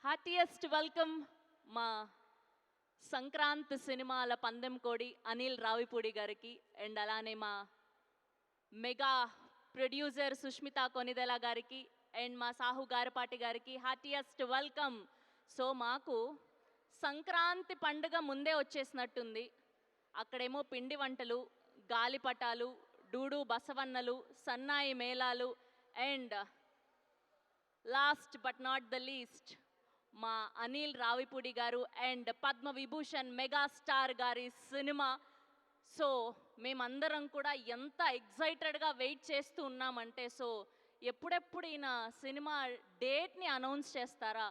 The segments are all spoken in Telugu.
హార్టియెస్ట్ వెల్కమ్ మా సంక్రాంతి సినిమాల పందెం కోడి అనిల్ రావిపూడి గారికి అండ్ అలానే మా మెగా ప్రొడ్యూసర్ సుష్మిత కొనిదెల గారికి అండ్ మా సాహు గారపాటి గారికి హార్టియెస్ట్ వెల్కమ్. సో మాకు సంక్రాంతి పండుగ ముందే వచ్చేసినట్టుంది. అక్కడేమో పిండి వంటలు, గాలిపటాలు, డూడు బసవన్నలు, సన్నాయి మేళాలు and last but not the least మా అనిల్ రావిపూడి గారు అండ్ పద్మ విభూషణ్ మెగాస్టార్ గారి సినిమా. సో మేమందరం కూడా ఎంత ఎక్సైటెడ్గా వెయిట్ చేస్తూ ఉన్నామంటే, సో ఎప్పుడెప్పుడు ఈయన సినిమా డేట్ని అనౌన్స్ చేస్తారా,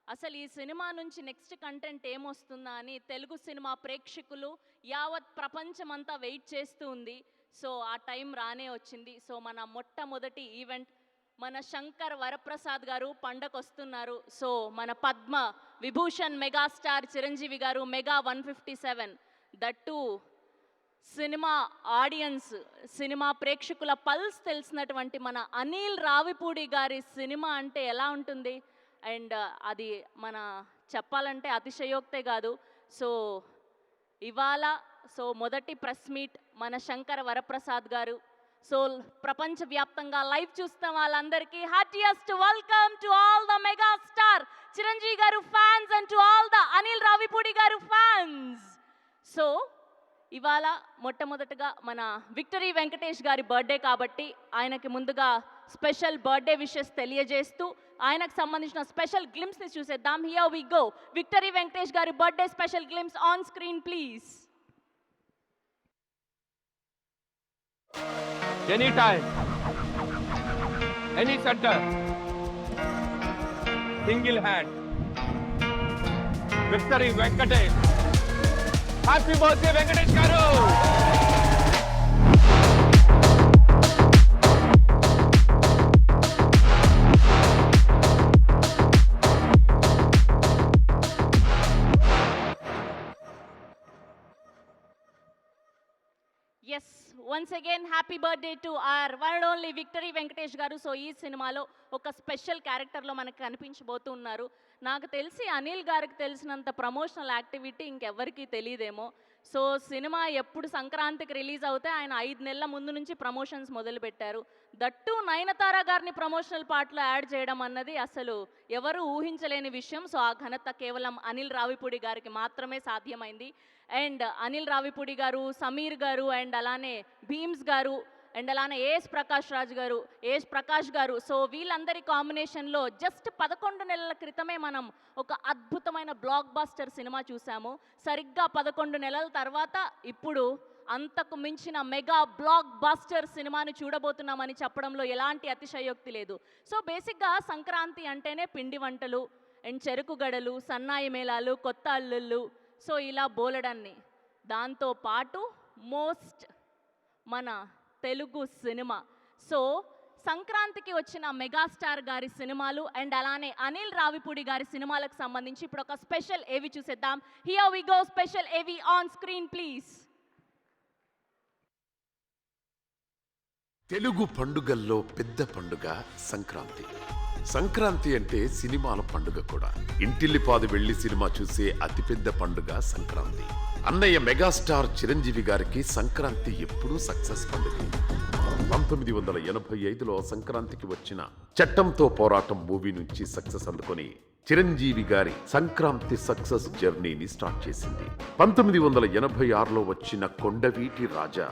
అసలు ఈ సినిమా నుంచి నెక్స్ట్ కంటెంట్ ఏమొస్తుందా అని తెలుగు సినిమా ప్రేక్షకులు యావత్ ప్రపంచమంతా వెయిట్ చేస్తూ ఉంది. సో ఆ టైం రానే వచ్చింది. సో మన మొట్టమొదటి ఈవెంట్ మన శంకర్ వరప్రసాద్ గారు పండగ వస్తున్నారు. సో మన పద్మ విభూషణ్ మెగాస్టార్ చిరంజీవి గారు mega 157 that cinema audience, cinema ప్రేక్షకుల పల్స్ తెలిసినటువంటి మన అనిల్ రావిపూడి గారి సినిమా అంటే ఎలా ఉంటుంది. అండ్ అది మన చెప్పాలంటే అతిశయోక్తే కాదు. సో ఇవాళ మొదటి ప్రెస్ మీట్ మన శంకర్ వరప్రసాద్ గారు. సో ప్రపంచవ్యాప్తంగా లైవ్ చూస్తున్న వాళ్ళందరికీ heartiest welcome to all the megastar Chiranjeevi garu fans and to all the Anil Ravipudi garu fans. So ఇవాళ మొట్టమొదటగా మన విక్టరీ వెంకటేష్ గారి బర్త్డే కాబట్టి ఆయనకి ముందుగా స్పెషల్ బర్త్డే విషెస్ తెలియజేస్తూ ఆయనకు సంబంధించిన స్పెషల్ గ్లిమ్స్ని చూసేద్దాం. Here we go. Victory Venkatesh గారి birthday special glimpse on screen please. Anytime, any center, single hand, Victory Venkatesh. Happy birthday Venkatesh garu. Yes, once again happy birthday to our one and only victory Venkatesh garu. So ఈ సినిమాలో ఒక స్పెషల్ క్యారెక్టర్లో మనకు కనిపించబోతున్నారు. నాకు తెలిసి అనిల్ గారికి తెలిసినంత ప్రమోషనల్ యాక్టివిటీ ఇంకెవ్వరికీ తెలియదేమో. సో సినిమా ఎప్పుడు సంక్రాంతికి రిలీజ్ అవుతే ఆయన 5 నెలల ముందు నుంచి ప్రమోషన్స్ మొదలుపెట్టారు. దట్టు నయనతార గారిని ప్రమోషనల్ పార్ట్లో యాడ్ చేయడం అన్నది అసలు ఎవరు ఊహించలేని విషయం. సో ఆ ఘనత కేవలం అనిల్ రావిపూడి గారికి మాత్రమే సాధ్యమైంది. అండ్ అనిల్ రావిపూడి గారు, సమీర్ గారు అండ్ అలానే భీమ్స్ గారు అండ్ అలానే ఏఎస్ ప్రకాష్ గారు సో వీళ్ళందరి కాంబినేషన్లో జస్ట్ 11 నెలల క్రితమే మనం ఒక అద్భుతమైన బ్లాక్ బాస్టర్ సినిమా చూసాము. సరిగ్గా 11 నెలల తర్వాత ఇప్పుడు అంతకు మించిన మెగా బ్లాక్ బాస్టర్ సినిమాని చూడబోతున్నామని చెప్పడంలో ఎలాంటి అతిశయోక్తి లేదు. సో బేసిక్గా సంక్రాంతి అంటేనే పిండి వంటలు అండ్ చెరుకు గడలు, సన్నాయి మేళాలు, కొత్త అల్లుళ్ళు, సో ఇలా బోలెడన్ని. దాంతోపాటు మోస్ట్ మన తెలుగు సినిమా. సో సంక్రాంతికి వచ్చిన మెగాస్టార్ గారి సినిమాలు అండ్ అలానే అనిల్ రావిపూడి గారి సినిమాలకు సంబంధించి ఇప్పుడు ఒక స్పెషల్ ఏవి చూసేద్దాం. Here we go. Special AV on screen please. Telugu పండుగల్లో పెద్ద పండుగ సంక్రాంతి. సంక్రాంతి అంటే సినిమాల పండుగ కూడా. ఇంటిల్లిపాది వెళ్లి సినిమా చూసే అతిపెద్ద పండుగ సంక్రాంతి. అన్నయ్య మెగాస్టార్ చిరంజీవి గారికి సంక్రాంతి ఎప్పుడూ సక్సెస్ పండుగ. 1985లో సంక్రాంతికి వచ్చిన చట్టంతో పోరాటం మూవీ నుంచి సక్సెస్ అందుకొని చిరంజీవి గారి సంక్రాంతి సక్సెస్ జర్నీని స్టార్ట్ చేసింది. 1986లో వచ్చిన కొండవీటి రాజా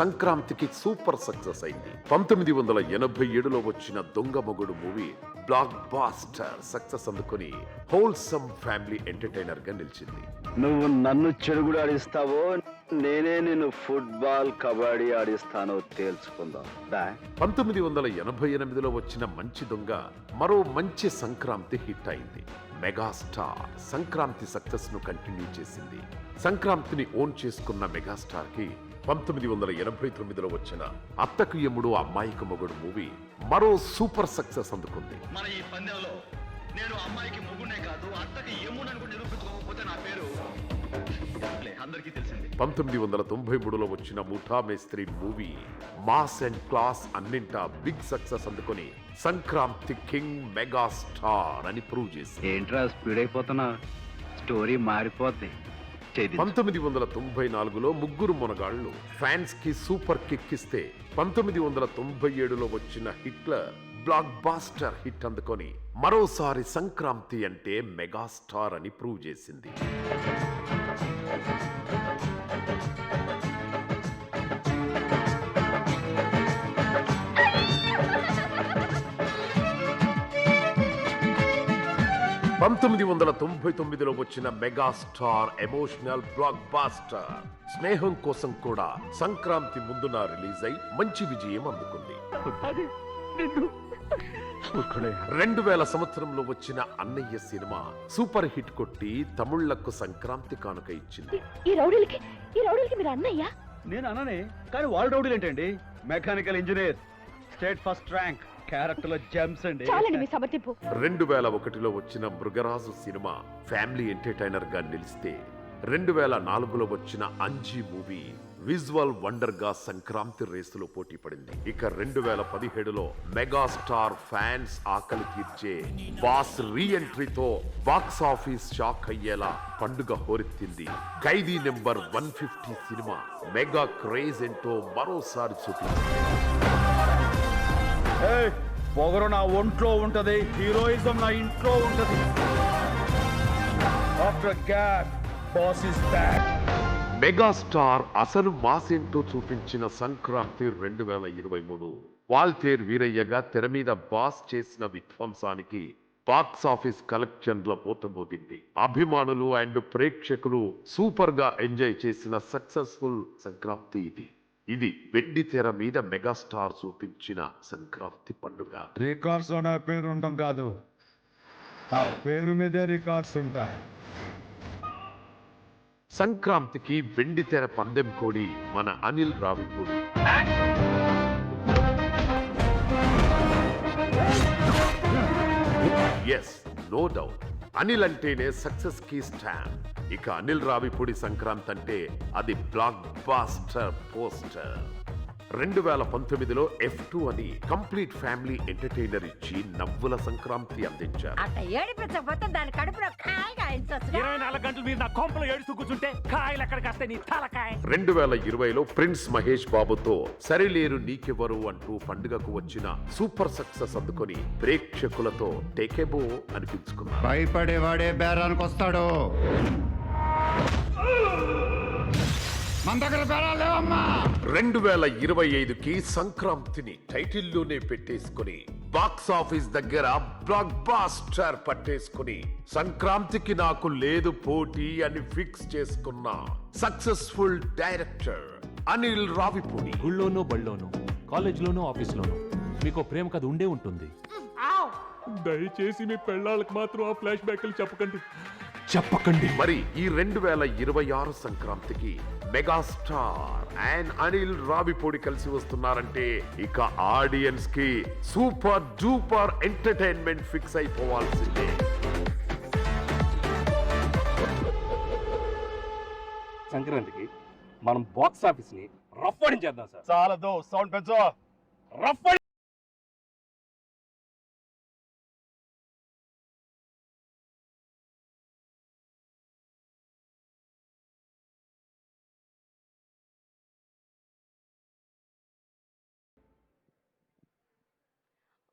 సంక్రాంతికి సూపర్ సక్సెస్ అయింది. 1987లో వచ్చిన దొంగ మొగుడు మూవీ బ్లాక్ బాస్టర్ సక్సెస్ అందుకొని హోల్సమ్ ఫ్యామిలీ ఎంటర్టైనర్ గా నిలిచింది. నువ్వు నన్ను చెడుగుడు ఆడిస్తావో, నేనే నిన్ను ఫుట్బాల్ కబడ్డీ ఆడిస్తానో తేల్చుకుందాం. 1988లో వచ్చిన మంచి దొంగ మరో మంచి సంక్రాంతి హిట్ అయింది. మెగాస్టార్ సంక్రాంతి సక్సెస్ ను కంటిన్యూ చేసింది. సంక్రాంతిని ఓన్ చేసుకున్న మెగాస్టార్ కి 1989లో వచ్చిన అత్తకు యముడు అమ్మాయికి మొగుడు మూవీ మరో సూపర్ సక్సెస్ అందుకుంది. మన ఈ పందెంలో నేను అమ్మాయికి మొగుడే కాదు, అత్తకి యముడు అనుకుని నిరూపించుకోకపోతే నా పేరు అందరికీ తెలిసింది. 1993లో వచ్చిన ముఠా మేస్త్రి మూవీ మాస్ అండ్ క్లాస్ అన్నింటా బిగ్ సక్సెస్ అందుకొని సంక్రాంతి కింగ్ మెగాస్టార్ అని ప్రూవ్ చేసింది. ఏంట్రా స్పీడ్ అయిపోతున్నా, స్టోరీ మారిపోద్ది. 1994లో ముగ్గురు మునగాళ్లు ఫ్యాన్స్ కి సూపర్ కిక్ ఇస్తే 1997లో వచ్చిన హిట్లర్ బ్లాక్ బాస్టర్ హిట్ అందుకొని మరోసారి సంక్రాంతి అంటే మెగాస్టార్ అని ప్రూవ్ చేసింది. పంతొమ్మిది 1999లో వచ్చిన మెగాస్టార్ ఎమోషనల్ బ్లాక్ బాస్టర్ స్నేహం కోసం కూడా సంక్రాంతి ముందున రిలీజ్ అయి మంచి విజయం అందుకుంది. 2000 సంవత్సరంలో వచ్చిన అన్నయ్య సినిమా సూపర్ హిట్ కొట్టి తమిళ్లకు సంక్రాంతి కానుక ఇచ్చింది. ఈ రౌడీలకి మీరు అన్నయ్య? నేను అననే, కానీ వాళ్ళ రౌడీలు ఏంటండి? Mechanical engineer, state first rank, character లో జెమ్స్ అండి. చాలండి మీ సమర్థింపు. 2001లో వచ్చిన మృగరాజు సినిమా ఫ్యామిలీ ఎంటర్టైనర్ గా నిలిస్తే 2004లో వచ్చిన అంజీ మూవీ విజువల్ వండర్ గా సంక్రాంతి రేసులో పోటీ పడింది. ఇక 2017లో మెగాస్టార్ ఫ్యాన్స్ ఆకలి తీర్చే బాస్ రీ ఎంట్రీతో బాక్స్ ఆఫీస్ షాక్ అయ్యేలా పండుగ హోరెత్తింది. ఖైదీ నెంబర్ 150 సినిమా మెగా క్రేజ్ ఏంటో మరోసారి చూపించింది. పొగరు నా ఒంట్లో ఉంటది, హీరోయిజం నా ఇంట్లో ఉంటది. After gap boss is back. Megastar అసలు మాసేంటో చూపించిన సంక్రాంతి 2023 వాల్తేర్ వీరయ్యగా తెర మీద బాస్ చేసిన విధ్వంసానికి బాక్స్ ఆఫీస్ కలెక్షన్ల పోతమోగింది. అభిమానులు అండ్ ప్రేక్షకులు సూపర్ గా ఎంజాయ్ చేసిన సక్సెస్ఫుల్ సంక్రాంతి ఇది వెండి తెర మీద మెగాస్టార్ చూపించిన సంక్రాంతి పండుగ. రికార్డ్స్ నా పేరు ఉంటాం కాదు, ఆ పేరు మీదే రికార్డ్స్ ఉంటాయి. సంక్రాంతికి వెండి తెర పందెం కోడి మన Anil Ravipudi. Yes, no doubt, Anil అంటేనే సక్సెస్ కి స్టాంప్. ఇక అనిల్ రావిపూడి సంక్రాంతి అంటే అది బ్లాక్ బాస్టర్ పోస్టర్. 2019లో F2 అని కంప్లీట్ ఫ్యామిలీ ఎంటర్టైనర్ ఇచ్చి నవ్వుల సంక్రాంతి అందించారు. 24 గంటలు మీరు నా కొంపలో ఏడుస్తూ కూర్చుంటే కాయలు ఎక్కడికి వస్తాయి నీ తలకాయ. 2020లో ప్రిన్స్ మహేష్ బాబుతో సరిలేరు నీకెవరు అంటూ పండుగకు వచ్చిన సూపర్ సక్సెస్ అందుకొని ప్రేక్షకులతో టేకెబో అనిపించుకున్నారు. భయపడేవాడే బేరానికి వస్తాడు. మన దగ్గర బేరాలు లేవమ్మా. 2025కి సంక్రాంతిని టైటిల్లోనే పెట్టేసుకుని బాక్స్ ఆఫీస్ దగ్గర బ్లాక్ బాస్టర్ పట్టేసుకుని సంక్రాంతికి నాకు లేదు పోటీ అని ఫిక్స్ చేసుకున్న సక్సెస్ఫుల్ డైరెక్టర్ అనిల్ రావిపూడి. గుళ్ళోనో బళ్ళోనో కాలేజ్లోనో ఆఫీస్లోనో మీకు ప్రేమ కథ ఉండే ఉంటుంది. దయచేసి మీ పెళ్ళాళ్ళకి మాత్రం ఆ ఫ్లాష్ బ్యాక్లు చెప్పకండి. మరి ఈ 2026 సంక్రాంతికి మెగాస్టార్ అండ్ అనిల్ రావిపూడి కలిసి వస్తున్నారంటే ఇక ఆడియన్స్ కి సూపర్ డూపర్ ఎంటర్టైన్మెంట్ ఫిక్స్ అయిపోవాల్సిందే. సంక్రాంతికి మనం బాక్స్ ఆఫీస్ ని రఫ్ చేద్దాం సార్. చాలదు, సౌండ్ పెంచు. Rough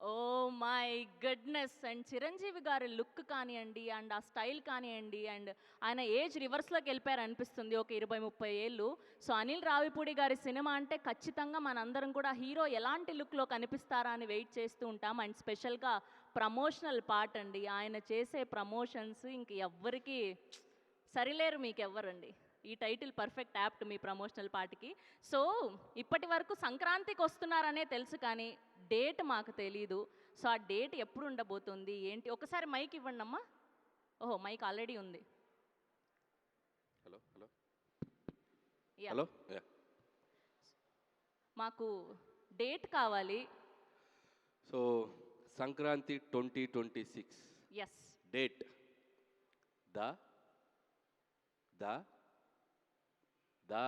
oh my goodness. And Chiranjeevi గారి లుక్ కానివ్వండి, అండ్ ఆ స్టైల్ కానివ్వండి, అండ్ ఆయన ఏజ్ రివర్స్లోకి వెళ్ళిపోయారు అనిపిస్తుంది, ఒక 20-30 ఏళ్ళు. సో అనిల్ రావిపూడి గారి సినిమా అంటే ఖచ్చితంగా మనందరం కూడా హీరో ఎలాంటి లుక్లో కనిపిస్తారా అని వెయిట్ చేస్తూ ఉంటాం. అండ్ స్పెషల్గా ప్రమోషనల్ పార్ట్ అండి, ఆయన చేసే ప్రమోషన్స్ ఇంక ఎవ్వరికి సరిలేరు, మీకు ఎవ్వరండి. ఈ టైటిల్ పర్ఫెక్ట్ యాప్ట్ మీ ప్రమోషనల్ పార్ట్కి. సో ఇప్పటి వరకు సంక్రాంతికి వస్తున్నారనే తెలుసు, కానీ డేట్ మాకు తెలీదు. సో ఆ డేట్ ఎప్పుడు ఉండబోతుంది ఏంటి? ఒకసారి మైక్ ఇవ్వండి అమ్మా. ఓహో, మైక్ ఆల్రెడీ ఉంది. Hello hello ya, hello. మాకు డేట్ కావాలి. So Sankranti 2026 yes. డేట్ ద ద ద దా.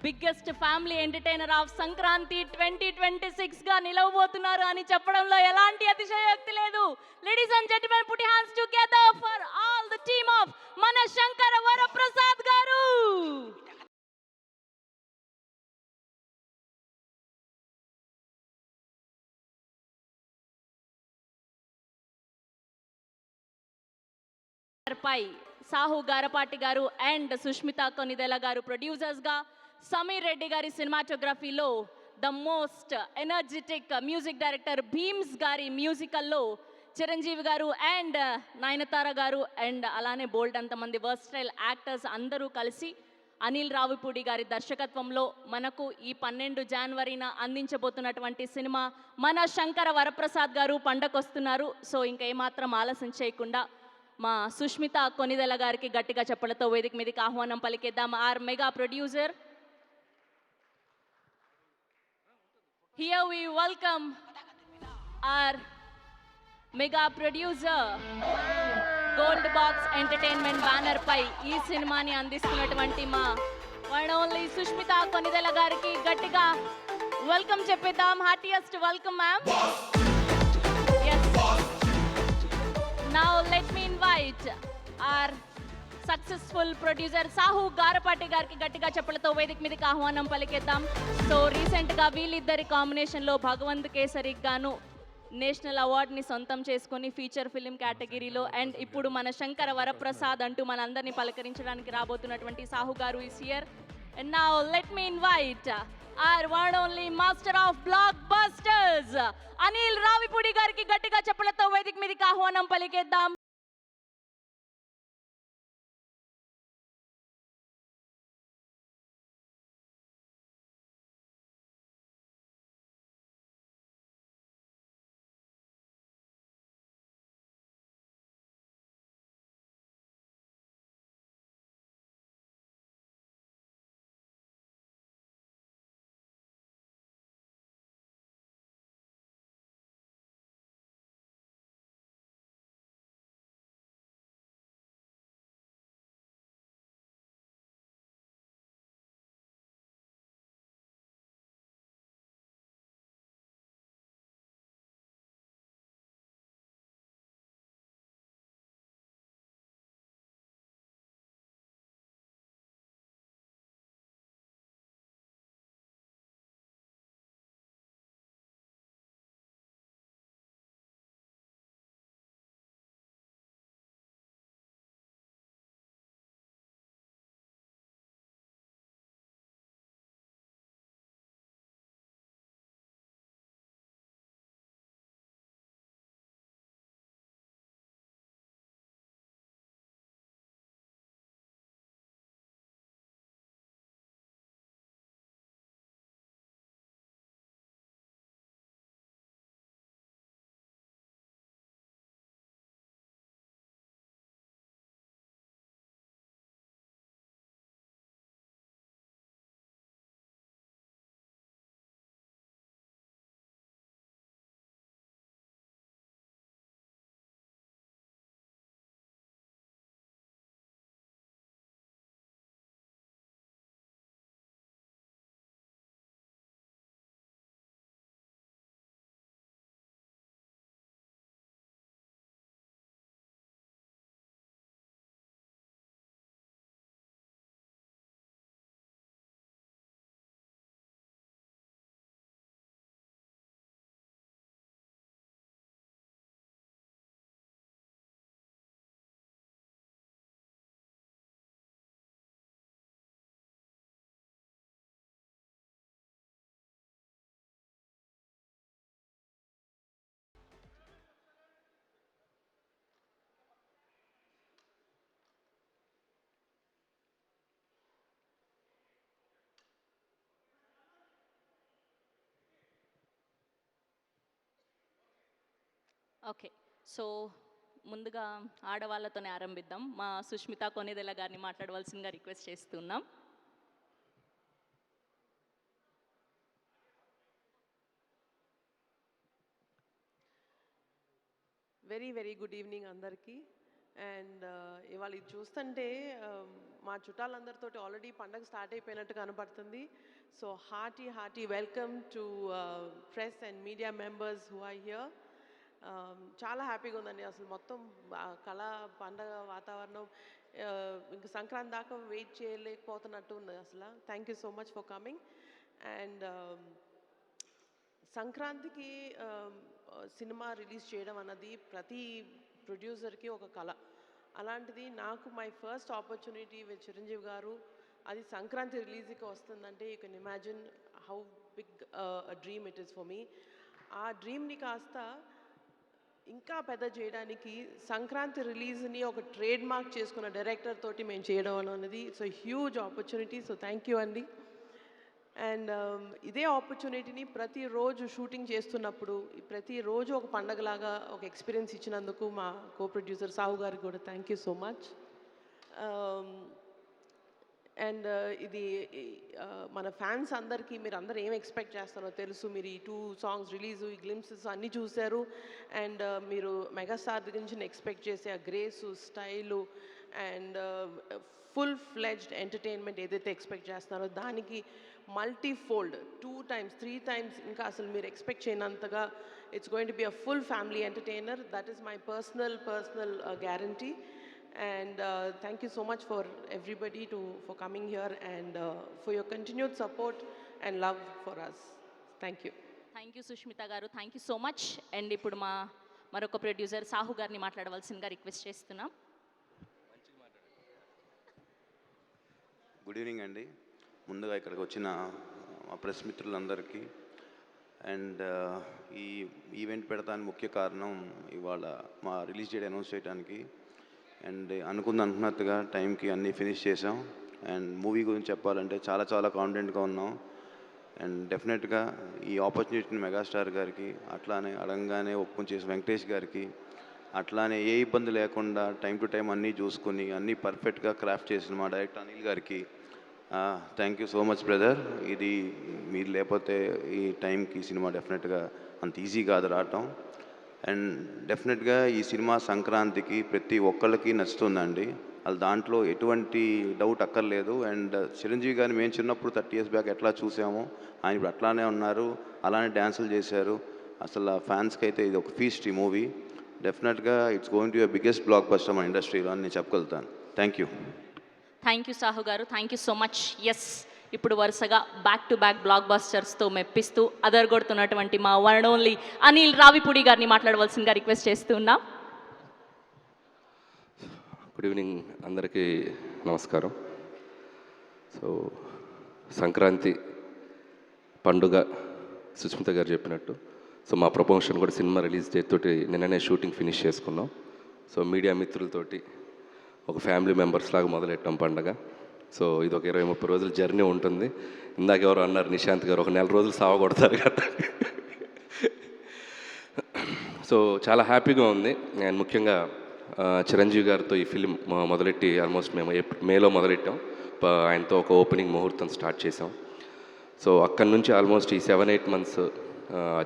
Biggest family entertainer of Sankranti 2026 గా నిలవబోతున్నారు అని చెప్పడంలో ఎలాంటి అతిశయోక్తి లేదు. Ladies and gentlemen, put hands together for all the team of Mana Shankara Varaprasad గారు. పై సాహు గారపాటి గారు అండ్ సుష్మిత కొనిదెల గారు ప్రొడ్యూసర్స్ గా, సమీర్ రెడ్డి గారి సినిమాటోగ్రఫీలో the most energetic music director Bheems గారి మ్యూజికల్లో చిరంజీవి గారు అండ్ నయనతార గారు అండ్ అలానే బోల్డ్ అంతమంది వర్స్టైల్ యాక్టర్స్ అందరూ కలిసి అనిల్ రావిపూడి గారి దర్శకత్వంలో మనకు ఈ 12 జనవరిన అందించబోతున్నటువంటి సినిమా మన శంకర వరప్రసాద్ గారు పండకొస్తున్నారు. సో ఇంకా ఏమాత్రం ఆలస్యం చేయకుండా మా సుష్మిత కొనిదెల గారికి గట్టిగా చెప్పలతో వేదిక మీదకి ఆహ్వానం పలికేద్దాం. Our mega producer, here we welcome our mega producer, gold box entertainment banner పై ఈ సినిమాని అందిస్తున్నటువంటి మా వన్ ఓన్లీ సుష్మిత కొనిదెల గారికి గట్టిగా వెల్కమ్ చెప్పేద్దాం. Heartiest welcome ma'am. Now let me invite our successful producer Sahu Garapati గారికి గట్టిగా చెప్పలతో వేదిక మీదకి ఆహ్వానం పలికేద్దాం. సో రీసెంట్గా వీళ్ళిద్దరి కాంబినేషన్లో భగవంత్ కేసరి గాను నేషనల్ అవార్డ్ని సొంతం చేసుకొని ఫీచర్ ఫిలిం కేటగిరీలో అండ్ ఇప్పుడు మన శంకర వరప్రసాద్ అంటూ మనందరినీ పలకరించడానికి రాబోతున్నటువంటి సాహు గారు is here. And now let me invite our one only master of blockbusters Anil Ravipudi గారికి గట్టిగా చెప్పలతో వేదిక మీదకి ఆహ్వానం పలికేద్దాం. ఓకే, సో ముందుగా ఆడవాళ్ళతోనే ఆరంభిద్దాం. మా సుష్మిత కొనిదెల గారిని మాట్లాడవలసిందిగా రిక్వెస్ట్ చేస్తున్నాం. వెరీ వెరీ గుడ్ ఈవినింగ్ అందరికీ. అండ్ ఇవాళ ఇది చూస్తుంటే మా చుట్టాలందరితో ఆల్రెడీ పండగ స్టార్ట్ అయిపోయినట్టు కనపడుతుంది. So hearty welcome to press and media members who are here. చాలా హ్యాపీగా ఉందండి. అసలు మొత్తం కళ పండగ వాతావరణం ఇంకా సంక్రాంతి దాకా వెయిట్ చేయలేకపోతున్నట్టు ఉంది అసలు. Thank you so much for coming. And సంక్రాంతికి సినిమా రిలీజ్ చేయడం అన్నది ప్రతి ప్రొడ్యూసర్కి ఒక కళ. అలాంటిది నాకు my first opportunity with Chiranjeevi garu, అది సంక్రాంతి రిలీజ్కి వస్తుందంటే you can imagine how big dream it is for me. ఆ డ్రీమ్ని కాస్త ఇంకా పెద్ద చేయడానికి సంక్రాంతి రిలీజ్ని ఒక ట్రేడ్ మార్క్ చేసుకున్న డైరెక్టర్ తోటి మేము చేయడం అనేది it's a huge opportunity. So thank you అండి. అండ్ ఇదే ఆపర్చునిటీని ప్రతిరోజు షూటింగ్ చేస్తున్నప్పుడు ప్రతిరోజు ఒక పండగలాగా ఒక ఎక్స్పీరియన్స్ ఇచ్చినందుకు మా కో ప్రొడ్యూసర్ సాహు గారికి కూడా thank you so much. And ఇది మన ఫ్యాన్స్ అందరికీ మీరు అందరూ ఏం ఎక్స్పెక్ట్ చేస్తారో తెలుసు. మీరు ఈ 2 సాంగ్స్ రిలీజు, ఈ గ్లిమ్సెస్ అన్నీ చూశారు. అండ్ మీరు మెగాస్టార్ దగ్గర నుంచి ఎక్స్పెక్ట్ చేసే ఆ grace, style and full fledged entertainment ఏదైతే ఎక్స్పెక్ట్ చేస్తున్నారో దానికి మల్టీఫోల్డ్ 2 times 3 times ఇంకా అసలు మీరు ఎక్స్పెక్ట్ చేయనంతగా it's going to be a full family entertainer. That is my personal guarantee. And thank you so much for everybody for coming here and for your continued support and love for us. Thank you. Thank you Sushmita garu, thank you so much. And ఇప్పుడు మరొక ప్రొడ్యూసర్ సాహు గారిని మాట్లాడవలసిందిగా రిక్వెస్ట్ చేస్తున్నాం. గుడ్ ఈవినింగ్ అండి. ముందుగా ఇక్కడికి వచ్చిన మా ప్రెస్ మిత్రులందరికీ అండ్ ఈ ఈవెంట్ పెడతానికి ముఖ్య కారణం ఇవాళ మా రిలీజ్ డేట్ అనౌన్స్ చేయడానికి. అండ్ అనుకున్నట్టుగా టైంకి అన్నీ ఫినిష్ చేసాం. అండ్ మూవీ గురించి చెప్పాలంటే చాలా కాన్ఫిడెంట్గా ఉన్నాం. అండ్ డెఫినెట్గా ఈ ఆపర్చునిటీని మెగాస్టార్ గారికి, అట్లానే అడగంగానే ఒప్పుకొని చేసిన వెంకటేష్ గారికి, అట్లానే ఏ ఇబ్బంది లేకుండా టైం టు టైం అన్నీ చూసుకుని అన్నీ పర్ఫెక్ట్గా క్రాఫ్ట్ చేసిన మా డైరెక్టర్ అనిల్ గారికి thank you so much brother. ఇది మీరు లేకపోతే ఈ టైంకి సినిమా డెఫినెట్గా అంత ఈజీ కాదు రావటం. అండ్ డెఫినెట్గా ఈ సినిమా సంక్రాంతికి ప్రతి ఒక్కళ్ళకి నచ్చుతుందండి, అది దాంట్లో ఎటువంటి డౌట్ అక్కర్లేదు. అండ్ చిరంజీవి గారిని మేము చిన్నప్పుడు 30 years బ్యాక్ ఎట్లా చూసామో ఆయన ఇప్పుడు అట్లానే ఉన్నారు, అలానే డ్యాన్సులు చేశారు. అసలు ఫ్యాన్స్కి అయితే ఇది ఒక ఫీస్ట్ ఈ మూవీ. డెఫినెట్గా it's going to be biggest blockbuster మన ఇండస్ట్రీలో అని నేను చెప్పగలుగుతాను. Thank you. Thank you Sahu garu, thank you so much. Yes, ఇప్పుడు వరుసగా బ్యాక్ టు బ్యాక్ బ్లాక్ బస్టర్స్తో మెప్పిస్తూ అదరగొడుతున్నటువంటి మా one and only Anil Ravipudi గారిని మాట్లాడవలసిందిగా రిక్వెస్ట్ చేస్తూ ఉన్నాం. గుడ్ ఈవినింగ్ అందరికీ నమస్కారం. సో సంక్రాంతి పండుగ సుష్మిత గారు చెప్పినట్టు సో మా ప్రమోషన్ కూడా సినిమా రిలీజ్ డేట్ తోటి నిన్ననే షూటింగ్ ఫినిష్ చేసుకున్నాం. సో మీడియా మిత్రులతోటి ఒక ఫ్యామిలీ మెంబర్స్ లాగా మొదలెట్టాం పండగ. సో ఇది ఒక 20-30 రోజుల జర్నీ ఉంటుంది. ఇందాక ఎవరు అన్నారు నిశాంత్ గారు, ఒక 4 రోజులు సావ కొడతారు కదా. సో చాలా హ్యాపీగా ఉంది. అండ్ ముఖ్యంగా చిరంజీవి గారితో ఈ ఫిలిం మొదలెట్టి ఆల్మోస్ట్ మేము మేలో మొదలెట్టాం. ఆయనతో ఒక ఓపెనింగ్ ముహూర్తం స్టార్ట్ చేసాం. సో అక్కడి నుంచి ఆల్మోస్ట్ ఈ 7-8 months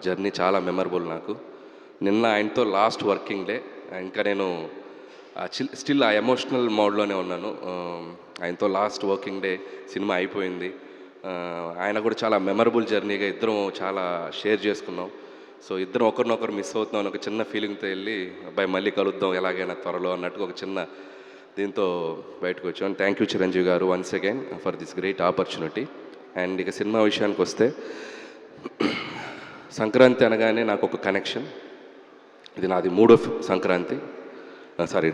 జర్నీ చాలా మెమరబుల్ నాకు. నిన్న ఆయనతో లాస్ట్ వర్కింగ్ డే. ఇంకా నేను స్టిల్ ఆ ఎమోషనల్ మోడ్లోనే ఉన్నాను. ఆయనతో లాస్ట్ వర్కింగ్ డే సినిమా అయిపోయింది. ఆయన కూడా చాలా మెమరబుల్ జర్నీగా ఇద్దరం చాలా షేర్ చేసుకున్నాం. సో ఇద్దరం ఒకరినొకరు మిస్ అవుతున్నాం ఒక చిన్న ఫీలింగ్తో వెళ్ళి అబ్బాయి మళ్ళీ కలుద్దాం ఎలాగైనా త్వరలో అన్నట్టుగా ఒక చిన్న దీంతో బయటకు వచ్చాం. థ్యాంక్ యూ చిరంజీవి గారు once again for this great opportunity. And ఇక సినిమా విషయానికి వస్తే సంక్రాంతి అనగానే నాకు ఒక కనెక్షన్. ఇది నాది 3వ సంక్రాంతి,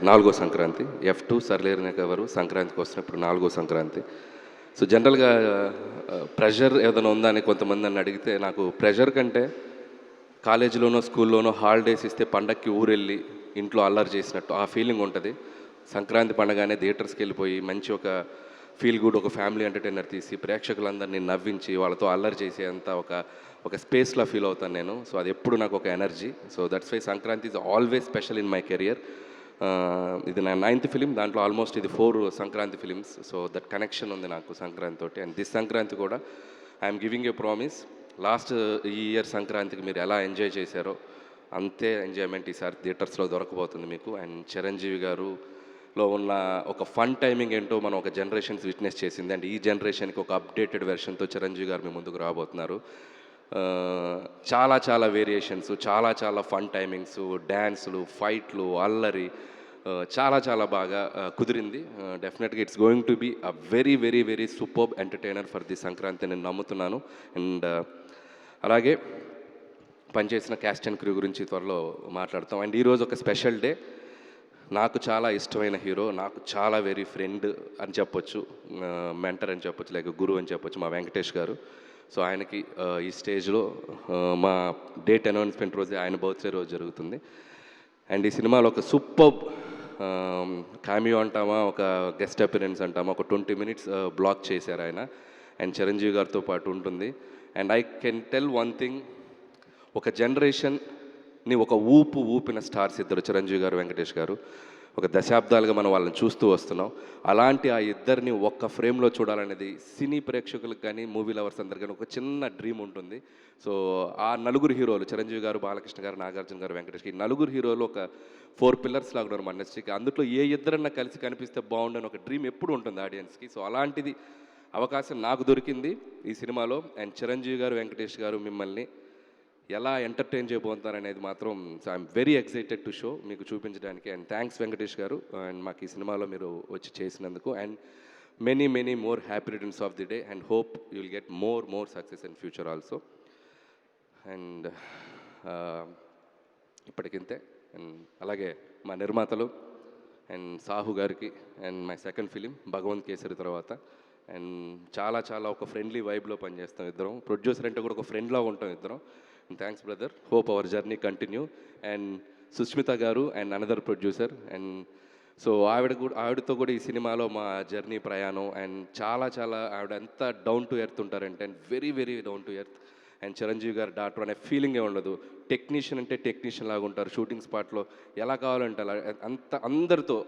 4వ సంక్రాంతి. F2 సర్లేరునే కవరు సంక్రాంతికి వస్తున్నప్పుడు 4వ సంక్రాంతి. సో జనరల్గా ప్రెషర్ ఏదైనా ఉందా అని కొంతమంది నన్ను అడిగితే నాకు ప్రెషర్ కంటే కాలేజీలోనో స్కూల్లోనో హాలిడేస్ ఇస్తే పండక్కి ఊరెళ్ళి ఇంట్లో అల్లరి చేసినట్టు ఆ ఫీలింగ్ ఉంటుంది. సంక్రాంతి పండగానే థియేటర్స్కి వెళ్ళిపోయి మంచి ఒక ఫీల్ గుడ్ ఒక ఫ్యామిలీ ఎంటర్టైనర్ తీసి ప్రేక్షకులందరినీ నవ్వించి వాళ్ళతో అల్లరి చేసేంత ఒక స్పేస్లో ఫీల్ అవుతాను నేను. సో అది ఎప్పుడు నాకు ఒక energy. So that's why Sankranti is always special in my career. ఇది నా 9th ఫిలిం, దాంట్లో ఆల్మోస్ట్ ఇది 4 Sankranti films. So that connection ఉంది నాకు సంక్రాంతి తోటి. అండ్ దిస్ సంక్రాంతి కూడా I'm giving a promise. Last ఈ ఇయర్ సంక్రాంతికి మీరు ఎలా ఎంజాయ్ చేశారో అంతే ఎంజాయ్మెంట్ ఈసారి థియేటర్స్లో దొరకబోతుంది మీకు. అండ్ చిరంజీవి గారులో ఉన్న ఒక ఫన్ టైమింగ్ ఏంటో మనం ఒక జనరేషన్స్ విట్నెస్ చేసింది. అండ్ ఈ జనరేషన్కి ఒక అప్డేటెడ్ వెర్షన్తో చిరంజీవి గారు మీ ముందుకు రాబోతున్నారు. చాలా చాలా వేరియేషన్స్, చాలా చాలా ఫన్ టైమింగ్స్, డ్యాన్సులు, ఫైట్లు, అల్లరి, చాలా చాలా బాగా కుదిరింది. డెఫినెట్గా it's going to be a very very very superb entertainer for the Sankranti నేను నమ్ముతున్నాను. అండ్ అలాగే పనిచేసిన క్యాస్ట్ అండ్ క్రూ గురించి త్వరలో మాట్లాడతాం. అండ్ ఈరోజు ఒక స్పెషల్ డే. నాకు చాలా ఇష్టమైన హీరో, నాకు చాలా వెరీ ఫ్రెండ్ అని చెప్పొచ్చు, మెంటర్ అని చెప్పొచ్చు, లేక గురువు అని చెప్పొచ్చు, మా వెంకటేష్ గారు. సో ఆయనకి ఈ స్టేజ్లో మా డేట్ అనౌన్స్మెంట్ రోజే ఆయన బర్త్డే రోజు జరుగుతుంది. అండ్ ఈ సినిమాలో ఒక సూపర్బ్ కామియో అంటామా, ఒక గెస్ట్ అపిరెన్స్ అంటామా, ఒక 20 minutes బ్లాక్ చేశారు ఆయన. అండ్ చిరంజీవి గారితో పాటు ఉంటుంది. And I can tell one thing, ఒక జనరేషన్ని ఒక ఊపిన స్టార్స్ ఇద్దరు, చిరంజీవి గారు, వెంకటేష్ గారు. ఒక దశాబ్దాలుగా మనం వాళ్ళని చూస్తూ వస్తున్నాం. అలాంటి ఆ ఇద్దరిని ఒక్క ఫ్రేమ్లో చూడాలనేది సినీ ప్రేక్షకులకు కానీ మూవీ లవర్స్ అందరికీ కానీ ఒక చిన్న డ్రీమ్ ఉంటుంది. సో ఆ నలుగురు హీరోలు, చిరంజీవి గారు, బాలకృష్ణ గారు, నాగార్జున గారు, వెంకటేష్, ఈ నలుగురు హీరోలు ఒక 4 pillars లాగా ఉన్నారు మన ఇండస్ట్రీకి. అందులో ఏ ఇద్దరన్నా కలిసి కనిపిస్తే బాగుండని ఒక డ్రీమ్ ఎప్పుడు ఉంటుంది ఆడియన్స్కి. సో అలాంటిది అవకాశం నాకు దొరికింది ఈ సినిమాలో. అండ్ చిరంజీవి గారు, వెంకటేష్ గారు మిమ్మల్ని ఎలా ఎంటర్టైన్ చేయబోతున్నారు అనేది మాత్రం I'm very excited to show మీకు చూపించడానికి. And thanks Venkatesh garu, and మాకు ఈ సినిమాలో మీరు వచ్చి చేసినందుకు. And many many more happy returns of the day and hope you will get more success in future also. And ఇప్పటికింతే. అండ్ అలాగే మా నిర్మాతలు అండ్ సాహు గారికి, and my second film Bhagavanth Kesari తర్వాత. అండ్ చాలా చాలా ఒక ఫ్రెండ్లీ వైబ్లో పనిచేస్తాం ఇద్దరం. ప్రొడ్యూసర్ అంటే కూడా ఒక ఫ్రెండ్లా ఉంటాం ఇద్దరం. Thanks brother, hope our journey continue. And Sushmita garu and another producer. And so ఆవిడతో కూడా ఈ సినిమాలో మా జర్నీ ప్రయాణం. అండ్ చాలా చాలా ఆవిడ ఎంత డౌన్ టు ఎర్త్ ఉంటారంటే, and very very down to earth. And Chiranjeevi గారు డాక్టర్ అనే ఫీలింగే ఉండదు. టెక్నీషియన్ అంటే టెక్నీషియన్ లాగా ఉంటారు. షూటింగ్ స్పాట్లో ఎలా కావాలంటే అలా అందరితో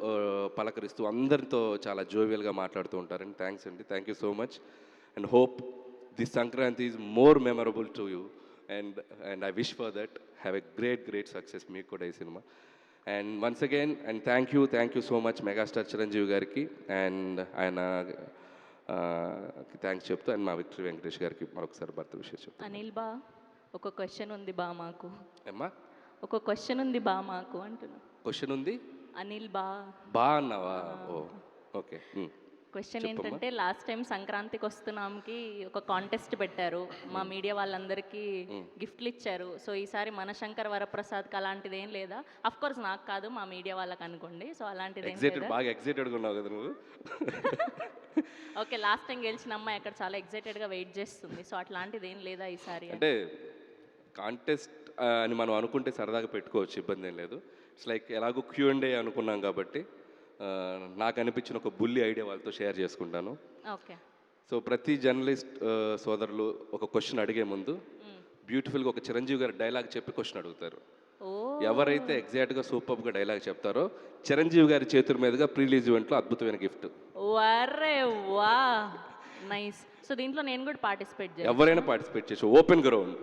పలకరిస్తూ అందరితో చాలా జోవియల్గా మాట్లాడుతూ ఉంటారు. అండ్ థ్యాంక్స్ అండి, thank you so much. And hope this Sankranti is more memorable to you. And I wish for that. Have a great success మీకు కూడా ఈ cinema. And once again and thank you so much megastar Chiranjeevi గారికి అండ్ ఆయన థ్యాంక్స్ చెప్తూ, అండ్ మా విక్టరీ వెంకటేష్ గారికి మరొకసారి బర్త్డే విషయం చెప్తాను. అనిల్ బా, ఒక క్వశ్చన్ ఉంది బా మాకు. అమ్మా ఒక క్వశ్చన్ ఉంది బా మాకు అంటున్నా. క్వశ్చన్ ఉంది అనిల్ బా అన్నావా? ఓ ఓకే. క్వశ్చన్ ఏంటంటే, లాస్ట్ టైం సంక్రాంతికి వస్తున్నాంకి ఒక కాంటెస్ట్ పెట్టారు, మా మీడియా వాళ్ళందరికీ గిఫ్ట్లు ఇచ్చారు. సో ఈసారి మన శంకర్ వరప్రసాద్కి అలాంటిది ఏం లేదా? అఫ్ కోర్స్ నాకు కాదు, మా మీడియా వాళ్ళకి అనుకోండి. సో అలాంటిది ఏం లేదా? బాగా ఎక్సైటెడ్గా ఉన్నావు కదా నువ్వు. ఓకే, లాస్ట్ టైం గెలిచిన అమ్మాయి అక్కడ చాలా ఎక్సైటెడ్గా వెయిట్ చేస్తుంది. సో అట్లాంటిది ఏం లేదా ఈసారి? అంటే కాంటెస్ట్ అని మనం అనుకుంటే సరదాగా పెట్టుకోవచ్చు, ఇబ్బంది ఏం లేదు. ఇట్స్ లైక్ ఎలాగో Q&A అనుకున్నాం కాబట్టి నాకు అనిపించిన ఒక బుల్లి ఐడియా వాళ్ళతో షేర్ చేసుకుంటాను. ఓకే. సో ప్రతి జర్నలిస్ట్ సోదరులు ఒక క్వశ్చన్ అడిగే ముందు బ్యూటిఫుల్గా ఒక చిరంజీవి గారి డైలాగ్ చెప్పి క్వశ్చన్ అడుగుతారు. ఎవరైతే ఎగ్జాక్ట్గా సూపర్గా డైలాగ్ చెప్తారో చిరంజీవి గారి చేతుల మీదుగా ప్రీలీజ్ ఈవెంట్లో అద్భుతమైన గిఫ్ట్. వరే వా, నైస్. సో దీంట్లో నేను కూడా పార్టిసిపేట్ చేయాలి? ఎవరైనా పార్టిసిపేట్ చేయొచ్చు, ఓపెన్ గ్రౌండ్.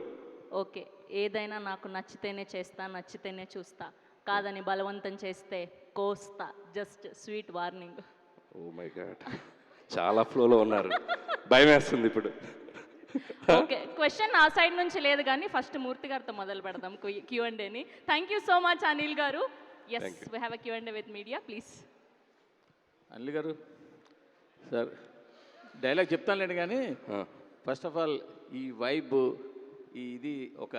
ఓకే, ఏదైనా నాకు నచ్చితేనే చేస్తా, నచ్చితేనే చూస్తా, కాదని బలవంతం చేస్తే కోస్తా. Just sweet warning. Oh my god, చాలా ఫ్లోలో ఉన్నారు, భయం వేస్తుంది ఇప్పుడు. ఓకే, క్వశ్చన్ నా సైడ్ నుంచి లేదు కానీ ఫస్ట్ మూర్తి గారితో మొదలు పెడదాం Q&Aని. Thank you so much Anil garu. Yes, we have a Q&A with media, please. Anil garu sir, dialogue చెప్తానులేండి కానీ ఫస్ట్ ఆఫ్ ఆల్ ఈ వైబ్, ఇది ఒక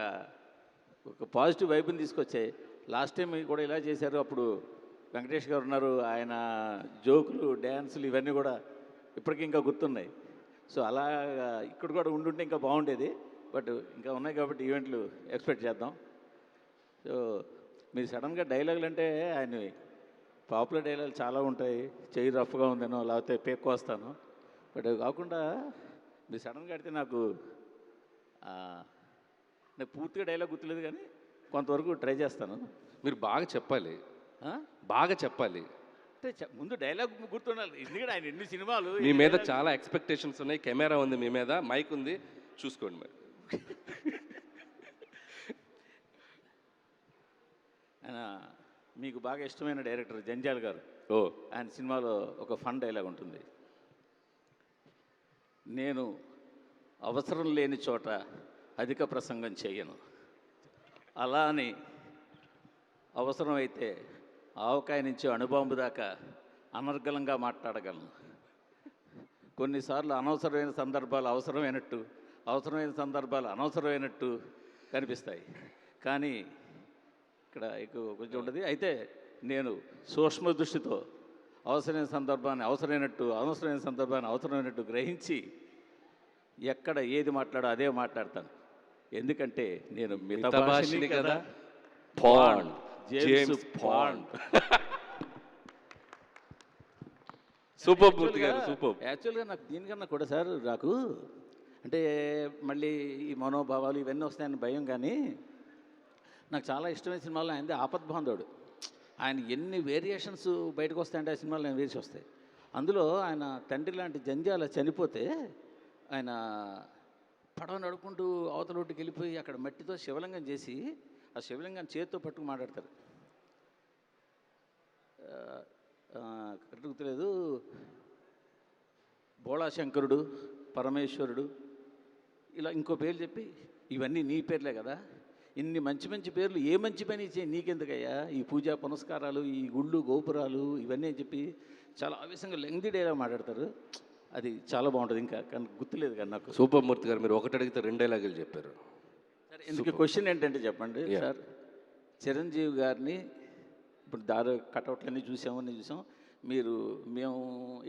పాజిటివ్ వైబ్ని తీసుకొచ్చాయి. లాస్ట్ టైం కూడా ఇలా చేశారు, అప్పుడు వెంకటేష్ గారు ఉన్నారు, ఆయన జోకులు, డ్యాన్సులు ఇవన్నీ కూడా ఇప్పటికీ ఇంకా గుర్తున్నాయి. సో అలా ఇక్కడ కూడా ఉండుంటే ఇంకా బాగుండేది, బట్ ఇంకా ఉన్నాయి కాబట్టి ఈవెంట్లు ఎక్స్పెక్ట్ చేద్దాం. సో మీరు సడన్గా డైలాగులు అంటే ఆయన పాపులర్ డైలాగులు చాలా ఉంటాయి, చెయ్యి రఫ్గా ఉందనో లేకపోతే పేక్కు వస్తాను, బట్ కాకుండా మీరు సడన్గా అడితే నాకు నాకు పూర్తిగా డైలాగ్ గుర్తులేదు కానీ కొంతవరకు ట్రై చేస్తాను. మీరు బాగా చెప్పాలి, ఆ? బాగా చెప్పాలి. అంటే ముందు డైలాగ్ గుర్తుండాలి, ఎందుకంటే ఆయన ఎన్ని సినిమాలు మీ మీద చాలా ఎక్స్పెక్టేషన్స్ ఉన్నాయి. కెమెరా ఉంది మీ మీద, మైక్ ఉంది, చూసుకోండి మరి. ఆయన మీకు బాగా ఇష్టమైన డైరెక్టర్ జంజాల్ గారు. ఓ, ఆయన సినిమాలో ఒక ఫన్ డైలాగ్ ఉంటుంది. నేను అవసరం లేని చోట అధిక ప్రసంగం చేయను, అలా అని అవసరమైతే ఆవకాయ నుంచి అణుబాంబు దాకా అనర్గళంగా మాట్లాడగలను. కొన్నిసార్లు అనవసరమైన సందర్భాలు అవసరమైనట్టు, అవసరమైన సందర్భాలు అనవసరమైనట్టు కనిపిస్తాయి. కానీ ఇక్కడ కొంచెం ఉంటుంది. అయితే నేను సూక్ష్మ దృష్టితో అవసరమైన సందర్భాన్ని అవసరమైనట్టు, అవసరమైన సందర్భాన్ని అవసరమైనట్టు గ్రహించి ఎక్కడ ఏది మాట్లాడో అదే మాట్లాడతాను. ఎందుకంటే నేను మితభాషిని కదా. Bond, James Bond. Super Murthy garu, super. యాక్చువల్గా నాకు దీనికన్నా కూడా సార్, నాకు అంటే మళ్ళీ ఈ మనోభావాలు ఇవన్నీ వస్తాయని భయం, కానీ నాకు చాలా ఇష్టమైన సినిమాలో ఆయనది ఆపద్బాంధవుడు. ఆయన ఎన్ని వేరియేషన్స్ బయటకు వస్తాయంటే ఆ సినిమాలో ఆయన వేసి వస్తాయి. అందులో ఆయన తండ్రి లాంటి జంజాల చనిపోతే ఆయన పడవ నడుపుకుంటూ అవతల ఒడ్డుకి వెళ్ళిపోయి అక్కడ మట్టితో శివలింగం చేసి ఆ శివలింగాన్ని చేతితో పట్టుకు మాట్లాడతారు. కరెక్ట్ గుర్తులేదు. బోళాశంకరుడు, పరమేశ్వరుడు, ఇలా ఇంకో పేర్లు చెప్పి, ఇవన్నీ నీ పేర్లే కదా, ఇన్ని మంచి మంచి పేర్లు ఏ మంచి పని చేయి నీకెందుకయ్యా, ఈ పూజా పునస్కారాలు, ఈ గుళ్ళు గోపురాలు ఇవన్నీ అని చెప్పి చాలా ఆవేశంగా లెంగ్దీ డైలాగ్ మాట్లాడతారు. అది చాలా బాగుంటుంది. ఇంకా కానీ గుర్తులేదు కానీ నాకు. సూపర్ మూర్తి గారు, మీరు ఒకటి అడిగితే 2 డైలాగులు చెప్పారు. సరే, ఇందుకు క్వశ్చన్ ఏంటంటే చెప్పండి సార్, చిరంజీవి గారిని ఇప్పుడు కటౌట్లన్నీ చూసాం. మేము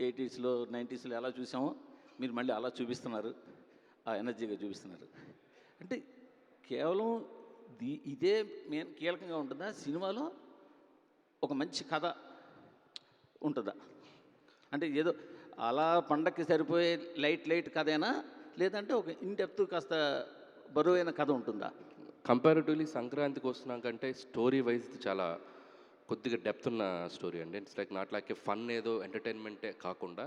80s, 90s ఎలా చూసామో మీరు మళ్ళీ అలా చూపిస్తున్నారు, ఆ ఎనర్జీగా చూపిస్తున్నారు. అంటే కేవలం ఇదే మెయిన్ కీలకంగా ఉంటుందా సినిమాలో? ఒక మంచి కథ ఉంటుందా? అంటే ఏదో అలా పండక్కి సరిపోయే లైట్ కథేనా, లేదంటే ఒక ఇన్డెప్త్ కాస్త బరువైన కథ ఉంటుందా? కంపారిటివ్లీ సంక్రాంతికి వస్తున్నాం కంటే స్టోరీ వైజ్ చాలా కొద్దిగా డెప్త్ ఉన్న స్టోరీ అండి. It's like not like A fun ఏదో ఎంటర్టైన్మెంటే కాకుండా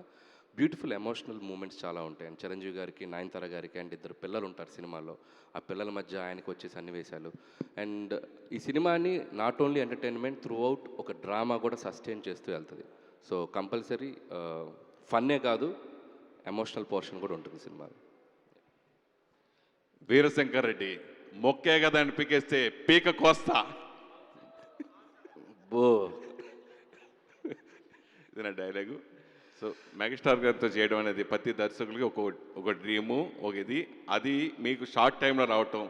బ్యూటిఫుల్ ఎమోషనల్ మూమెంట్స్ చాలా ఉంటాయి. అండ్ చిరంజీవి గారికి, నయనతార గారికి అండ్ 2 పిల్లలు ఉంటారు సినిమాలో. ఆ పిల్లల మధ్య ఆయనకు వచ్చే సన్నివేశాలు అండ్ ఈ సినిమాని not only entertainment through out ఒక డ్రామా కూడా సస్టైన్ చేస్తూ వెళ్తుంది. సో కంపల్సరీ ఫన్నే కాదు, ఎమోషనల్ పోర్షన్ కూడా ఉంటుంది సినిమాలో. వీరశంకర్ రెడ్డి మొక్కే కదా అని పీకేస్తే పీక కోస్తా. బో, ఇది నా డైలాగు. సో మెగాస్టార్ గారితో చేయడం అనేది ప్రతి దర్శకులకి ఒక డ్రీము, ఒక ఇది. అది మీకు షార్ట్ టైంలో రావటం,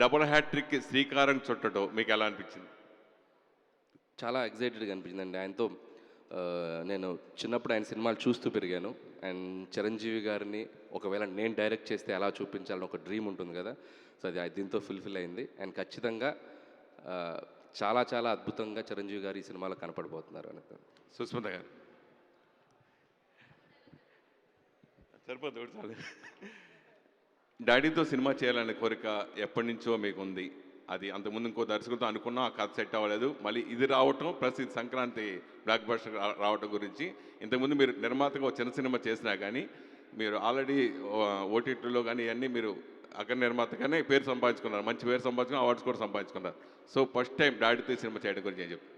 డబుల్ హ్యాట్రిక్ శ్రీకారం చుట్టడం మీకు ఎలా అనిపించింది? చాలా ఎగ్జైటెడ్గా అనిపించిందండి. ఆయనతో నేను చిన్నప్పుడు ఆయన సినిమాలు చూస్తూ పెరిగాను. అండ్ చిరంజీవి గారిని ఒకవేళ నేను డైరెక్ట్ చేస్తే ఎలా చూపించాలని ఒక డ్రీమ్ ఉంటుంది కదా. సో అది దీంతో ఫుల్ఫిల్ అయింది. అండ్ ఖచ్చితంగా చాలా చాలా అద్భుతంగా చిరంజీవి గారు ఈ సినిమాలో కనపడబోతున్నారు అని. సుస్మిత గారు సరిపోతుంది. డాడీతో సినిమా చేయాలనే కోరిక ఎప్పటి నుంచో మీకు ఉంది. అది అంతకుముందు ఇంకో దర్శకులతో అనుకున్నాం, ఆ కథ సెట్ అవ్వలేదు. మళ్ళీ ఇది రావటం ప్లస్ ఇది సంక్రాంతి బ్లాక్ బస్టర్ రావటం గురించి, ఇంతకుముందు మీరు నిర్మాతగా ఒక చిన్న సినిమా చేసినా కానీ మీరు ఆల్రెడీ ఓటీటీలో కానీ ఇవన్నీ మీరు అక్కడ నిర్మాతగానే పేరు సంపాదించుకున్నారు, మంచి పేరు సంపాదించుకుని అవార్డ్స్ కూడా సంపాదించుకున్నారు. సో ఫస్ట్ టైం డాడీతో ఈ సినిమా చేయడం గురించి ఏం చెప్తారు?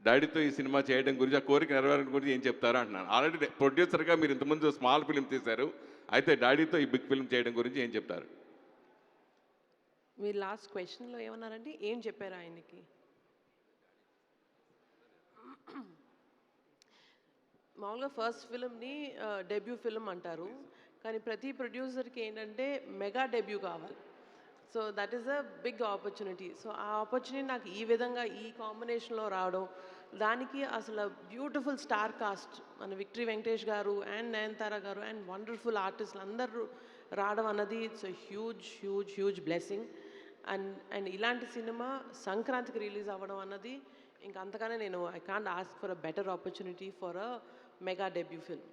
డాడీతో ఈ సినిమా చేయడం గురించి, ఆ కోరిక నెరవేరడం గురించి ఏం చెప్తారా అంటున్నాను. ఆల్రెడీ ప్రొడ్యూసర్గా మీరు ఇంతకుముందు స్మాల్ ఫిల్మ్ తీశారు, అయితే డాడీతో ఈ బిగ్ ఫిల్మ్ చేయడం గురించి ఏం చెప్తారు? మీరు లాస్ట్ క్వశ్చన్లో ఏమన్నారండి, ఏం చెప్పారు ఆయనకి? మామూలుగా ఫస్ట్ ఫిల్మ్ని డెబ్యూ ఫిల్మ్ అంటారు, కానీ ప్రతి ప్రొడ్యూసర్కి ఏంటంటే మెగా డెబ్యూ కావాలి. So that is a big opportunity. So ఆ ఆపర్చునిటీ నాకు ఈ విధంగా ఈ కాంబినేషన్లో రావడం, దానికి అసలు బ్యూటిఫుల్ స్టార్ కాస్ట్ మన విక్టరీ వెంకటేష్ గారు అండ్ నయనతార గారు అండ్ వండర్ఫుల్ ఆర్టిస్టులు అందరూ రావడం అన్నది it's huge huge huge blessing. And ఇలాంటి సినిమా సంక్రాంతికి రిలీజ్ అవ్వడం అన్నది ఇంకా అంతగానే నేను I can't ask for a better opportunity for a mega debut film.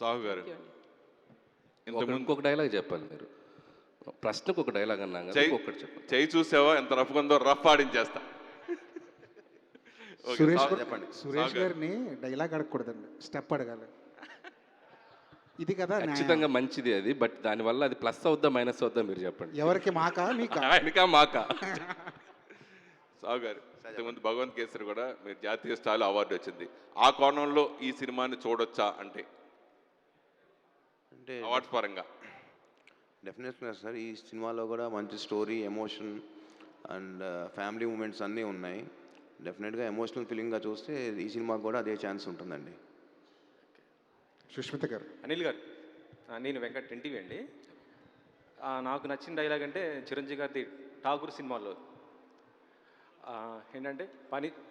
Sahu గారు ఇంకొక డైలాగ్ చెప్పాలి మీరు. ప్రశ్నకు ఒక డైలాగ్ అన్నాం కదా, చెయ్యి ఒక్కటి చెప్పండి. చెయ్యి చూసావా ఎంత రఫ్గా ఉందో, రఫ్ ఆడించేస్తా. ఓకే, చెప్పండి. సురేష్ గారిని డైలాగ్ అడగకూడదండి, స్టెప్ అడగాలి. ఇది కదా ఖచ్చితంగా మంచిది అది, బట్ దానివల్ల అది ప్లస్ అవుద్దా మైనస్ అవుద్దా మీరు చెప్పండి. ఎవరికి మాకా మీకా? ఆయనకా మాకా? సాగు గారు, ఇంతకుముందు భగవంత్ కేసరి కూడా మీరు జాతీయ స్థాయిలో అవార్డు వచ్చింది. ఆ కోణంలో ఈ సినిమాని చూడొచ్చా అంటే అవార్డ్స్ పరంగా? డెఫినెట్గా సార్, ఈ సినిమాలో కూడా మంచి story, emotion and family moments అన్నీ ఉన్నాయి. డెఫినెట్గా ఎమోషనల్ ఫీలింగ్గా చూస్తే ఈ సినిమాకి కూడా అదే ఛాన్స్ ఉంటుందండి. సుష్మిత గారు. అనిల్ గారు, నేను వెంకట్ ఎన్టీవీ అండి. నాకు నచ్చిన డైలాగ్ అంటే చిరంజీవి గారిది ఠాగూర్ సినిమాలో ఏంటంటే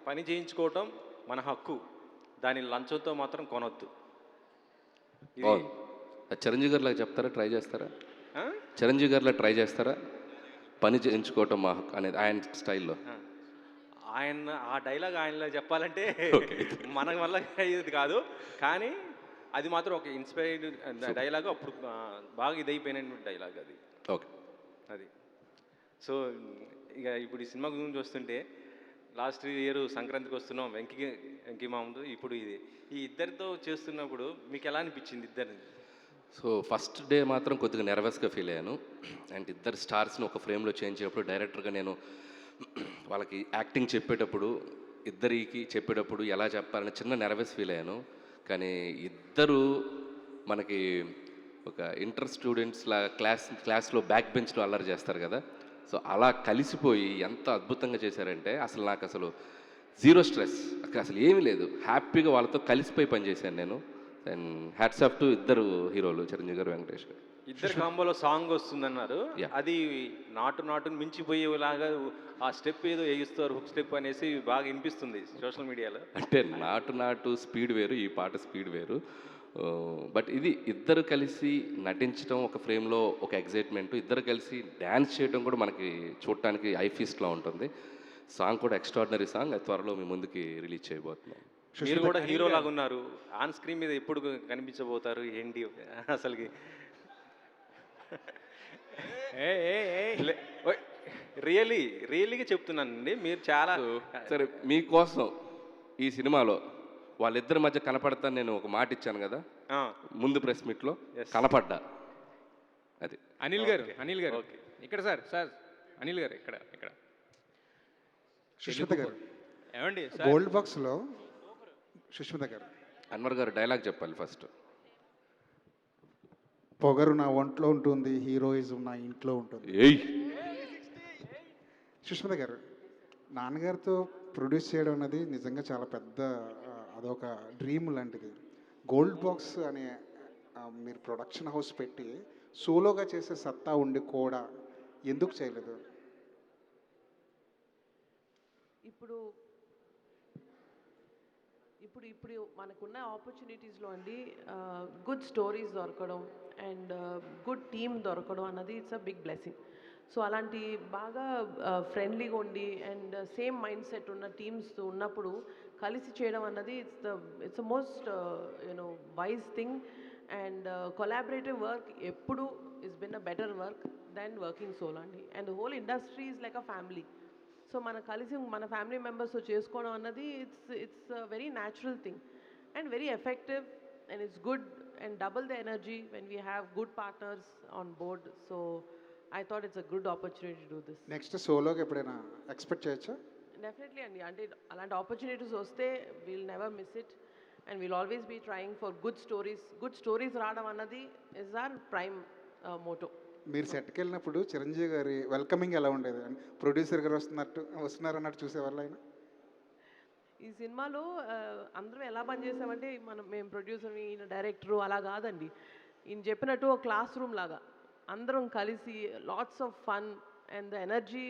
పని చేయించుకోవటం మన హక్కు, దాని లంచంతో మాత్రం కొనొద్దు. చిరంజీవి గారిలా చెప్తారా, ట్రై చేస్తారా? చిరంజీవి గారిలా ట్రై చేస్తారా? పని చేయించుకోవటం మా హక్కు అనేది ఆయన స్టైల్లో. ఆయన ఆ డైలాగ్ ఆయనలో చెప్పాలంటే మన వల్ల అయ్యేది కాదు, కానీ అది మాత్రం ఒక ఇన్స్పైర్డ్ డైలాగ్. అప్పుడు బాగా ఇదైపోయిన డైలాగ్ అది. ఓకే, అది. సో ఇక ఇప్పుడు ఈ సినిమా గురించి వస్తుంటే, లాస్ట్ ఇయర్ సంక్రాంతికి వస్తున్నాం వెంకీ మామూలు, ఇప్పుడు ఇది ఈ ఇద్దరితో చేస్తున్నప్పుడు మీకు ఎలా అనిపించింది ఇద్దరిని? సో ఫస్ట్ డే మాత్రం కొద్దిగా నెర్వస్గా ఫీల్ అయ్యాను. అండ్ ఇద్దరు స్టార్స్ని ఒక ఫ్రేమ్లో చేంజ్ చేసేటప్పుడు డైరెక్టర్గా నేను వాళ్ళకి యాక్టింగ్ చెప్పేటప్పుడు, ఇద్దరికి చెప్పేటప్పుడు ఎలా చెప్పాలని చిన్న నెర్వస్ ఫీల్ అయ్యాను. కానీ ఇద్దరు మనకి ఒక ఇంటర్ స్టూడెంట్స్లా క్లాస్లో బ్యాక్ బెంచ్లో అల్లరి చేస్తారు కదా, సో అలా కలిసిపోయి ఎంత అద్భుతంగా చేశారంటే అసలు నాకు అసలు జీరో స్ట్రెస్, అసలు ఏమీ లేదు, హ్యాపీగా వాళ్ళతో కలిసిపోయి పనిచేశాను నేను. అండ్ హ్యాట్స్ ఆఫ్ టు ఇద్దరు హీరోలు, చిరంజీవి గారు, వెంకటేష్ గారు. ఇద్దరు కాంబోలో సాంగ్ వస్తుందన్నారు, అది నాటును మించిపోయేలాగా ఆ స్టెప్ ఏదో వేయిస్తారు, హుక్ స్టెప్ అనేసి బాగా వినిపిస్తుంది సోషల్ మీడియాలో. అంటే నాటు స్పీడ్ వేరు, ఈ పాట స్పీడ్ వేరు. బట్ ఇది ఇద్దరు కలిసి నటించడం ఒక ఫ్రేమ్లో ఒక ఎగ్జైట్మెంట్, ఇద్దరు కలిసి డ్యాన్స్ చేయడం కూడా మనకి చూడటానికి ఐ ఫీస్ట్లా ఉంటుంది. సాంగ్ కూడా ఎక్స్ట్రాడినరీ సాంగ్, అది త్వరలో మీ ముందుకి రిలీజ్ చేయబోతున్నాం. మీరు కూడా హీరో లాగా ఉన్నారు, ఆన్ స్క్రీన్ మీద ఎప్పుడు కనిపించబోతారు ఏంటి అసలుకి? రియల్లీగా చెప్తున్నానండి, మీరు చాలా సరే మీకోసం ఈ సినిమాలో వాళ్ళిద్దరి మధ్య కనపడతాను నేను ఒక మాట ఇచ్చాను కదా ముందు ప్రెస్ మీట్లో, కనపడ్డా. అది అనిల్ గారు ఇక్కడ సార్ అనిల్ గారు ఇక్కడ సుష్మిత గారు ఏమండి గోల్డ్ బాక్స్లో సుష్మిత గారు. అన్వర్ గారు డైలాగ్ చెప్పాలి ఫస్ట్. పొగరు నా ఒంట్లో ఉంటుంది, హీరోయిజం నా ఇంట్లో ఉంటుంది. సుష్మిత గారు, నాన్నగారితో ప్రొడ్యూస్ చేయడం అనేది నిజంగా చాలా పెద్ద, అదొక డ్రీమ్ లాంటిది. గోల్డ్ బాక్స్ అనే మీరు ప్రొడక్షన్ హౌస్ పెట్టి సోలోగా చేసే సత్తా ఉండి కూడా ఎందుకు చేయలేదు? ఇప్పుడు మనకున్న ఆపర్చునిటీస్లో అండి గుడ్ స్టోరీస్ దొరకడం అండ్ గుడ్ టీమ్ దొరకడం అన్నది it's a big blessing. So అలాంటి బాగా ఫ్రెండ్లీగా ఉండి అండ్ సేమ్ మైండ్ సెట్ ఉన్న టీమ్స్ ఉన్నప్పుడు కలిసి చేయడం అన్నది it's the most wise thing. And collaborative work ఎప్పుడు is been a better work then working solo అండి. And the whole industry is like a family. So మన కలిసి మన ఫ్యామిలీ మెంబర్స్తో చేసుకోవడం అన్నది it's very natural thing and very effective and it's good and double the energy when we have good partners on board. So I thought it's a good opportunity to do this. Next సోలోగా ఎప్పుడైనా ఎక్స్పెక్ట్ చేయొచ్చా? డెఫినెట్లీ అండి, అంటే అలాంటి ఆపర్చునిటీస్ వస్తే we'll never miss it and we'll always be trying for good stories రావడం అన్నది ఇస్ ఆర్ ప్రైమ్ మోటో. మీరు సెట్కి వెళ్ళినప్పుడు చిరంజీవి గారి వెల్కమింగ్ ఎలా ఉండేది? ప్రొడ్యూసర్ గారు వస్తున్నారన్నట్టు చూసేవాళ్ళు ఆయన? ఈ సినిమాలో అందరం ఎలా పనిచేసామంటే మేము ప్రొడ్యూసర్, ఈయన డైరెక్టరు అలా కాదండి. ఈయన చెప్పినట్టు ఒక క్లాస్ రూమ్ లాగా అందరం కలిసి lots of fun and the energy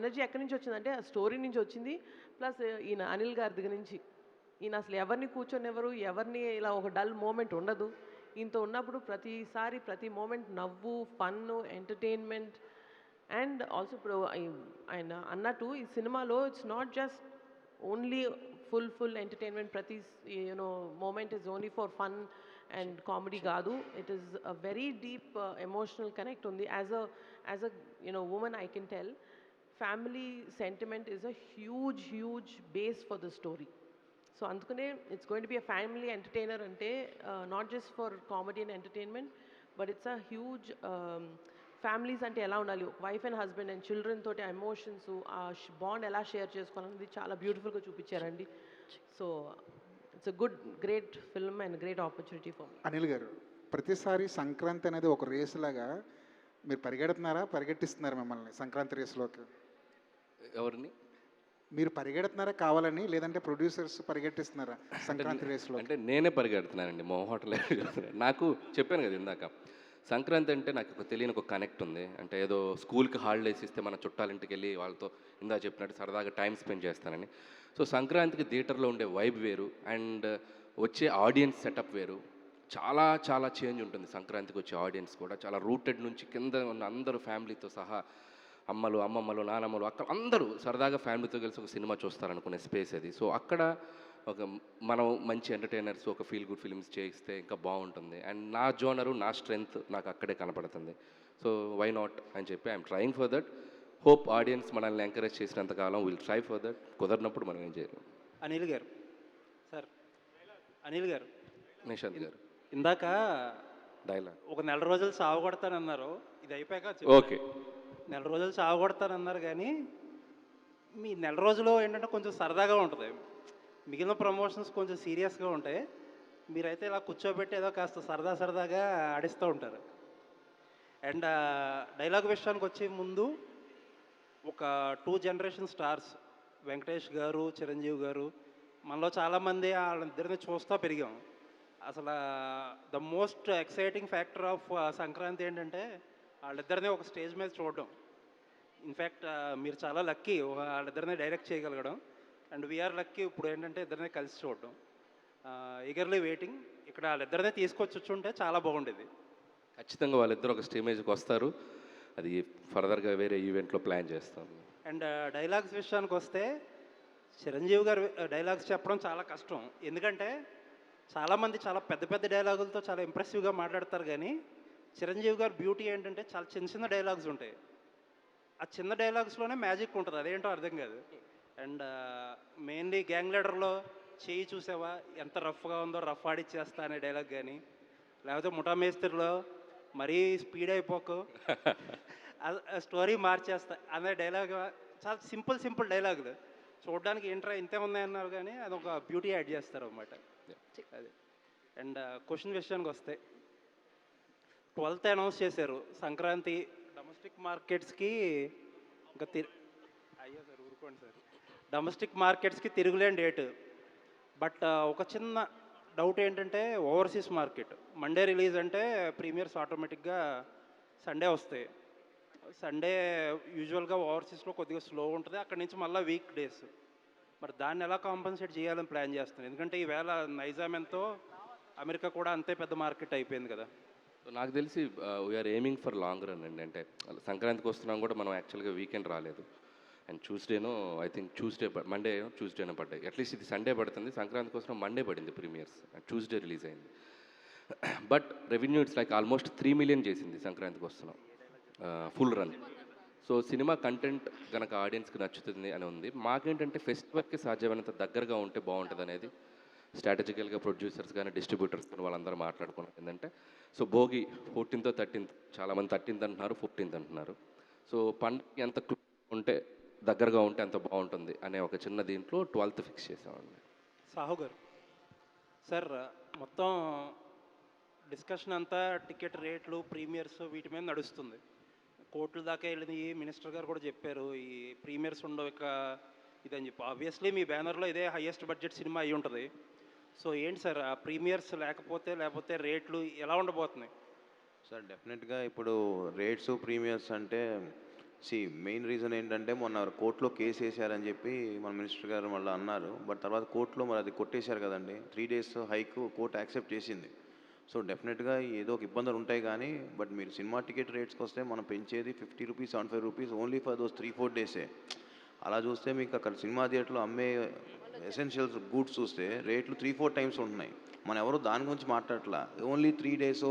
energy ఎక్కడి నుంచి వచ్చిందంటే ఆ స్టోరీ నుంచి వచ్చింది. ప్లస్ ఈయన అనిల్ గారి దగ్గర నుంచి, ఈయన అసలు ఎవరిని కూర్చొనివ్వరు, ఎవరిని ఇలా ఒక డల్ మూమెంట్ ఉండదు. ఈయనతో ఉన్నప్పుడు ప్రతి మూమెంట్ నవ్వు, ఫన్, ఎంటర్టైన్మెంట్. అండ్ ఆల్సో ఇప్పుడు ఆయన అన్నట్టు ఈ సినిమాలో it's not just only full entertainment. Prati, moment is only for fun and comedy కాదు. It is a very deep emotional connect ఉంది. As a woman, I can tell family sentiment is a huge base for the story. So అందుకనే it's going to be a family entertainer అంటే not just for comedy and entertainment, but it's a huge families అంటే ఎలా ఉండాలి, wife and husband and children తోటి ఎమోషన్స్, ఆ బాండ్ ఎలా షేర్ చేసుకోవాలన్నది చాలా బ్యూటిఫుల్గా చూపించారండి. So it's a great film and great opportunity for me. Anil garu, ప్రతిసారి సంక్రాంతి అనేది ఒక రేస్ లాగా మీరు పరిగెట్టిస్తున్నారా మిమ్మల్ని సంక్రాంతి రేసులోకి? ఎవరిని? మీరు పరిగెడుతున్నారా కావాలని, లేదంటే ప్రొడ్యూసర్స్ పరిగెట్టిస్తున్నారా సంక్రాంతి రేసులో? అంటే నేనే పరిగెడుతున్నానండి, మొహోటలే. నాకు చెప్పాను కదా ఇందాక, సంక్రాంతి అంటే నాకు ఒక తెలియని ఒక కనెక్ట్ ఉంది. అంటే ఏదో స్కూల్కి హాలిడేస్ ఇస్తే మన చుట్టాలింటికి వెళ్ళి వాళ్ళతో ఇందా చెప్పినట్టు సరదాగా టైం స్పెండ్ చేస్తానని. సో సంక్రాంతికి థియేటర్లో ఉండే వైబ్ వేరు అండ్ వచ్చే ఆడియన్స్ సెటప్ వేరు. చాలా చాలా చేంజ్ ఉంటుంది సంక్రాంతికి వచ్చే ఆడియన్స్ కూడా. చాలా రూటెడ్ నుంచి కింద ఉన్న అందరూ ఫ్యామిలీతో సహా, అమ్మలు, అమ్మమ్మలు, నానమ్మలు, అక్కడ అందరూ సరదాగా ఫ్యామిలీతో కలిసి ఒక సినిమా చూస్తారనుకునే స్పేస్ అది. సో అక్కడ ఒక మనం మంచి ఎంటర్టైనర్స్, ఒక ఫీల్ గుడ్ ఫిల్మ్స్ చేయిస్తే ఇంకా బాగుంటుంది. అండ్ నా జోనరు, నా స్ట్రెంగ్త్ నాకు అక్కడే కనపడుతుంది. సో వై నాట్ అని చెప్పి I'm trying for that. Hope audience మనల్ని ఎంకరేజ్ చేసినంతకాలం విల్ ట్రై ఫర్ దట్. కుదరినప్పుడు మనం ఏం చేయలేం. అనిల్ గారు, సార్ అనిల్ గారు, నిశాంత్ గారు, ఇందాక డైలాగ్ ఒక నెల రోజులు సాగు కొడతానన్నారు. ఇది అయిపోయాక ఓకే, నెల రోజులు సాగు కొడతానన్నారు. కానీ మీ నెల రోజులు ఏంటంటే కొంచెం సరదాగా ఉంటుంది, మిగిలిన ప్రమోషన్స్ కొంచెం సీరియస్గా ఉంటాయి. మీరైతే ఇలా కూర్చోబెట్టి ఏదో కాస్త సరదాగా ఆడిస్తూ ఉంటారు. అండ్ డైలాగ్ విషయానికి వచ్చే ముందు ఒక 2 జనరేషన్ స్టార్స్, వెంకటేష్ గారు, చిరంజీవి గారు, మనలో చాలామంది వాళ్ళిద్దరిని చూస్తూ పెరిగాం. అసలు the most exciting factor of Sankranti ఏంటంటే వాళ్ళిద్దరిని ఒక స్టేజ్ మీద చూడడం. ఇన్ఫ్యాక్ట్ మీరు చాలా లక్కీ వాళ్ళిద్దరిని డైరెక్ట్ చేయగలగడం. అండ్ వీఆర్ లక్కీ ఇప్పుడు ఏంటంటే ఇద్దరిని కలిసి చూడడం. Eagerly waiting. ఇక్కడ వాళ్ళిద్దరినే తీసుకొచ్చుంటే చాలా బాగుండేది. ఖచ్చితంగా వాళ్ళిద్దరు ఒక స్టేమేజ్కి వస్తారు. అది ఫర్దర్గా వేరే ఈవెంట్లో ప్లాన్ చేస్తాం. అండ్ డైలాగ్స్ విషయానికి వస్తే చిరంజీవి గారు డైలాగ్స్ చెప్పడం చాలా కష్టం. ఎందుకంటే చాలామంది చాలా పెద్ద డైలాగులతో చాలా ఇంప్రెసివ్గా మాట్లాడతారు. కానీ చిరంజీవి గారు బ్యూటీ ఏంటంటే చాలా చిన్న డైలాగ్స్ ఉంటాయి. ఆ చిన్న డైలాగ్స్లోనే మ్యాజిక్ ఉంటుంది, అదేంటో అర్థం కాదు. అండ్ మెయిన్లీ గ్యాంగ్ లీడర్లో చేయి చూసావా ఎంత రఫ్గా ఉందో, రఫ్ ఆడిచ్చేస్తా అనే డైలాగ్ కానీ, లేకపోతే ముఠా మేస్త్రిలో మరీ స్పీడ్ అయిపోకు స్టోరీ మార్చేస్తా అనే డైలాగ్, చాలా సింపుల్ డైలాగులు. చూడడానికి ఏంట్రా ఇంతే ఉన్నాయన్నారు కానీ అదొక బ్యూటీ యాడ్ చేస్తారు అన్నమాట. అది. అండ్ క్వశ్చన్ విషయానికి వస్తే 12th అనౌన్స్ చేశారు సంక్రాంతి డొమెస్టిక్ మార్కెట్స్కి. ఇంకా అయ్యో సార్ ఊరుకోండి సార్, డొమెస్టిక్ మార్కెట్స్కి తిరుగులేని డేట్. బట్ ఒక చిన్న డౌట్ ఏంటంటే ఓవర్సీస్ మార్కెట్ మండే రిలీజ్ అంటే ప్రీమియర్స్ ఆటోమేటిక్గా సండే వస్తాయి. సండే యూజువల్గా ఓవర్సీస్లో కొద్దిగా స్లో ఉంటుంది, అక్కడి నుంచి మళ్ళీ వీక్ డేస్. మరి దాన్ని ఎలా కాంపన్సేట్ చేయాలని ప్లాన్ చేస్తున్నాను? ఎందుకంటే ఈవేళ నైజాం ఎంతో, అమెరికా కూడా అంతే పెద్ద మార్కెట్ అయిపోయింది కదా. సో నాకు తెలిసి we are aiming for long run అండి. అంటే సంక్రాంతికి వస్తున్నాం కూడా మనం యాక్చువల్గా వీకెండ్ రాలేదు. అండ్ ట్యూస్డేనో ఐ థింక్ ట్యూస్డేనో పడ్డాయి. అట్లీస్ట్ ఇది సండే పడుతుంది, సంక్రాంతి కోసం మండే పడింది ప్రీమియర్స్, అండ్ ట్యూస్డే రిలీజ్ అయింది. But revenue it's like almost 3 million చేసింది సంక్రాంతికి వస్తున్నాం full run. So cinema content కనుక ఆడియన్స్కి నచ్చుతుంది అని ఉంది. మాకేంటంటే ఫెస్టివల్కి సాధ్యమైనంత దగ్గరగా ఉంటే బాగుంటుంది అనేది స్ట్రాటజికల్గా ప్రొడ్యూసర్స్ కానీ డిస్ట్రిబ్యూటర్స్ కానీ వాళ్ళందరూ మాట్లాడుకున్నది ఏంటంటే, సో భోగి 14th 13th, చాలామంది 13th అంటున్నారు, 15th అంటున్నారు. సో పండుగ ఎంత ఉంటే దగ్గరగా ఉంటే అంత బాగుంటుంది అనే ఒక చిన్న దీంట్లో 12th ఫిక్స్ చేసామండి. సాహు గారు, సార్ మొత్తం డిస్కషన్ అంతా టికెట్ రేట్లు, ప్రీమియర్స్ వీటి మీద నడుస్తుంది. కోర్టుల దాకా వెళ్ళింది. మినిస్టర్ గారు కూడా చెప్పారు ఈ ప్రీమియర్స్ ఉండవు ఇక ఇదని చెప్పి. ఆబ్వియస్లీ మీ బ్యానర్లో ఇదే హైయెస్ట్ బడ్జెట్ సినిమా అయి ఉంటుంది. సో ఏంటి సార్ ఆ ప్రీమియర్స్ లేకపోతే రేట్లు ఎలా ఉండబోతున్నాయి? సార్ డెఫినెట్గా ఇప్పుడు రేట్స్ ప్రీమియర్స్ అంటే మెయిన్ రీజన్ ఏంటంటే మొన్న కోర్టులో కేసు వేసారని చెప్పి మన మినిస్టర్ గారు మళ్ళీ అన్నారు. బట్ తర్వాత కోర్టులో మరి అది కొట్టేశారు కదండి. 3 days హైక్ కోర్టు యాక్సెప్ట్ చేసింది. సో డెఫినెట్గా ఏదో ఒక ఇబ్బందులు ఉంటాయి కానీ, బట్ మీరు సినిమా టికెట్ రేట్స్కి వస్తే మనం పెంచేది 50 rupees 75 rupees only for those 3-4 days. అలా చూస్తే మీకు అక్కడ సినిమా థియేటర్లో అమ్మే ఎసెన్షియల్స్ గూడ్స్ చూస్తే రేట్లు 3-4 టైమ్స్ ఉంటున్నాయి. మనం ఎవరు దాని గురించి మాట్లాడట్లా. ఓన్లీ 3 days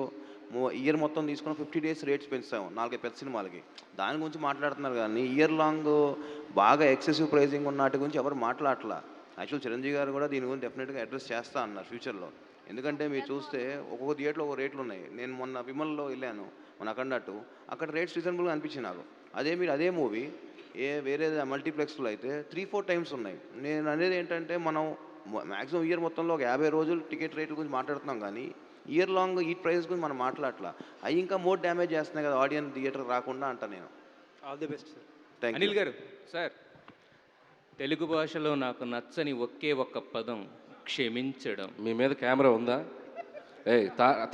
ఇయర్ మొత్తం తీసుకుని 50 days రేట్స్ పెంచుతాం 4 పెద్ద సినిమాలకి. దాని గురించి మాట్లాడుతున్నారు కానీ ఇయర్ లాంగ్ బాగా ఎక్సెసివ్ ప్రైజింగ్ ఉన్న వాటి గురించి ఎవరు మాట్లాడట్లా. యాక్చువల్ చిరంజీవి గారు కూడా దీని గురించి డెఫినెట్గా అడ్రస్ చేస్తా అన్నారు ఫ్యూచర్లో. ఎందుకంటే మీరు చూస్తే ఒక్కొక్క థియేటర్లో ఒక రేట్లు ఉన్నాయి. నేను మొన్న విమల్లో వెళ్ళాను, మన అక్కడట్టు అక్కడ రేట్స్ రీజనబుల్గా అనిపించింది నాకు. మీరు అదే మూవీ వేరే మల్టీప్లెక్స్లో అయితే 3-4 టైమ్స్ ఉన్నాయి. నేను అనేది ఏంటంటే మనం మ్యాక్సిమం ఇయర్ మొత్తంలో ఒక 50 రోజులు టికెట్ రేట్ల గురించి మాట్లాడుతున్నాం కానీ ఇయర్ లాంగ్ ఈ ప్రైస్ గురించి మనం మాట్లాడట్లా. అవి ఇంకా మోర్ డ్యామేజ్ చేస్తున్నాయి కదా ఆడియన్స్ థియేటర్ రాకుండా అంట. నేను all the best sir. Thank Anil garu sir, Telugu భాషలో నాకు నచ్చని ఒకే ఒక్క పదం క్షమించడం. మీ మీద కెమెరా ఉందా?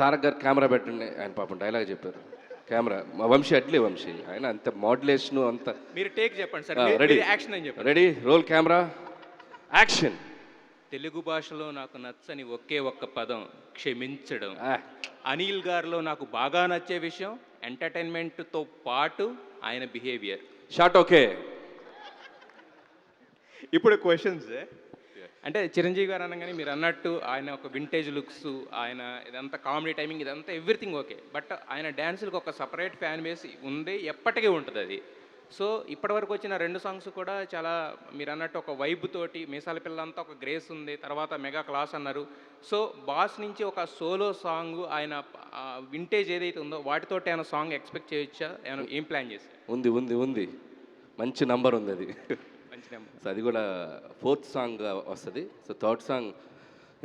తారక్ గారు కెమెరా పెట్టండి. ఆయన పాపం డైలాగ్ చెప్పారు. కెమెరా వంశీ అట్లే వంశీ ఆయన అంత మోడ్యులేషన్ అంత. మీరు టేక్ చెప్పండి సార్. రెడీ యాక్షన్ అని చెప్పండి. Ready roll camera action. Telugu భాషలో నాకు నచ్చని ఒకే ఒక్క పదం క్షమించడం. అనిల్ గారిలో నాకు బాగా నచ్చే విషయం ఎంటర్టైన్మెంట్తో పాటు ఆయన బిహేవియర్. Short okay. ఇప్పుడు క్వశ్చన్స్ అంటే చిరంజీవి గారు అనగానే మీరు అన్నట్టు ఆయన ఒక వింటేజ్ లుక్స్, ఆయన ఇదంతా కామెడీ టైమింగ్, ఇదంతా ఎవ్రీథింగ్ ఓకే. బట్ ఆయన డ్యాన్సులకు ఒక సపరేట్ ఫ్యాన్ బేస్ ఉంది, ఎప్పటికీ ఉంటుంది అది. సో ఇప్పటివరకు వచ్చిన 2 సాంగ్స్ కూడా చాలా మీరు అన్నట్టు ఒక వైబ్ తోటి, మీసాల పిల్లంతా ఒక గ్రేస్ ఉంది, తర్వాత మెగా క్లాస్ అన్నారు. సో బాస్ నుంచి ఒక సోలో సాంగ్ ఆయన వింటేజ్ ఏదైతే ఉందో వాటితోటి ఆయన సాంగ్ ఎక్స్పెక్ట్ చేయొచ్చా? ఆయన ఏం ప్లాన్ చేశారు? ఉంది ఉంది ఉంది మంచి నంబర్ ఉంది అది. సో అది కూడా 4th సాంగ్ వస్తుంది. సో 3rd సాంగ్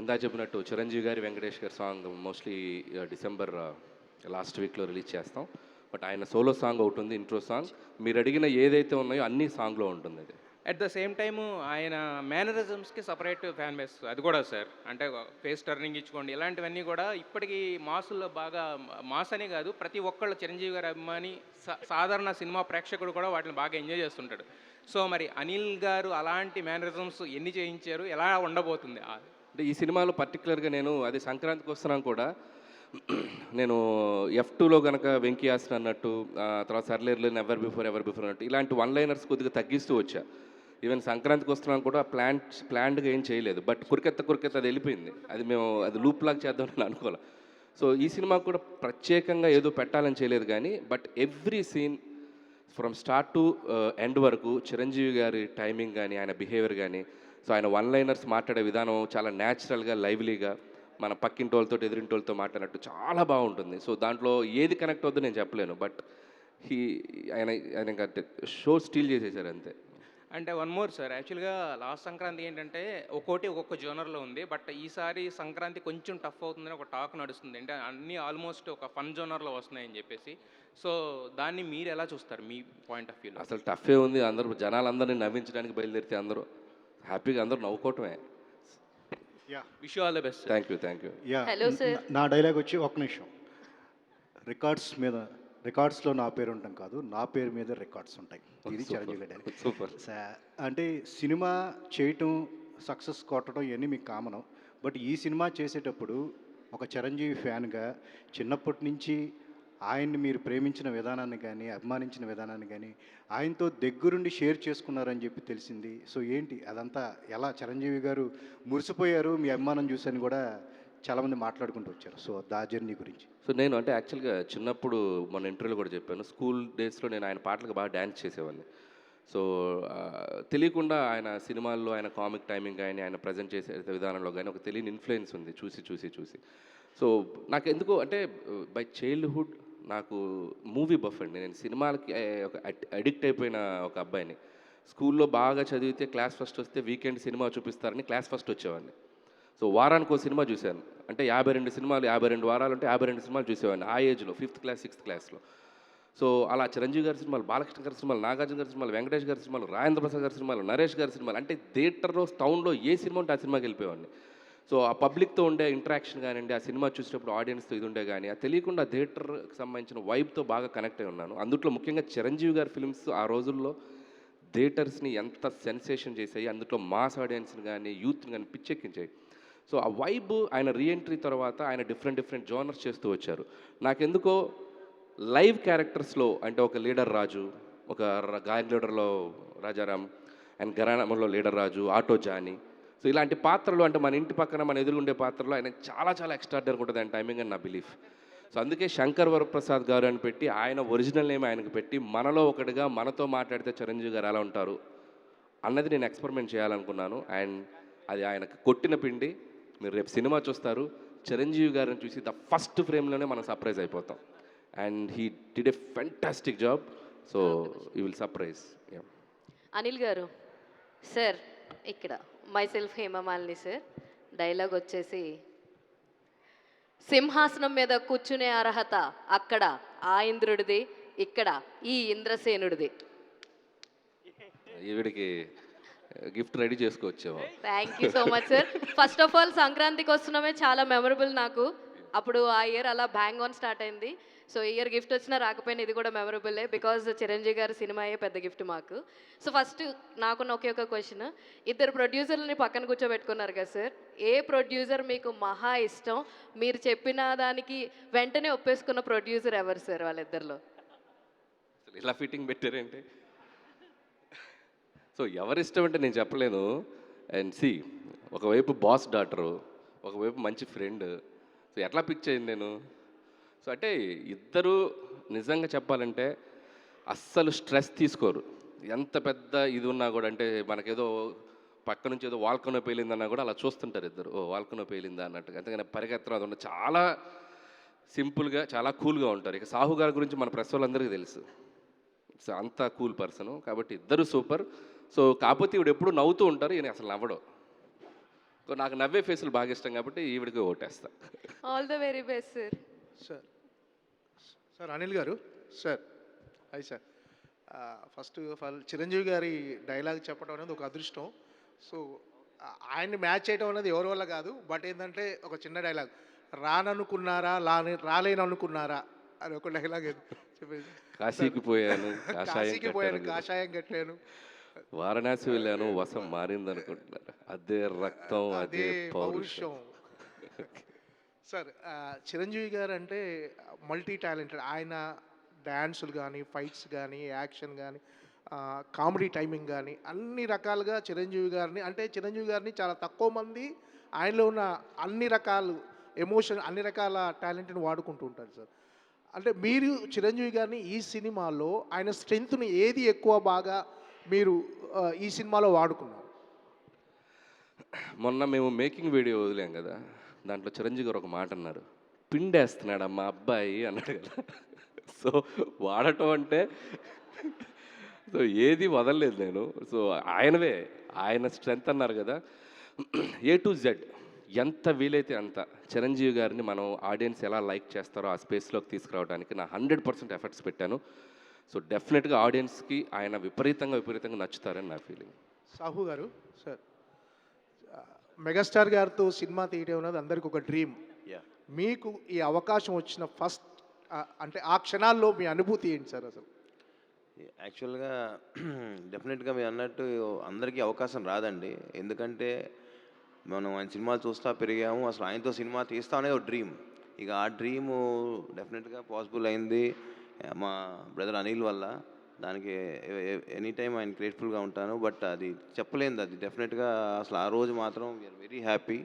ఇందా చెప్పినట్టు చిరంజీవి గారి వెంకటేష్ గారి సాంగ్ మోస్ట్లీ డిసెంబర్ లాస్ట్ వీక్లో రిలీజ్ చేస్తాం. బట్ ఆయన సోలో సాంగ్ ఒకటి ఉంది, ఇంట్రో సాంగ్. మీరు అడిగిన ఏదైతే ఉన్నాయో అన్ని సాంగ్లో ఉంటుంది అది. అట్ ద సేమ్ టైము ఆయన మేనరిజమ్స్కి సపరేట్ ఫ్యాన్ బేస్ అది కూడా సార్. అంటే ఫేస్ టర్నింగ్ ఇచ్చుకోండి, ఇలాంటివన్నీ కూడా ఇప్పటికీ మాసుల్లో బాగా మాస్ అనే కాదు, ప్రతి ఒక్కళ్ళు చిరంజీవి గారి అభిమాని సాధారణ సినిమా ప్రేక్షకుడు కూడా వాటిని బాగా ఎంజాయ్ చేస్తుంటాడు. సో మరి అనిల్ గారు అలాంటి మేనరిజమ్స్ ఎన్ని చేయించారు, ఎలా ఉండబోతుంది? అంటే ఈ సినిమాలో పర్టికులర్గా నేను అది సంక్రాంతికి వస్తున్నాను కూడా నేను F2లో కనుక వెంకీ ఆసన్ అన్నట్టు, తర్వాత సర్లేర్లు ఎవర్ బిఫోర్ అన్నట్టు ఇలాంటి 1-liners కొద్దిగా తగ్గిస్తూ వచ్చా. ఈవెన్ సంక్రాంతికి వస్తున్నాను కూడా ప్లాన్డ్గా ఏం చేయలేదు. బట్ కురికెత్త అది వెళ్ళిపోయింది. అది లూప్ లాగా చేద్దామని అనుకోవాలి. సో ఈ సినిమాకు కూడా ప్రత్యేకంగా ఏదో పెట్టాలని చేయలేదు కానీ but every scene from start to end వరకు చిరంజీవి గారి టైమింగ్ కానీ ఆయన బిహేవియర్ కానీ, సో ఆయన 1-liners మాట్లాడే విధానం చాలా న్యాచురల్గా లైవ్లీగా మన పక్కింటి వాళ్ళతో ఎదురింటి వాళ్ళతో మాట్లాడినట్టు చాలా బాగుంటుంది. సో దాంట్లో ఏది కనెక్ట్ అవుతుందో నేను చెప్పలేను. బట్ ఆయన షో స్టీల్ చేసేసారు అంతే. అంటే వన్ మోర్ సార్, యాక్చువల్గా లాస్ట్ సంక్రాంతి ఏంటంటే ఒక్కొక్క జోనర్లో ఉంది. బట్ ఈసారి సంక్రాంతి కొంచెం టఫ్ అవుతుందని ఒక టాక్ నడుస్తుంది. అంటే అన్నీ ఆల్మోస్ట్ ఒక ఫన్ జోనర్లో వస్తున్నాయని చెప్పేసి. సో దాన్ని మీరు ఎలా చూస్తారు మీ పాయింట్ ఆఫ్ వ్యూలో? అసలు టఫే ఉంది. అందరూ జనాలందరినీ నవ్వించడానికి బయలుదేరితే అందరూ హ్యాపీగా అందరూ నవ్వుకోవటమే. Wish you all the best. Thank you. Hello sir. నా డైలాగ్ వచ్చి ఒక్క నిమిషం. రికార్డ్స్లో నా పేరు ఉండటం కాదు, నా పేరు మీద రికార్డ్స్ ఉంటాయి. ఇది చిరంజీవి గారి డైలాగ్. సూపర్. అంటే సినిమా చేయటం, సక్సెస్ కొట్టడం ఇవన్నీ మీకు కామను. బట్ ఈ సినిమా చేసేటప్పుడు ఒక చిరంజీవి ఫ్యాన్గా చిన్నప్పటి నుంచి ఆయన్ని మీరు ప్రేమించిన విధానాన్ని కానీ అభిమానించిన విధానాన్ని కానీ ఆయనతో దగ్గరుండి షేర్ చేసుకున్నారని చెప్పి తెలిసింది. సో ఏంటి అదంతా ఎలా చిరంజీవి గారు మురిసిపోయారు మీ అభిమానం చూసని కూడా చాలామంది మాట్లాడుకుంటూ వచ్చారు. సో దా జర్నీ గురించి. సో నేను అంటే యాక్చువల్గా చిన్నప్పుడు మన ఇంటర్వ్యూలో కూడా చెప్పాను, స్కూల్ డేస్లో నేను ఆయన పాటలకు బాగా డ్యాన్స్ చేసేవాడిని. సో తెలియకుండా ఆయన సినిమాల్లో ఆయన కామిక్ టైమింగ్ కానీ ఆయన ప్రజెంట్ చేసే విధానంలో కానీ ఒక తెలియని ఇన్ఫ్లుయెన్స్ ఉంది చూసి. సో నాకు ఎందుకో అంటే బై చైల్డ్హుడ్ నాకు మూవీ బఫ్ అండి. నేను సినిమాలకి ఒక అడిక్ట్ అయిపోయిన ఒక అబ్బాయిని. స్కూల్లో బాగా చదివితే క్లాస్ ఫస్ట్ వస్తే వీకెండ్ సినిమా చూపిస్తారని క్లాస్ ఫస్ట్ వచ్చేవాడిని. సో వారానికి ఒక సినిమా చూశాను. అంటే 52 సినిమాలు 52 వారాలు అంటే 52 సినిమాలు చూసేవాడిని ఆ ఏజ్లో, 5th క్లాస్ 6th క్లాస్లో. సో అలా చిరంజీవి గారి సినిమాలు, బాలకృష్ణ గారి సినిమాలు, నాగార్జున గారి సినిమాలు, వెంకటేష్ గారి సినిమాలు, రాజేంద్ర ప్రసాద్ గారి సినిమాలు, నరేష్ గారి సినిమాలు, అంటే థియేటర్లో టౌన్లో ఏ సినిమా ఉంటే ఆ సినిమాకి వెళ్ళిపోయేవాడిని. సో ఆ పబ్లిక్తో ఉండే ఇంటరాక్షన్ కానివ్వండి, ఆ సినిమా చూసేటప్పుడు ఆడియన్స్తో ఇది ఉండే కానీ అది తెలియకుండా థియేటర్కి సంబంధించిన వైబ్తో బాగా కనెక్ట్ అయి ఉన్నాను. అందులో ముఖ్యంగా చిరంజీవి గారి ఫిల్మ్స్ ఆ రోజుల్లో థియేటర్స్ని ఎంత సెన్సేషన్ చేసాయి, అందులో మాస్ ఆడియన్స్ని కానీ యూత్ని కానీ పిచ్చెక్కించాయి. సో ఆ వైబ్ ఆయన రీఎంట్రీ తర్వాత ఆయన డిఫరెంట్ జోనర్స్ చేస్తూ వచ్చారు. నాకెందుకో లైవ్ క్యారెక్టర్స్లో అంటే ఒక లీడర్ రాజు, ఒక గాయన్ లీడర్లో రాజారాం, అండ్ గరానంలో leader Raju, auto Johnny, so ఇలాంటి పాత్రలు అంటే మన ఇంటి పక్కన మన ఎదురుగుండే పాత్రలు ఆయన చాలా చాలా ఎక్స్ట్రాడనరీ ఉంటుంది ఆయన టైమింగ్ అని నా బిలీఫ్. సో అందుకే శంకర్ వరప్రసాద్ గారు అని పెట్టి ఆయన ఒరిజినల్ నేమ్ ఆయనకు పెట్టి మనలో ఒకటిగా మనతో మాట్లాడితే చిరంజీవి గారు ఎలా ఉంటారు అన్నది నేను ఎక్స్పెరిమెంట్ చేయాలనుకున్నాను. అండ్ అది ఆయనకు కొట్టిన పిండి. మీరు రేపు సినిమా చూస్తారు, చిరంజీవి గారిని చూసి ద ఫస్ట్ ఫ్రేమ్లోనే మనం సర్ప్రైజ్ అయిపోతాం. And he did a fantastic job. So you will surprise. Anil garu sir, ఇక్కడ మైసెల్ఫ్ హేమమాలిని సార్, డైలాగ్ వచ్చేసి సింహాసనం మీద కూర్చునే అర్హత అక్కడ ఆ ఇంద్రుడిది, ఇక్కడ ఈ ఇంద్రసేనుడిది. ఈవిడికి గిఫ్ట్ రెడీ చేసుకోవచ్చేమో. Thank you so much sir. First of all సంక్రాంతికి వస్తున్నామే చాలా మెమరబుల్ నాకు. అప్పుడు ఆ ఇయర్ అలా బ్యాంగ్ ఆన్ స్టార్ట్ అయింది. సో ఈ ఇయర్ గిఫ్ట్ వచ్చినా రాకపోయినా ఇది కూడా మెమరబుల్లే, బికాజ్ చిరంజీవి గారి సినిమాయే పెద్ద గిఫ్ట్ మాకు. సో ఫస్ట్ నాకున్న ఒకే ఒక క్వశ్చన్, ఇద్దరు ప్రొడ్యూసర్లని పక్కన కూర్చోబెట్టుకున్నారు కదా సార్, ఏ ప్రొడ్యూసర్ మీకు మహా ఇష్టం? మీరు చెప్పిన దానికి వెంటనే ఒప్పేసుకున్న ప్రొడ్యూసర్ ఎవరు సార్ వాళ్ళిద్దరిలో? ఇలా ఫిట్టింగ్ పెట్టారేంటి? సో ఎవరిష్టం అంటే నేను చెప్పలేను. అండ్ సి, ఒకవైపు బాస్ డాటరు, ఒకవైపు మంచి ఫ్రెండ్. సో ఎట్లా పిక్ చేయండి నేను? సో అంటే ఇద్దరు నిజంగా చెప్పాలంటే అస్సలు స్ట్రెస్ తీసుకోరు. ఎంత పెద్ద ఇది ఉన్నా కూడా, అంటే మనకేదో పక్క నుంచి ఏదో వాల్కనో పేలిందన్నా కూడా అలా చూస్తుంటారు ఇద్దరు, ఓ వాల్కనో పేలిందా అన్నట్టుగా. అంతేగాని పరిగెత్తడం అది ఉండదు. చాలా సింపుల్గా చాలా కూల్గా ఉంటారు. ఇక సాహు గారి గురించి మన ప్రెస్ వాళ్ళందరికీ తెలుసు, సో అంత కూల్ పర్సను. కాబట్టి ఇద్దరు సూపర్. సో కాకపోతే ఈవిడ ఎప్పుడు నవ్వుతూ ఉంటారు, ఈయన అసలు నవ్వడం. నాకు నవ్వే ఫేసులు బాగా ఇష్టం కాబట్టి ఈవిడికి ఓటేస్తా. All the very best sir. Sir sir Anil garu sir, hi sir. First of all Chiranjeevi గారి డైలాగ్ చెప్పడం అనేది ఒక అదృష్టం. సో ఆయన్ని మ్యాచ్ చేయడం అనేది ఎవరి వల్ల కాదు. బట్ ఏంటంటే ఒక చిన్న డైలాగ్, రాననుకున్నారా రాలేననుకున్నారా అని ఒక డైలాగ్ చెప్పేసి, కాశీకి పోయాను కాషాయం కట్టాను, వారణాసి వెళ్ళాను వసం మారింది అనుకుంటున్నారు, అదే రక్తం అదే పౌరుషం. సార్ చిరంజీవి గారు అంటే మల్టీ టాలెంటెడ్. ఆయన డ్యాన్సులు కానీ, ఫైట్స్ కానీ, యాక్షన్ కానీ, కామెడీ టైమింగ్ కానీ అన్ని రకాలుగా చిరంజీవి గారిని చాలా తక్కువ మంది ఆయనలో ఉన్న అన్ని రకాల ఎమోషన్, అన్ని రకాల టాలెంట్ని వాడుకుంటూ ఉంటారు సార్. అంటే మీరు చిరంజీవి గారిని ఈ సినిమాలో ఆయన స్ట్రెంగ్త్ని ఏది ఎక్కువ బాగా మీరు ఈ సినిమాలో వాడుకున్నారు? మొన్న మేము మేకింగ్ వీడియో వదిలాం కదా, దాంట్లో చిరంజీవి గారు ఒక మాట అన్నారు, పిండేస్తున్నాడు మా అబ్బాయి అన్నాడు కదా. సో వాడటం అంటే సో ఏది వదలలేదు నేను. సో ఆయన స్ట్రెంగ్త్ అన్నారు కదా, A to Z ఎంత వీలైతే అంత చిరంజీవి గారిని మనం ఆడియన్స్ ఎలా లైక్ చేస్తారో ఆ స్పేస్లోకి తీసుకురావడానికి నా 100% ఎఫర్ట్స్ పెట్టాను. సో డెఫినెట్గా ఆడియన్స్కి ఆయన విపరీతంగా నచ్చుతారని నా ఫీలింగ్. సాహు గారు సార్, మెగాస్టార్ గారితో సినిమా తీయడం అనేది అందరికి ఒక డ్రీమ్. మీకు ఈ అవకాశం వచ్చిన ఫస్ట్ అంటే ఆ క్షణాల్లో మీ అనుభూతి ఏంటి సార్? అసలు యాక్చువల్గా డెఫినెట్గా మీరు అన్నట్టు అందరికీ అవకాశం రాదండి. ఎందుకంటే మనం ఆయన సినిమాలు చూస్తూ పెరిగాము. అసలు ఆయనతో సినిమా తీస్తా అనేది ఒక డ్రీమ్. ఇక ఆ డ్రీము డెఫినెట్గా పాసిబుల్ అయింది మా బ్రదర్ అనిల్ వల్ల. దానికి ఎనీ టైం ఆయన గ్రేట్ఫుల్గా ఉంటాను. బట్ అది చెప్పలేనిది, అది డెఫినెట్గా అసలు ఆ రోజు మాత్రం వీఆర్ వెరీ హ్యాపీ.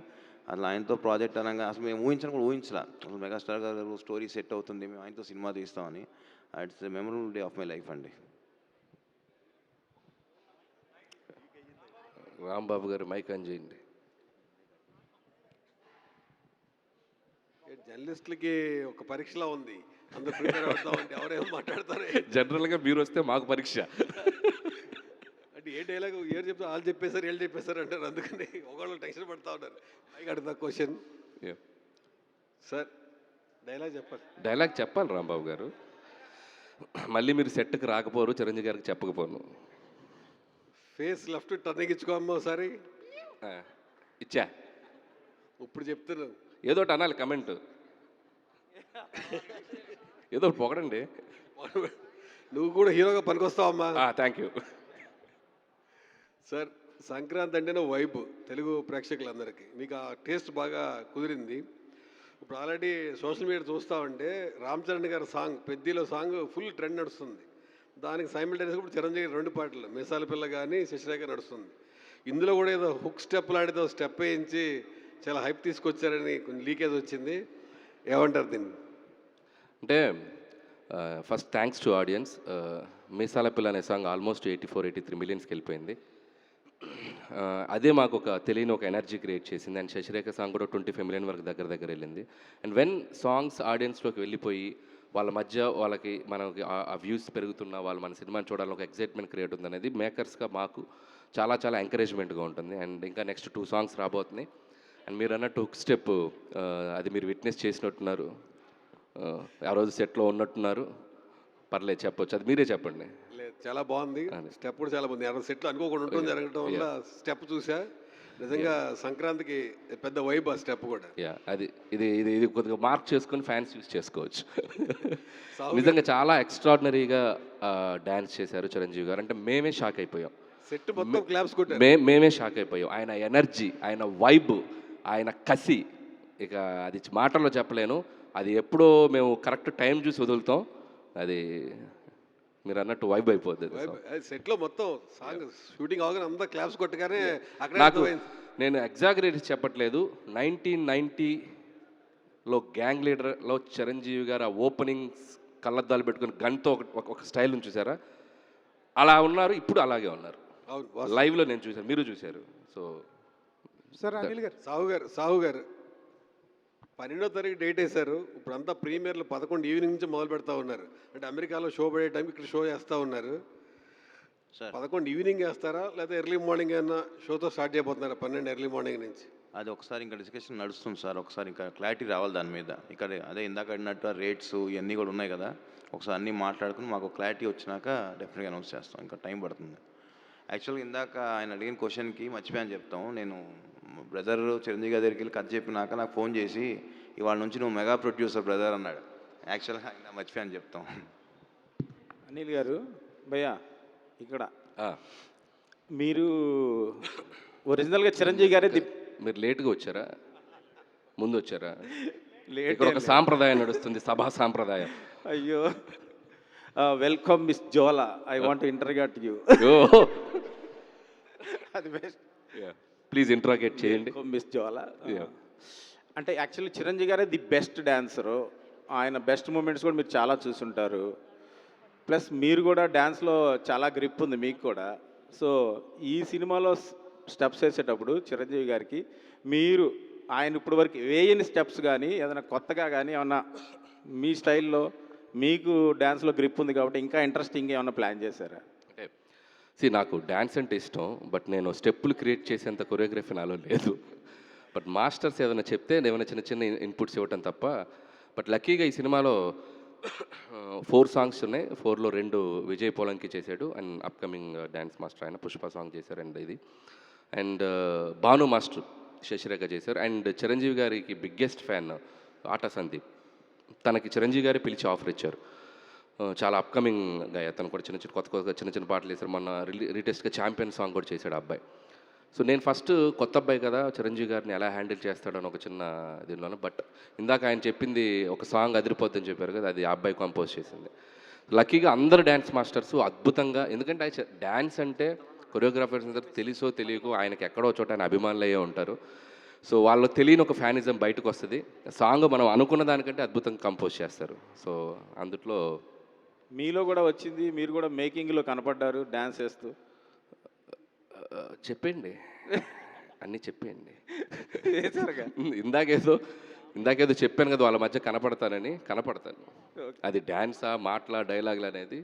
అసలు ఆయనతో ప్రాజెక్ట్ అనగా అసలు మేము ఊహించలా. అసలు మెగాస్టార్ గారు స్టోరీ సెట్ అవుతుంది, మేము ఆయనతో సినిమా తీస్తామని. It's the memorable day of my life అండి. రాంబాబు గారు మైక్ ఆన్ చేయండి. జర్నలిస్టులకి ఒక పరీక్షలా ఉంది, అందరూ ప్రిపేర్ అవుతామంటే ఎవరేమో మాట్లాడతారు. జనరల్గా మీరు వస్తే మాకు పరీక్ష. అంటే ఏ డైలాగ్ ఏరు చెప్తారు, వాళ్ళు చెప్పేశారు వీళ్ళు చెప్పేశారు అంటారు. అందుకని ఒకళ్ళు టెన్షన్ పడుతూ ఉన్నారు. పైకి అడుగుతా క్వశ్చన్ సార్, డైలాగ్ చెప్పాలి రాంబాబు గారు. మళ్ళీ మీరు సెట్కి రాకపోరు, చిరంజీవి గారికి చెప్పకపోను. ఫేస్ లెఫ్ట్ టర్నింగ్ ఇచ్చుకోమ్మా ఒకసారి. ఇచ్చా, ఇప్పుడు చెప్తున్నాను. ఏదో ఒకటి అనాలి, కమెంట్ ఏదో ఒకటి పొగడండి. నువ్వు కూడా హీరోగా పనికొస్తావమ్మా. Thank you sir. సంక్రాంతి అంటేనే వైబ్ తెలుగు ప్రేక్షకులందరికీ. మీకు ఆ టేస్ట్ బాగా కుదిరింది. ఇప్పుడు ఆల్రెడీ సోషల్ మీడియా చూస్తామంటే రామ్ చరణ్ గారి సాంగ్ పెద్దిలో సాంగ్ ఫుల్ ట్రెండ్ నడుస్తుంది. దానికి సైమిల్టేనియస్గా ఇప్పుడు చిరంజీవి 2 పాటలు, మిసాల పిల్ల కానీ శశిరేఖ నడుస్తుంది. ఇందులో కూడా ఏదో హుక్ స్టెప్ లాంటిదో స్టెప్ వేయించి చాలా హైప్ తీసుకొచ్చారని కొంచెం లీకేజ్ వచ్చింది, ఏమంటారు దీన్ని? అంటే ఫస్ట్ థ్యాంక్స్ టు ఆడియన్స్. మీసాల పిల్ల అనే సాంగ్ ఆల్మోస్ట్ 84-83 మిలియన్స్కి వెళ్ళిపోయింది. అదే మాకు ఒక తెలియని ఒక ఎనర్జీ క్రియేట్ చేసింది. అండ్ శశిరేఖ సాంగ్ కూడా 25 మిలియన్ వరకు దగ్గర వెళ్ళింది. అండ్ వెన్ సాంగ్స్ ఆడియన్స్లోకి వెళ్ళిపోయి వాళ్ళ మధ్య వాళ్ళకి మనకి ఆ వ్యూస్ పెరుగుతున్న వాళ్ళు మన సినిమాని చూడాలని ఒక ఎక్సైట్మెంట్ క్రియేట్ ఉంది అనేది మేకర్స్గా మాకు చాలా ఎంకరేజ్మెంట్గా ఉంటుంది. అండ్ ఇంకా నెక్స్ట్ 2 సాంగ్స్ రాబోతున్నాయి. అండ్ మీరు అన్నట్టు హుక్ స్టెప్ అది మీరు విట్నెస్ చేసినట్టున్నారు, ఆ రోజు సెట్లో ఉన్నట్టున్నారు. పర్లేదు చెప్పొచ్చు, అది మీరే చెప్పండి. లేదు, చాలా బాగుంది స్టెప్ కూడా చాలా బాగుంది. అక్కడ సెట్లో అనుకోకుండా ఉంటుంది జరగడం వల్ల స్టెప్ చూసా, నిజంగా సంక్రాంతికి పెద్ద వైబ్ ఆ స్టెప్ కూడా. అది ఇది కొద్దిగా మార్క్ చేసుకొని ఫ్యాన్స్ యూస్ చేసుకోవచ్చు. నిజంగా చాలా ఎక్స్ట్రాడినరీగా డ్యాన్స్ చేశారు చిరంజీవి గారు. అంటే మేమే షాక్ అయిపోయాం, సెట్ మొత్తం క్లాప్స్ కొట్టారు. మేమే షాక్ అయిపోయాం. ఆయన ఎనర్జీ, ఆయన వైబ్, ఆయన కసి, ఇక అది మాటల్లో చెప్పలేను. అది ఎప్పుడో మేము కరెక్ట్ టైం చూసి వదులుతాం, అది మీరు అన్నట్టు వైబ్ అయిపోతుంది. సెట్లో మొత్తం సాంగ్ షూటింగ్ అవగానే అంతా క్లాప్స్ కొట్టగానే అక్కడ నాకు నేను ఎగ్జాగరేట్ చెప్పట్లేదు. 1990లో గ్యాంగ్ లీడర్లో చిరంజీవి గారు ఆ ఓపెనింగ్ కళ్ళద్దాలు పెట్టుకుని గన్తో ఒక స్టైల్ చూసారా, అలా ఉన్నారు. ఇప్పుడు అలాగే ఉన్నారు. లైవ్లో నేను చూశాను, మీరు చూశారు. సో సార్ అనిల్ గారు, సాహు గారు 12వ తారీఖు డేట్ వేశారు. ఇప్పుడు అంతా ప్రీమియర్లు 11 ఈవినింగ్ నుంచి మొదలు పెడతా ఉన్నారు. అంటే అమెరికాలో షో పడే టైంకి ఇక్కడ షో చేస్తూ ఉన్నారు. 11 ఈవినింగ్ వేస్తారా లేదా ఎర్లీ మార్నింగ్ ఏమన్నా షోతో స్టార్ట్ చేయబోతున్నారా? 12 ఎర్లీ మార్నింగ్ నుంచి అది ఒకసారి ఇంకా డిస్కషన్ నడుస్తుంది సార్. ఒకసారి ఇంకా క్లారిటీ రావాలి దాని మీద. ఇక్కడ అదే ఇందాక అడిగినట్టు రేట్స్ ఇవన్నీ కూడా ఉన్నాయి కదా, ఒకసారి అన్నీ మాట్లాడుకుని మాకు క్లారిటీ వచ్చినాక డెఫినెట్గా అనౌన్స్ చేస్తాం. ఇంకా టైం పడుతుంది. యాక్చువల్గా ఇందాక ఆయన అడిగిన క్వశ్చన్కి మర్చిపోయాను చెప్తాం. నేను బ్రదర్ చిరంజీవి గారి దగ్గరికి వెళ్ళి కథ చెప్పినాక నాకు ఫోన్ చేసి ఇవాళ నుంచి నువ్వు మెగా ప్రొడ్యూసర్ బ్రదర్ అన్నాడు. యాక్చువల్గా ఆయన మర్చిపోయాను చెప్తాం. అనిల్ గారు భయ్యా, ఇక్కడ మీరు ఒరిజినల్గా చిరంజీవి గారే మీరు లేట్గా వచ్చారా, ముందు వచ్చారా? ఇక్కడ ఒక సాంప్రదాయం నడుస్తుంది, సభా సాంప్రదాయం. అయ్యో, welcome miss Jola, I want interrogate you. అది బెస్ట్, ప్లీజ్ ఇంటరాగేట్ చేయండి మిస్ జోలా. అంటే యాక్చువల్లీ చిరంజీవి గారే ది బెస్ట్ డాన్సరు. ఆయన బెస్ట్ మూమెంట్స్ కూడా మీరు చాలా చూసుంటారు. ప్లస్ మీరు కూడా డ్యాన్స్లో చాలా గ్రిప్ ఉంది మీకు కూడా. సో ఈ సినిమాలో స్టెప్స్ వేసేటప్పుడు చిరంజీవి గారికి మీరు ఆయన ఇప్పుడు వరకు వేయని స్టెప్స్ కానీ ఏదైనా కొత్తగా కానీ ఏమన్నా మీ స్టైల్లో మీకు డ్యాన్స్లో గ్రిప్ ఉంది కాబట్టి ఇంకా ఇంట్రెస్టింగ్ ఏమన్నా ప్లాన్ చేశారా? నాకు డ్యాన్స్ అంటే ఇష్టం, బట్ నేను స్టెప్పులు క్రియేట్ చేసేంత కొరియోగ్రఫీ నాలో లేదు. బట్ మాస్టర్స్ ఏదైనా చెప్తే ఏమైనా చిన్న ఇన్పుట్స్ ఇవ్వటం తప్ప. బట్ లక్కీగా ఈ సినిమాలో 4 సాంగ్స్ ఉన్నాయి. 4లో 2 విజయ్ పోలంకి చేశాడు అండ్ అప్కమింగ్ డ్యాన్స్ మాస్టర్ ఆయన పుష్ప సాంగ్ చేశారు. అండ్ భాను మాస్టర్ శశిరేఖ చేశారు. అండ్ చిరంజీవి గారికి బిగ్గెస్ట్ ఫ్యాన్ ఆటా సందీప్, తనకి చిరంజీవి గారే పిలిచి ఆఫర్ ఇచ్చారు. చాలా అప్కమింగ్ గాయ, తను కూడా కొత్త చిన్న పాటలు వేశారు. మొన్న రీటెస్ట్గా ఛాంపియన్ సాంగ్ కూడా చేశాడు ఆ అబ్బాయి. సో నేను ఫస్ట్ కొత్త అబ్బాయి కదా, చిరంజీవి గారిని ఎలా హ్యాండిల్ చేస్తాడని ఒక చిన్న దీనిలోనే. బట్ ఇందాక ఆయన చెప్పింది ఒక సాంగ్ అదిరిపోద్దని చెప్పారు కదా, అది ఆ అబ్బాయి కంపోజ్ చేసింది. లక్కీగా అందరు డ్యాన్స్ మాస్టర్స్ అద్భుతంగా, ఎందుకంటే డ్యాన్స్ అంటే కొరియోగ్రాఫర్స్ అందరూ తెలుసో తెలియకో ఆయనకి ఎక్కడో చోట ఆయన అభిమానులు అయ్యే ఉంటారు. సో వాళ్ళు తెలియని ఒక ఫ్యానిజం బయటకు వస్తుంది. సాంగ్ మనం అనుకున్న దానికంటే అద్భుతంగా కంపోజ్ చేస్తారు. సో అందుట్లో మీలో కూడా వచ్చింది, మీరు కూడా మేకింగ్లో కనపడ్డారు డ్యాన్స్ చేస్తూ. చెప్పండి, అన్నీ చెప్పేయండి. ఇందాకేదో చెప్పాను కదా, వాళ్ళ మధ్య కనపడతాను. అది డ్యాన్సా, మాటలా, డైలాగులు అనేది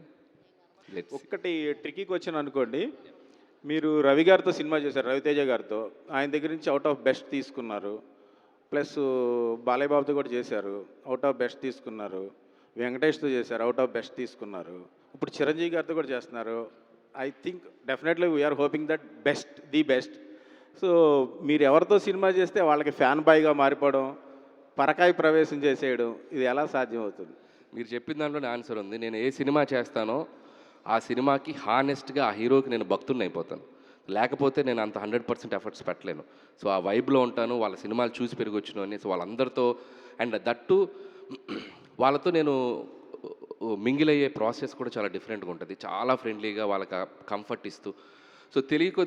ఒక్కటి ట్రిక్కీ క్వశ్చన్ అనుకోండి. మీరు రవి గారితో సినిమా చేశారు, రవితేజ గారితో. ఆయన దగ్గర నుంచి అవుట్ ఆఫ్ బెస్ట్ తీసుకున్నారు. ప్లస్ బాలయ్య బాబుతో కూడా చేశారు, అవుట్ ఆఫ్ బెస్ట్ తీసుకున్నారు. వెంకటేష్తో చేశారు, అవుట్ ఆఫ్ బెస్ట్ తీసుకున్నారు. ఇప్పుడు చిరంజీవి గారితో కూడా చేస్తున్నారు. I think definitely we are hoping that the best. So మీరు ఎవరితో సినిమా చేస్తే వాళ్ళకి ఫ్యాన్ బాయ్గా మారిపోవడం, పరకాయ ప్రవేశం చేసేయడం, ఇది ఎలా సాధ్యం అవుతుంది? మీరు చెప్పిన దాంట్లోనే ఆన్సర్ ఉంది. నేను ఏ సినిమా చేస్తానో ఆ సినిమాకి హానెస్ట్గా ఆ హీరోకి నేను భక్తుడిని అయిపోతాను. లేకపోతే నేను అంత 100% ఎఫర్ట్స్ పెట్టలేను. సో ఆ వైబ్లో ఉంటాను, వాళ్ళ సినిమాలు చూసి పెరిగొచ్చిన అని. సో వాళ్ళందరితో అండ్ దట్టు వాళ్ళతో నేను మింగిల్ అయ్యే ప్రాసెస్ కూడా చాలా డిఫరెంట్గా ఉంటుంది. చాలా ఫ్రెండ్లీగా వాళ్ళకి కంఫర్ట్ ఇస్తూ. సో తెలియకో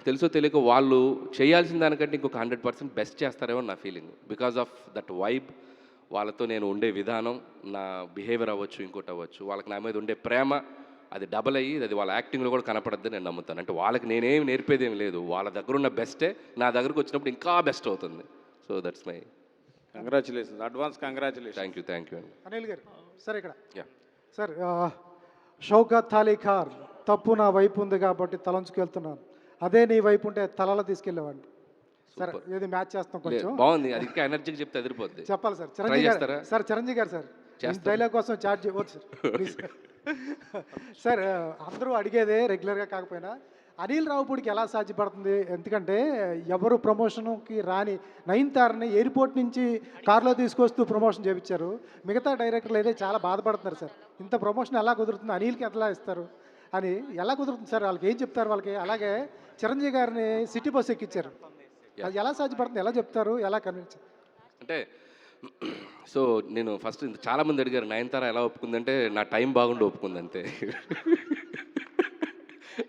తెలుసో తెలియకో వాళ్ళు చేయాల్సిన దానికంటే ఇంకొక 100% బెస్ట్ చేస్తారేమో నా feeling. Because of that vibe, వాళ్ళతో నేను ఉండే విధానం, నా బిహేవియర్ అవ్వచ్చు, ఇంకోటి అవ్వచ్చు, వాళ్ళకి నా మీద ఉండే ప్రేమ అది డబల్ అయ్యి అది వాళ్ళ యాక్టింగ్లో కూడా కనపడద్దని నేను నమ్ముతాను. అంటే వాళ్ళకి నేనేం నేర్పేదేం లేదు, వాళ్ళ దగ్గర ఉన్న బెస్టే నా దగ్గరకు వచ్చినప్పుడు ఇంకా బెస్ట్ అవుతుంది. So that's my congratulations, advance congratulation. Thank you అండి. అనిల్ గారు సార్ ఇక్కడ యా సార్, షౌకత్ అలీ ఖాన్ తప్పు నా వైపు ఉంది కాబట్టి తలంచుకెళ్తున్నాను, అదే నీ వైపు ఉంటే తలలో తీసుకెళ్ళేవాడిని. సార్ ఏది మ్యాచ్ చేస్తాం కొంచెం బాగుంది, అది ఇంకా ఎనర్జీకి చెప్తే ఎదిరిపోద్ది. చెప్పాలి సార్. చిరంజీవి గారు సార్, చిరంజీవి గారు సార్ డైలాగ్ కోసం చార్జ్ చేయవచ్చు సార్. సార్ అందరూ అడిగేదే రెగ్యులర్గా కాకపోయినా అనిల్ రావుపూడికి ఎలా సాధ్యపడుతుంది? ఎందుకంటే ఎవరు ప్రమోషన్కి రాని నయనతారని ఎయిర్పోర్ట్ నుంచి కార్లో తీసుకొస్తూ ప్రమోషన్ చేయించారు. మిగతా డైరెక్టర్లు అయితే చాలా బాధపడుతున్నారు సార్, ఇంత ప్రమోషన్ ఎలా కుదురుతుంది, అనిల్కి ఎలా ఇస్తారు అని ఎలా కుదురుతుంది సార్? వాళ్ళకి ఏం చెప్తారు వాళ్ళకి? అలాగే చిరంజీవి గారిని సిటీ బస్ ఎక్కించారు, అది ఎలా సాధ్యపడుతుంది, ఎలా చెప్తారు, ఎలా కన్విన్స్? అంటే సో నేను ఫస్ట్ చాలామంది అడిగారు నయనతార ఎలా ఒప్పుకుందంటే నా టైం బాగుండి ఒప్పుకుంది అంతే.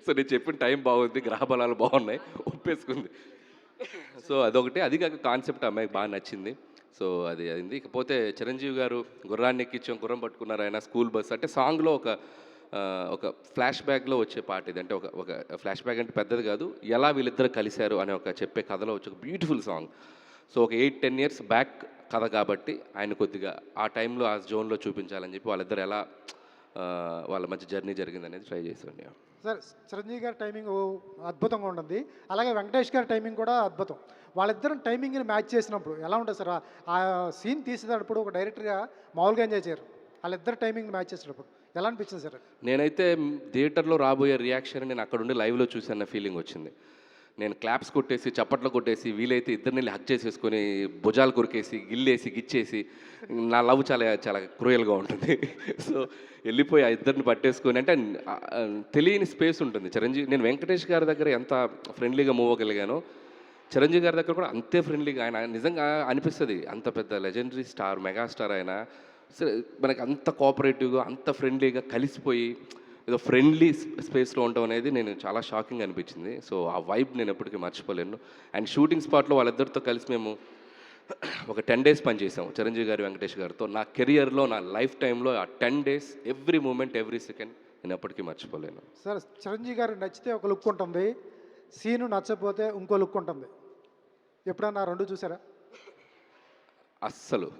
సో నేను చెప్పిన టైం బాగుంది, గ్రహ బలాలు బాగున్నాయి, ఒప్పేసుకుంది. సో అదొకటి, అది కాక కాన్సెప్ట్ అమ్మాయికి బాగా నచ్చింది. సో అది అయింది. ఇకపోతే చిరంజీవి గారు గుర్రాన్ని ఎక్కించాం, గుర్రం పట్టుకున్నారు ఆయన, స్కూల్ బస్ అంటే సాంగ్లో ఒక ఫ్లాష్ బ్యాక్లో వచ్చే పాట ఇది. అంటే ఒక ఫ్లాష్ బ్యాక్ అంటే పెద్దది కాదు, ఎలా వీళ్ళిద్దరు కలిశారు అనే ఒక చెప్పే కథలో వచ్చే ఒక బ్యూటిఫుల్ సాంగ్. సో ఒక 8-10 years బ్యాక్ కథ కాబట్టి ఆయన కొద్దిగా ఆ టైంలో ఆ జోన్లో చూపించాలని చెప్పి వాళ్ళిద్దరు ఎలా వాళ్ళ మధ్య జర్నీ జరిగింది అనేది ట్రై చేశాను. సార్ చిరంజీవి గారి టైమింగ్ అద్భుతంగా ఉంటుంది, అలాగే వెంకటేష్ గారి టైమింగ్ కూడా అద్భుతం. వాళ్ళిద్దరం టైమింగ్ని మ్యాచ్ చేసినప్పుడు ఎలా ఉంటుంది సార్? ఆ సీన్ తీసేటప్పుడు ఒక డైరెక్టర్గా మామూలుగా ఎంజాయ్ చేయరు, వాళ్ళిద్దరు టైమింగ్ మ్యాచ్ చేసేటప్పుడు ఎలా అనిపించింది సార్? నేనైతే థియేటర్లో రాబోయే రియాక్షన్ నేను అక్కడ ఉండి లైవ్లో చూసాన్న ఫీలింగ్ వచ్చింది. నేను క్లాప్స్ కొట్టేసి చప్పట్లు కొట్టేసి వీలైతే ఇద్దరిని హక్ చేసేసుకొని భుజాలు కొరికేసి గిల్లేసి గిచ్చేసి, నా లవ్ చాలా చాలా క్రూయల్గా ఉంటుంది. సో వెళ్ళిపోయి ఆ ఇద్దరిని పట్టేసుకొని, అంటే తెలియని స్పేస్ ఉంటుంది. నేను వెంకటేష్ గారి దగ్గర ఎంత ఫ్రెండ్లీగా మూవ్ అవ్వగలిగానో చిరంజీవి గారి దగ్గర కూడా అంతే ఫ్రెండ్లీగా. ఆయన నిజంగా అనిపిస్తుంది, అంత పెద్ద లెజెండరీ స్టార్, మెగాస్టార్ ఆయన మనకి అంత కోఆపరేటివ్గా అంత ఫ్రెండ్లీగా కలిసిపోయి ఏదో ఫ్రెండ్లీ స్పేస్లో ఉండడం అనేది నేను చాలా షాకింగ్ అనిపించింది. సో ఆ వైబ్ నేను ఎప్పటికీ మర్చిపోలేను. అండ్ షూటింగ్ స్పాట్లో వాళ్ళిద్దరితో కలిసి మేము ఒక 10 days పనిచేసాము చిరంజీవి గారి వెంకటేష్ గారితో. నా కెరియర్లో, నా లైఫ్ టైంలో ఆ 10 days every moment, every second నేను ఎప్పటికీ మర్చిపోలేను. సార్ చిరంజీవి గారు నచ్చితే ఒక లుక్ ఉంటుంది, సీను నచ్చకపోతే ఇంకో లుక్ ఉంటుంది, ఎప్పుడన్నా రెండు చూసారా? అస్సలు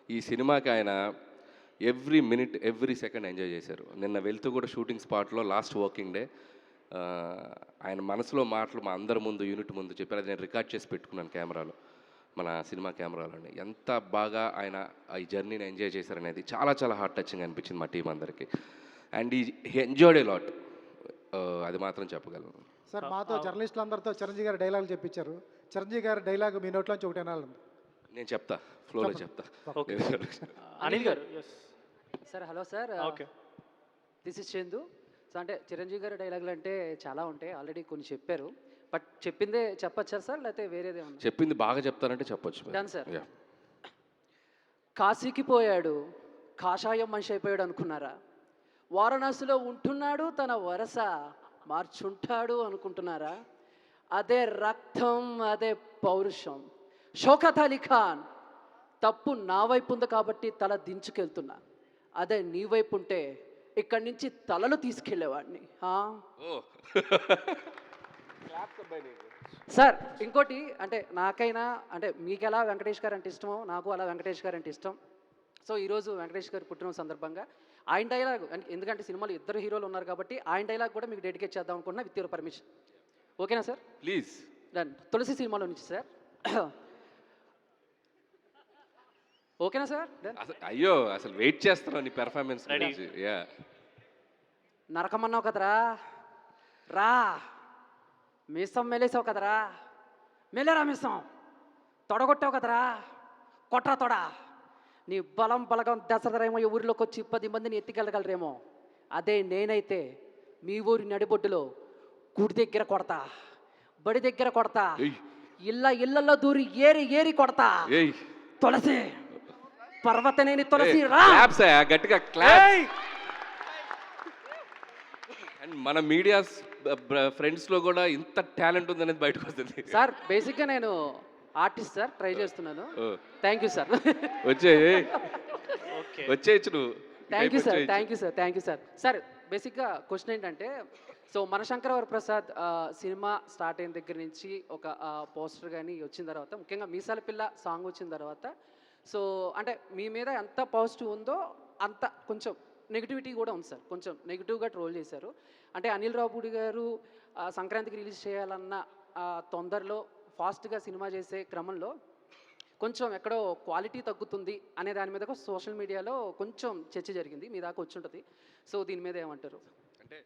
ఈ సినిమాకి ఆయన every minute, every second enjoy చేశారు. నిన్న వెళ్తూ కూడా షూటింగ్ స్పాట్లో లాస్ట్ వర్కింగ్ డే ఆయన మనసులో మాటలు మా అందరి ముందు, యూనిట్ ముందు చెప్పారు. అది నేను రికార్డ్ చేసి పెట్టుకున్నాను కెమెరాలో, మన సినిమా కెమెరాలోని. ఎంత బాగా ఆయన ఈ జర్నీని ఎంజాయ్ చేశారనేది చాలా చాలా హార్ట్ టచింగ్ అనిపించింది మా టీం అందరికీ. అండ్ ఈ ఎంజాయ్డ్ ఏ లాట్, అది మాత్రం చెప్పగలను. సార్ మాతో జర్నలిస్టులు అందరితో చిరంజీవి గారి డైలాగులు చెప్పించారు, చిరంజీవి గారి డైలాగ్ మీ నోట్లోంచి ఒకటి అనాలి. నేను చెప్తా, ఫ్లోలో చెప్తా. Anil garu sir. Hello sir, okay, this is Chandu. So అంటే చిరంజీవి గారి డైలాగులు అంటే చాలా ఉంటాయి, ఆల్రెడీ కొన్ని చెప్పారు, బట్ చెప్పిందే చెప్పచ్చా సార్, లేకపోతే వేరేదే ఉన్నా? చెప్పింది బాగా చెప్తానంటే చెప్పొచ్చు. Done sir. కాశీకి పోయాడు, కాషాయం మనిషి అయిపోయాడు అనుకున్నారా? వారణాసిలో ఉంటున్నాడు, తన వరస మార్చుంటాడు అనుకుంటున్నారా? అదే రక్తం, అదే పౌరుషం. షౌకత్ అలీ ఖాన్ తప్పు నా వైపు ఉంది కాబట్టి తల దించుకెళ్తున్నా, అదే నీ వైపు ఉంటే ఇక్కడి నుంచి తలలు తీసుకెళ్లేవాడిని. సార్ ఇంకోటి, అంటే నాకైనా, అంటే మీకు ఎలా వెంకటేష్ గారు అంటే ఇష్టమో నాకు అలా వెంకటేష్ గారు అంటే ఇష్టం. సో ఈరోజు వెంకటేష్ గారి పుట్టినరోజు సందర్భంగా ఆయన డైలాగ్, ఎందుకంటే సినిమాలో ఇద్దరు హీరోలు ఉన్నారు కాబట్టి ఆయన డైలాగ్ కూడా మీకు డెడికేట్ చేద్దాం అనుకుంటున్నా, విత్ యువర్ పర్మిషన్. ఓకేనా సార్? ప్లీజ్. డన్. తులసి సినిమాలో నుంచి సార్. ఓకేనా సార్? అయ్యో అసలు వెయిట్ చేస్తున్నాను నీ పెర్ఫార్మెన్స్ గురించి. నరకమన్నావు కదరా, రా మీసం మెలేసావు కదరా, మెలేరా మీసం, తొడగొట్టావు కదరా, కొట్రా తొడ. నీ బలం బలగం దసరేమో ఈ ఊరిలోకి వచ్చి 10 మందిని ఎత్తికెళ్ళగలరేమో, అదే నేనైతే మీ ఊరి నడిబొడ్డులో గుడి దగ్గర కొడతా, బడి దగ్గర కొడతా, ఇళ్ళల్లో దూరి ఏరి ఏరి కొడతా. తులసి పర్వతనేని తులసి రా. గట్టిగా క్లాప్. అండ్ మన మీడియా ఫ్రెండ్స్లో కూడా ఇంత టాలెంట్ ఉందనేది బయటకు వస్తుంది. సార్ బేసిక్గా నేను ఆర్టిస్ట్ సార్, ట్రై చేస్తున్నాను. Thank you sir. వచ్చేయచ్చు నువ్వు. Thank you sir, thank you sir, thank you sir. Sir బేసిక్గా క్వశ్చన్ ఏంటంటే, సో మనశంకర వరప్రసాద్ సినిమా స్టార్ట్ అయిన దగ్గర నుంచి ఒక పోస్టర్ కానీ వచ్చిన తర్వాత, ముఖ్యంగా మీసాల పిల్ల సాంగ్ వచ్చిన తర్వాత, సో అంటే మీ మీద ఎంత పాజిటివ్ ఉందో అంత కొంచెం నెగిటివిటీ కూడా ఉంది సార్. కొంచెం నెగిటివ్గా ట్రోల్ చేశారు. అంటే అనిల్ రావుపూడి గారు సంక్రాంతికి రిలీజ్ చేయాలన్న తొందరలో ఫాస్ట్గా సినిమా చేసే క్రమంలో కొంచెం ఎక్కడో క్వాలిటీ తగ్గుతుంది అనే దాని మీద సోషల్ మీడియాలో కొంచెం చర్చ జరిగింది. మీ దాకా వచ్చి ఉంటుంది. సో దీని మీద ఏమంటారు? అంటే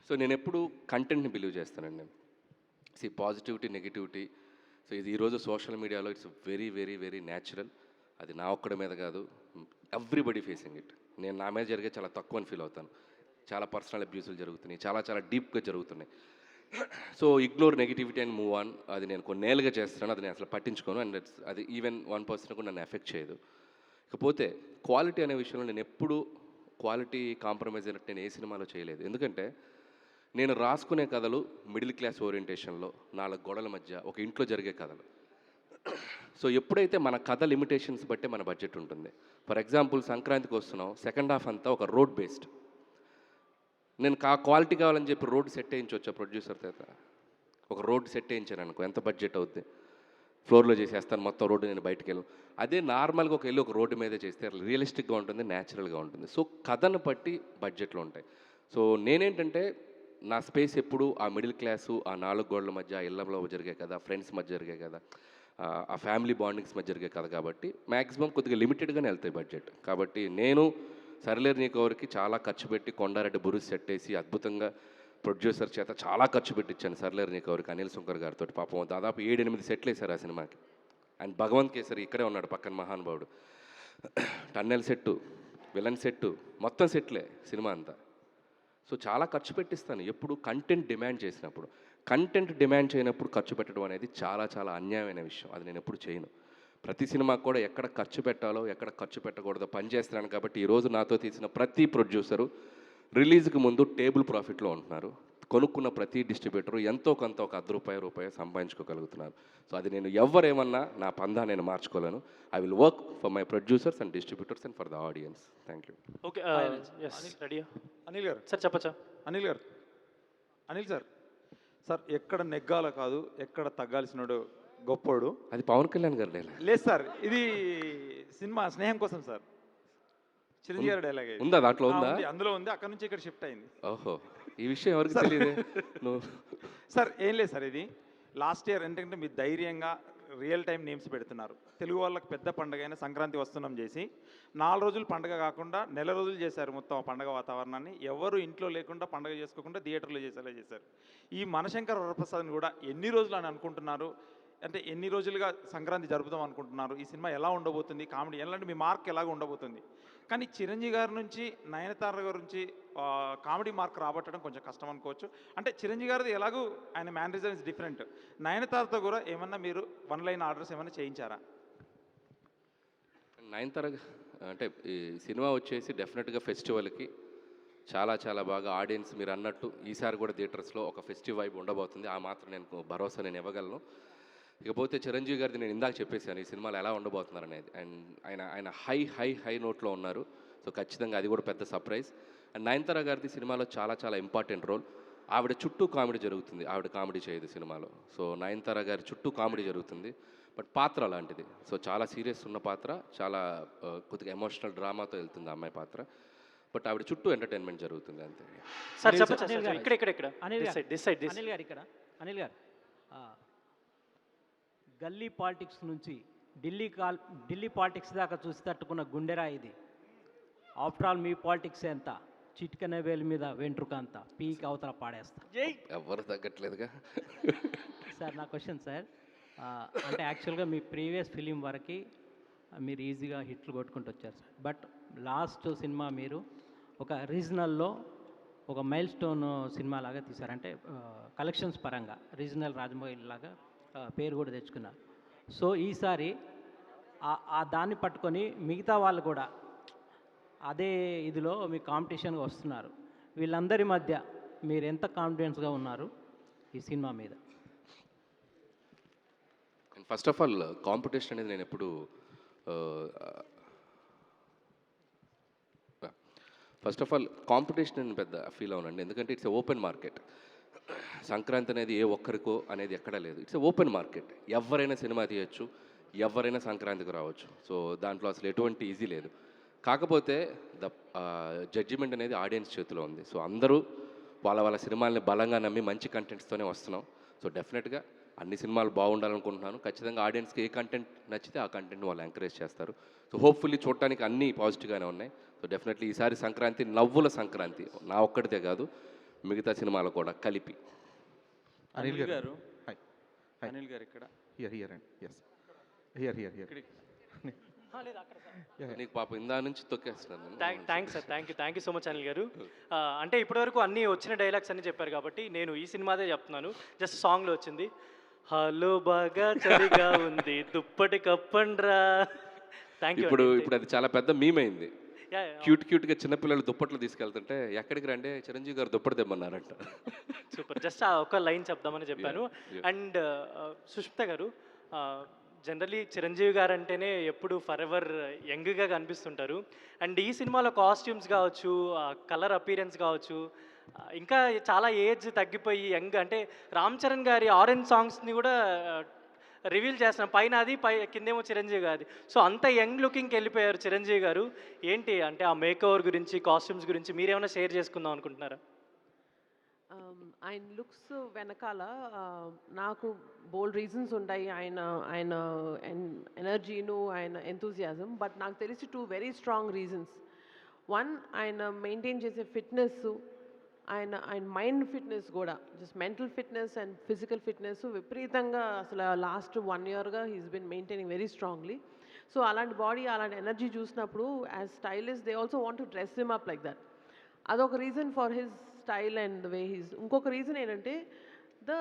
సో నేను ఎప్పుడు కంటెంట్ని బిలీవ్ చేస్తానండి. నేను పాజిటివిటీ నెగిటివిటీ, సో ఇది ఈరోజు సోషల్ మీడియాలో it's very very very natural. అది నా ఒక్కడి మీద కాదు, ఎవ్రీబడి ఫేసింగ్ ఇట్. నేను నా మీద జరిగే చాలా తక్కువ అని ఫీల్ అవుతాను. చాలా పర్సనల్ అబ్యూసులు జరుగుతున్నాయి, చాలా చాలా డీప్గా జరుగుతున్నాయి. So ignore negativity and move on. అది నేను కొన్నేళ్ళుగా చేస్తున్నాను, అది నేను అసలు పట్టించుకోను. అండ్ అది ఈవెన్ 1% కూడా నన్ను ఎఫెక్ట్ చేయదు. ఇకపోతే క్వాలిటీ అనే విషయంలో నేను ఎప్పుడు క్వాలిటీ కాంప్రమైజ్ అయినట్టు నేను ఏ సినిమాలో చేయలేదు. ఎందుకంటే నేను రాసుకునే కథలు మిడిల్ క్లాస్ ఓరియంటేషన్లో 4 గోడల మధ్య ఒక ఇంట్లో జరిగే కథలు. సో ఎప్పుడైతే మన కథ లిమిటేషన్స్ బట్టే మన బడ్జెట్ ఉంటుంది. ఫర్ ఎగ్జాంపుల్ సంక్రాంతికి వస్తున్నాం, సెకండ్ హాఫ్ అంతా ఒక రోడ్ బేస్డ్. నేను క్వాలిటీ కావాలని చెప్పి రోడ్ సెట్ వేయించవచ్చా ప్రొడ్యూసర్ చేత? ఒక రోడ్ సెట్ వేయించాను అనుకో, ఎంత బడ్జెట్ అవుద్ది? ఫ్లోర్లో చేసేస్తాను మొత్తం రోడ్డు, నేను బయటకు వెళ్ళను. అదే నార్మల్గా ఒక రోడ్డు మీద చేస్తే రియలిస్టిక్గా ఉంటుంది, న్యాచురల్గా ఉంటుంది. సో కథను బట్టి బడ్జెట్లు ఉంటాయి. సో నేనేంటంటే నా స్పేస్ ఎప్పుడు ఆ మిడిల్ క్లాసు, ఆ 4 గోడల మధ్య, ఆ ఇళ్లలో జరిగే కదా, ఫ్రెండ్స్ మధ్య జరిగే కదా, ఆ ఫ్యామిలీ బాండింగ్స్ మధ్య జరిగే కదా, కాబట్టి మ్యాక్సిమం కొద్దిగా లిమిటెడ్గానే వెళ్తాయి బడ్జెట్. కాబట్టి నేను సరిలేరు నీకెవరికి చాలా ఖర్చు పెట్టి కొండారెడ్డి బురుస్ సెట్ వేసి అద్భుతంగా ప్రొడ్యూసర్ చేత చాలా ఖర్చు పెట్టించాను సరిలేరు నీకెవరికి, అనిల్ శంకర్ గారితో. పాపం దాదాపు 7-8 సెట్లు వేశారు ఆ సినిమాకి. అండ్ భగవంత్ కేసరి ఇక్కడే ఉన్నాడు పక్కన మహానుభావుడు. టన్నెల్ సెట్టు, విలన్ సెట్టు, మొత్తం సెట్లే సినిమా అంతా. సో చాలా ఖర్చు పెట్టిస్తాను ఎప్పుడు కంటెంట్ డిమాండ్ చేసినప్పుడు. కంటెంట్ డిమాండ్ చేయనప్పుడు ఖర్చు పెట్టడం అనేది చాలా చాలా అన్యాయమైన విషయం. అది నేను ఎప్పుడు చేయను. ప్రతి సినిమాకు కూడా ఎక్కడ ఖర్చు పెట్టాలో ఎక్కడ ఖర్చు పెట్టకూడదో పనిచేస్తున్నాను. కాబట్టి ఈరోజు నాతో తీసిన ప్రతి ప్రొడ్యూసరు రిలీజ్కి ముందు టేబుల్ ప్రాఫిట్లో ఉంటున్నారు. కొనుక్కున్న ప్రతి డిస్ట్రిబ్యూటరు ఎంతో కొంత ఒక ₹10 సంపాదించుకోగలుగుతున్నారు. సో అది నేను ఎవరేమన్నా నా పందా నేను మార్చుకోలేను. I will work for my producers and distributors and for the audience. Thank you. Okay ready Anil garu sir చెప్పచ్చా? Anil గారు, అనిల్ సార్, సార్ ఎక్కడ నెగ్గాల కాదు ఎక్కడ తగ్గాల్సినోడు గొప్పోడు. అది పవన్ కళ్యాణ్ గారు డైలాగ్ లేదు సార్, ఇది సినిమా స్నేహం కోసం సార్. చిరంజీవి గారి డైలాగ్ ఉందా దాంట్లో? ఉందా? అందులో ఉంది. అక్కడ నుంచి ఇక్కడ షిఫ్ట్ అయింది. ఓహో, ఈ విషయం ఎవరికి తెలియదు. సార్ ఏం లేదు సార్, ఇది లాస్ట్ ఇయర్ ఎందుకంటే మీరు ధైర్యంగా రియల్ టైం నేమ్స్ పెడుతున్నారు. తెలుగు వాళ్ళకి పెద్ద పండుగ అయిన సంక్రాంతి వస్తున్నాం చేసి 4 రోజులు పండుగ కాకుండా 1 నెల రోజులు చేశారు. మొత్తం పండుగ వాతావరణాన్ని ఎవరు ఇంట్లో లేకుండా పండుగ చేసుకోకుండా థియేటర్లో చేసేలా చేశారు. ఈ మనశంకర వరప్రసాద్ని కూడా ఎన్ని రోజులు అని అనుకుంటున్నారు? అంటే ఎన్ని రోజులుగా సంక్రాంతి జరుపుదాం అనుకుంటున్నారు? ఈ సినిమా ఎలా ఉండబోతుంది? కామెడీ ఎలాంటి మీ మార్క్ ఎలాగ ఉండబోతుంది? కానీ చిరంజీవి గారి నుంచి నయనతార గారి నుంచి కామెడీ మార్క్ రాబట్టడం కొంచెం కష్టం అనుకోవచ్చు. అంటే చిరంజీవి గారిది ఎలాగూ ఆయన మేనరిజం ఇస్ డిఫరెంట్. నయనతారతో కూడా ఏమన్నా మీరు 1 లైన్ ఆర్డర్స్ ఏమైనా చేయించారా? నయనతార అంటే ఈ సినిమా వచ్చేసి డెఫినెట్గా ఫెస్టివల్కి చాలా చాలా బాగా ఆడియన్స్ మీరు అన్నట్టు ఈసారి కూడా థియేటర్స్లో ఒక ఫెస్టివ్ వైబ్ ఉండబోతుంది. ఆ మాత్రం నేను భరోసా నేను ఇవ్వగలను. ఇకపోతే చిరంజీవి గారిది నేను ఇందాక చెప్పేశాను ఈ సినిమాలో ఎలా ఉండబోతున్నారు అనేది. అండ్ ఆయన హై హై హై నోట్లో ఉన్నారు. సో ఖచ్చితంగా అది కూడా పెద్ద సర్ప్రైజ్. అండ్ నయనతార గారిది సినిమాలో చాలా చాలా ఇంపార్టెంట్ రోల్. ఆవిడ చుట్టూ కామెడీ జరుగుతుంది, ఆవిడ కామెడీ చేయదు సినిమాలో. సో నయనతార గారి చుట్టూ కామెడీ జరుగుతుంది, బట్ పాత్ర అలాంటిది. సో చాలా సీరియస్ ఉన్న పాత్ర, చాలా కొద్దిగా ఎమోషనల్ డ్రామాతో వెళ్తుంది అమ్మాయి పాత్ర. బట్ ఆవిడ చుట్టూ ఎంటర్టైన్మెంట్ జరుగుతుంది అంతే. సార్ చెప్పండి. ఇక్కడ అనిల్ గారు గల్లీ పాలిటిక్స్ నుంచి ఢిల్లీ పాలిటిక్స్ దాకా చూసి తట్టుకున్న గుండెరా ఇది. ఆఫ్టర్ ఆల్ మీ పాలిటిక్స్ ఎంత చిటికన వేలు మీద వెంట్రుక అంతా పీక్ అవతల పాడేస్తా. ఎవరు తగ్గట్లేదుగా. సార్ నా క్వశ్చన్ సార్, అంటే యాక్చువల్గా మీ ప్రీవియస్ ఫిలిం వరకు మీరు ఈజీగా హిట్లు కొట్టుకుంటూ వచ్చారు సార్. బట్ లాస్ట్ సినిమా మీరు ఒక రీజనల్లో ఒక మైల్ స్టోన్ సినిమా లాగా తీశారు. అంటే కలెక్షన్స్ పరంగా రీజనల్ రాజమౌళి లాగా పేరు కూడా తెచ్చుకున్నారు. సో ఈసారి ఆ దాన్ని పట్టుకొని మిగతా వాళ్ళు కూడా అదే ఇదిలో మీ కాంపిటీషన్గా వస్తున్నారు. వీళ్ళందరి మధ్య మీరు ఎంత కాన్ఫిడెన్స్గా ఉన్నారు ఈ సినిమా మీద? ఫస్ట్ ఆఫ్ ఆల్ కాంపిటీషన్ అనేది నేను ఎప్పుడు ఫస్ట్ ఆఫ్ ఆల్ కాంపిటీషన్ అని పెద్ద ఫీల్ అవునండి, ఎందుకంటే ఇట్స్ ఓపెన్ మార్కెట్. సంక్రాంతి అనేది ఏ ఒక్కరికో అనేది ఎక్కడా లేదు, ఇట్స్ ఓపెన్ మార్కెట్. ఎవరైనా సినిమా తీయచ్చు, ఎవరైనా సంక్రాంతికి రావచ్చు. సో దాంట్లో అసలు ఎటువంటి ఈజీ లేదు. కాకపోతే ద జడ్జిమెంట్ అనేది ఆడియన్స్ చేతిలో ఉంది. సో అందరూ వాళ్ళ వాళ్ళ సినిమాల్ని బలంగా నమ్మి మంచి కంటెంట్స్తోనే వస్తున్నాం. సో డెఫినెట్గా అన్ని సినిమాలు బాగుండాలనుకుంటున్నాను. ఖచ్చితంగా ఆడియన్స్కి ఏ కంటెంట్ నచ్చితే ఆ కంటెంట్ని వాళ్ళు ఎంకరేజ్ చేస్తారు. సో హోప్ఫుల్లీ చూడటానికి అన్నీ పాజిటివ్గానే ఉన్నాయి. సో డెఫినెట్లీ ఈసారి సంక్రాంతి నవ్వుల సంక్రాంతి, నా ఒక్కడితే కాదు మిగతా సినిమాలు కూడా కలిపి. అనిల్ గారు, అనిల్ గారు ఇక్కడ హియర్ అండి. ఎస్ హియర్ నీకు పాప ఇందా నుంచి తొక్కేస్తున్నాను. Thanks sir, thank you so much Anil garu. అంటే ఇప్పటివరకు అన్నీ వచ్చిన డైలాగ్స్ అన్ని చెప్పారు కాబట్టి నేను ఈ సినిమాదే చెప్తున్నాను. జస్ట్ సాంగ్లో వచ్చింది, హలో బాగా చలిగా ఉంది దుప్పటి కప్పండ్రా. Thank you. ఇప్పుడు అది చాలా పెద్ద మీమ్ అయింది. క్యూట్గా చిన్నపిల్లలు దుప్పట్లు తీసుకెళ్తుంటే ఎక్కడికి రండి చిరంజీవి గారు దుప్పటి తెమ్మన్నారంట. సూపర్. జస్ట్ ఒక లైన్ చెప్దామని చెప్పాను. అండ్ సుష్మిత గారు, జనరలీ చిరంజీవి గారు అంటేనే ఎప్పుడు ఫర్ ఎవర్ యంగ్గా కనిపిస్తుంటారు. అండ్ ఈ సినిమాలో కాస్ట్యూమ్స్ కావచ్చు, కలర్ అపీరెన్స్ కావచ్చు, ఇంకా చాలా ఏజ్ తగ్గిపోయి యంగ్, అంటే రామ్ చరణ్ గారి ఆరెంజ్ సాంగ్స్ని కూడా రివీల్ చేస్తున్నాం. పైన అది కిందేమో చిరంజీవి గారి. సో అంత యంగ్ లుకింగ్కి వెళ్ళిపోయారు చిరంజీవి గారు. ఏంటి అంటే ఆ మేకఓవర్ గురించి, కాస్ట్యూమ్స్ గురించి మీరేమైనా షేర్ చేసుకుందాం అనుకుంటున్నారా? ఆయన లుక్స్ వెనకాల నాకు బోల్డ్ రీజన్స్ ఉంటాయి. ఆయన ఎనర్జీను, ఆయన ఎంతూజియాజం. బట్ నాకు తెలిసి 2 వెరీ స్ట్రాంగ్ రీజన్స్. 1, ఆయన మెయింటైన్ చేసే ఫిట్నెస్, ఆయన మైండ్ ఫిట్నెస్ కూడా, just mental fitness and physical fitness విపరీతంగా అసలు లాస్ట్ 1 yearగా హీస్ బిన్ మెయింటైనింగ్ వెరీ స్ట్రాంగ్లీ. సో అలాంటి బాడీ, అలాంటి ఎనర్జీ చూసినప్పుడు as stylist they also want to dress him up like that. అదొక reason for his style and the way he's. ఇంకొక రీజన్ ఏంటంటే ద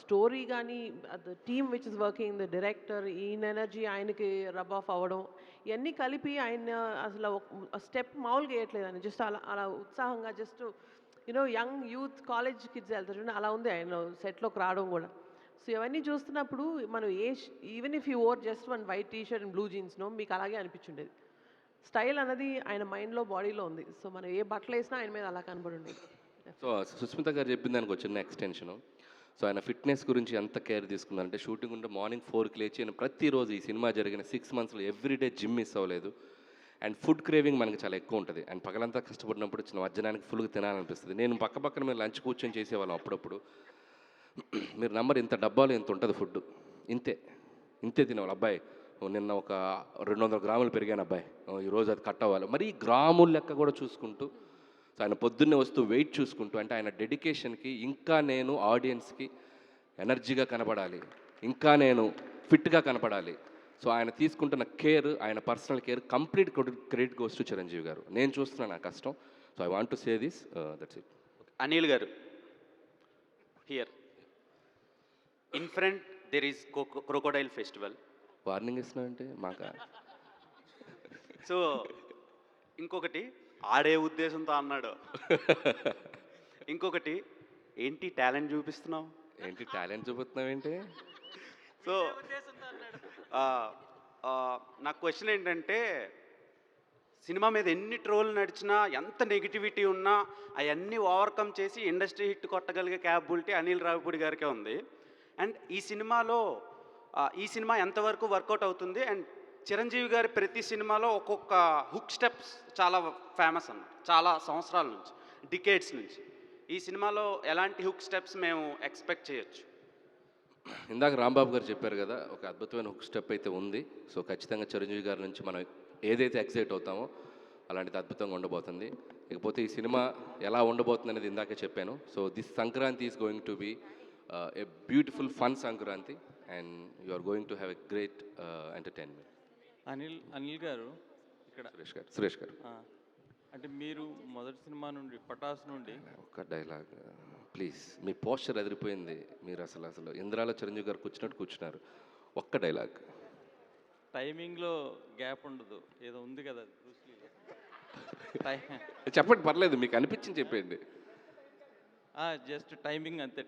స్టోరీ కానీ, the team which is working, the director, ఈయన ఎనర్జీ ఆయనకి రబ్ ఆఫ్ అవ్వడం, ఇవన్నీ కలిపి ఆయన అసలు స్టెప్ మామూలుగా వేయట్లేదు. ఆయన జస్ట్ అలా ఉత్సాహంగా, just young youth college kids వెళ్తారు చూడండి, అలా ఉంది ఆయన సెట్లోకి రావడం కూడా. సో ఇవన్నీ చూస్తున్నప్పుడు మనం even if you or just 1 white T-shirt and blue జీన్స్నో మీకు అలాగే అనిపించుండేది. స్టైల్ అన్నది ఆయన మైండ్లో, బాడీలో ఉంది. సో మనం ఏ బట్టలు వేసినా ఆయన మీద అలా కనబడి ఉండేది. సో సుస్మిత గారు చెప్పిన దానికి ఒక చిన్న ఎక్స్టెన్షను. సో ఆయన ఫిట్నెస్ గురించి ఎంత కేర్ తీసుకున్నారంటే, షూటింగ్ ఉంటే మార్నింగ్ 4కి లేచి ఆయన ప్రతిరోజు ఈ సినిమా జరిగిన 6 monthsలో ఎవ్రీడే జిమ్ మిస్ అవ్వలేదు. అండ్ ఫుడ్ క్రేవింగ్ మనకి చాలా ఎక్కువ ఉంటుంది. అండ్ పగలంతా కష్టపడినప్పుడు చిన్న మధ్యాహ్నానికి ఫుల్గా తినాలనిపిస్తుంది. నేను పక్కన మీరు లంచ్ కూర్చొని చేసేవాళ్ళం అప్పుడప్పుడు. మీరు నంబర్ ఇంత డబ్బాలో ఇంత ఉంటుంది ఫుడ్, ఇంతే తినేవాళ్ళు. అబ్బాయి నిన్న ఒక 200 గ్రాములు పెరిగాను అబ్బాయి, ఈరోజు అది కట్ అవ్వాలి. మరి గ్రాముల లెక్క కూడా చూసుకుంటూ, సో ఆయన పొద్దున్నే వస్తూ వెయిట్ చూసుకుంటూ, అంటే ఆయన డెడికేషన్కి ఇంకా నేను ఆడియన్స్కి ఎనర్జీగా కనపడాలి, ఇంకా నేను ఫిట్గా కనపడాలి. సో ఆయన తీసుకుంటున్న కేర్, ఆయన personal care complete credit goes to Chiranjeevi garu. నేను చూస్తున్నాను ఆ కష్టం. So I want to say this, that's it. Anil garu, here in front there is crocodile festival. Warning ఇస్తున్నానంటే మాకు. సో ఇంకొకటి ఆడే ఉద్దేశంతో అన్నాడు. ఇంకొకటి ఏంటి టాలెంట్ చూపిస్తున్నావు, ఏంటి టాలెంట్ చూపిస్తున్నావు ఏంటి? సో నా క్వశ్చన్ ఏంటంటే, సినిమా మీద ఎన్ని ట్రోల్ నడిచినా, ఎంత నెగిటివిటీ ఉన్నా అవన్నీ ఓవర్కమ్ చేసి ఇండస్ట్రీ హిట్ కొట్టగలిగే క్యాపబిలిటీ అనిల్ రావిపూడి గారికే ఉంది. అండ్ ఈ సినిమా ఎంతవరకు వర్కౌట్ అవుతుంది? అండ్ చిరంజీవి గారి ప్రతి సినిమాలో ఒక్కొక్క హుక్ స్టెప్స్ చాలా ఫేమస్ అన్నమాట, చాలా సంవత్సరాల నుంచి, డికేడ్స్ నుంచి. ఈ సినిమాలో ఎలాంటి హుక్ స్టెప్స్ మేము ఎక్స్పెక్ట్ చేయొచ్చు? ఇందాక రాంబాబు గారు చెప్పారు కదా, ఒక అద్భుతమైన హుక్ స్టెప్ అయితే ఉంది. సో ఖచ్చితంగా చిరంజీవి గారి నుంచి మనం ఏదైతే ఎక్సైట్ అవుతామో అలాంటిది అద్భుతంగా ఉండబోతుంది. ఇకపోతే ఈ సినిమా ఎలా ఉండబోతుంది అనేది ఇందాకే చెప్పాను. So this Sankranti is going to be a beautiful fun Sankranti and you are going to have a great entertainment. Anil garu, ఇక్కడ సురేష్ గారు అంటే మీరు మొదటి సినిమా నుండి, పటాస్ నుండి ఒక్క డైలాగ్ ప్లీజ్. మీ పోస్చర్ ఎదిరిపోయింది. మీరు అసలు ఇంద్రాలో చిరంజీవి గారు కూర్చున్నారు. ఒక్క డైలాగ్. టైమింగ్లో గ్యాప్ ఉండదు, ఏదో ఉంది కదా చెప్పండి, పర్లేదు, మీకు అనిపించింది చెప్పండి. జస్ట్ టైమింగ్ అంతే,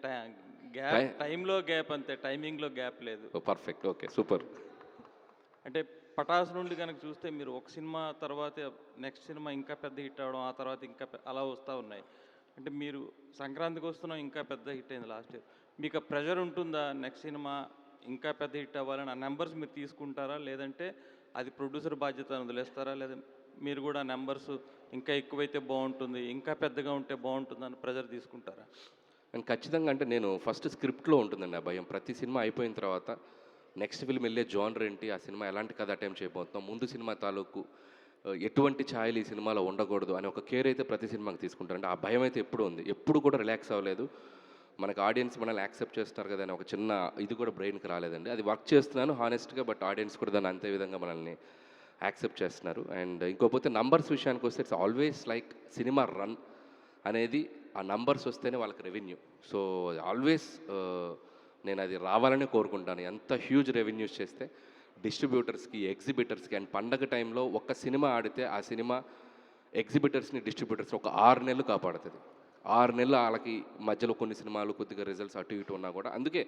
గ్యాప్ టైంలో గ్యాప్ అంతే, టైమింగ్లో గ్యాప్ లేదు. Perfect, okay, super. అంటే పటాస్ నుండి కనుక చూస్తే మీరు ఒక సినిమా తర్వాత నెక్స్ట్ సినిమా ఇంకా పెద్ద హిట్ అవ్వడం, ఆ తర్వాత ఇంకా అలా వస్తూ ఉన్నాయి. అంటే మీరు సంక్రాంతికి వస్తున్నాం ఇంకా పెద్ద హిట్ అయింది లాస్ట్ ఇయర్. మీకు ఆ ప్రెషర్ ఉంటుందా నెక్స్ట్ సినిమా ఇంకా పెద్ద హిట్ అవ్వాలని? ఆ నెంబర్స్ మీరు తీసుకుంటారా, లేదంటే అది ప్రొడ్యూసర్ బాధ్యత అని వదిలేస్తారా, లేదా మీరు కూడా నెంబర్స్ ఇంకా ఎక్కువైతే బాగుంటుంది, ఇంకా పెద్దగా ఉంటే బాగుంటుంది అని ప్రెషర్ తీసుకుంటారా? అండ్ ఖచ్చితంగా అంటే నేను ఫస్ట్ స్క్రిప్ట్లో ఉంటుందండి ఆ భయం. ప్రతి సినిమా అయిపోయిన తర్వాత నెక్స్ట్ ఫిల్మ్ వెళ్ళే జానర్ ఏంటి, ఆ సినిమా ఎలాంటి కథ అటెంప్ట్ చేయబోతున్నాం, ముందు సినిమా తాలూకు ఎటువంటి ఛాయలు ఈ సినిమాలో ఉండకూడదు అని ఒక కేర్ అయితే ప్రతి సినిమాకి తీసుకుంటారంటే ఆ భయం అయితే ఎప్పుడు ఉంది. ఎప్పుడు కూడా రిలాక్స్ అవ్వలేదు. మనకు ఆడియన్స్ మనల్ని యాక్సెప్ట్ చేస్తున్నారు కదా అని ఒక చిన్న ఇది కూడా బ్రెయిన్కి రాలేదండి. అది వర్క్ చేస్తున్నాను హానెస్ట్గా, బట్ ఆడియన్స్ కూడా దాన్ని అంతే విధంగా మనల్ని యాక్సెప్ట్ చేస్తున్నారు. అండ్ ఇంకోపోతే నంబర్స్ విషయానికి వస్తే it's always like cinema run అనేది ఆ నంబర్స్ వస్తేనే వాళ్ళకి రెవెన్యూ. సో ఆల్వేస్ నేను అది రావాలని కోరుకుంటాను. ఎంత హ్యూజ్ రెవెన్యూస్ చేస్తే డిస్ట్రిబ్యూటర్స్కి, ఎగ్జిబిటర్స్కి, అండ్ పండగ టైంలో ఒక్క సినిమా ఆడితే ఆ సినిమా ఎగ్జిబిటర్స్ని, డిస్ట్రిబ్యూటర్స్ని ఒక 6 నెలలు కాపాడుతుంది. 6 నెలలు వాళ్ళకి మధ్యలో కొన్ని సినిమాలు కొద్దిగా రిజల్ట్స్ అటు ఇటు ఉన్నా కూడా. అందుకే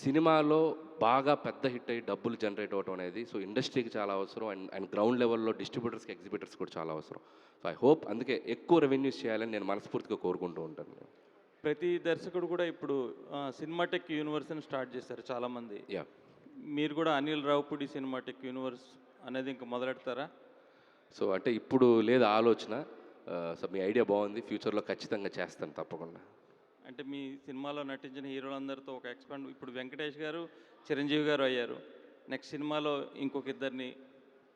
సినిమాలో బాగా పెద్ద హిట్ అయ్యి డబ్బులు జనరేట్ అవ్వడం అనేది సో ఇండస్ట్రీకి చాలా అవసరం. అండ్ గ్రౌండ్ లెవెల్లో డిస్ట్రిబ్యూటర్స్కి, ఎగ్జిబిటర్స్ కూడా చాలా అవసరం. సో ఐ హోప్ అందుకే ఎక్కువ రెవెన్యూస్ చేయాలని నేను మనస్ఫూర్తిగా కోరుకుంటూ ఉంటాను. ప్రతి దర్శకుడు కూడా ఇప్పుడు సినిమాటెక్ యూనివర్స్ని స్టార్ట్ చేశారు చాలామంది. మీరు కూడా అనిల్ రావుపూడి సినిమాటెక్ యూనివర్స్ అనేది ఇంకా మొదలెడతారా? సో అంటే ఇప్పుడు లేదు ఆలోచన. సో మీ ఐడియా బాగుంది, ఫ్యూచర్లో ఖచ్చితంగా చేస్తాను తప్పకుండా. అంటే మీ సినిమాలో నటించిన హీరోలందరితో ఒక ఎక్స్పాండ్, ఇప్పుడు వెంకటేష్ గారు, చిరంజీవి గారు అయ్యారు, నెక్స్ట్ సినిమాలో ఇంకొక ఇద్దరిని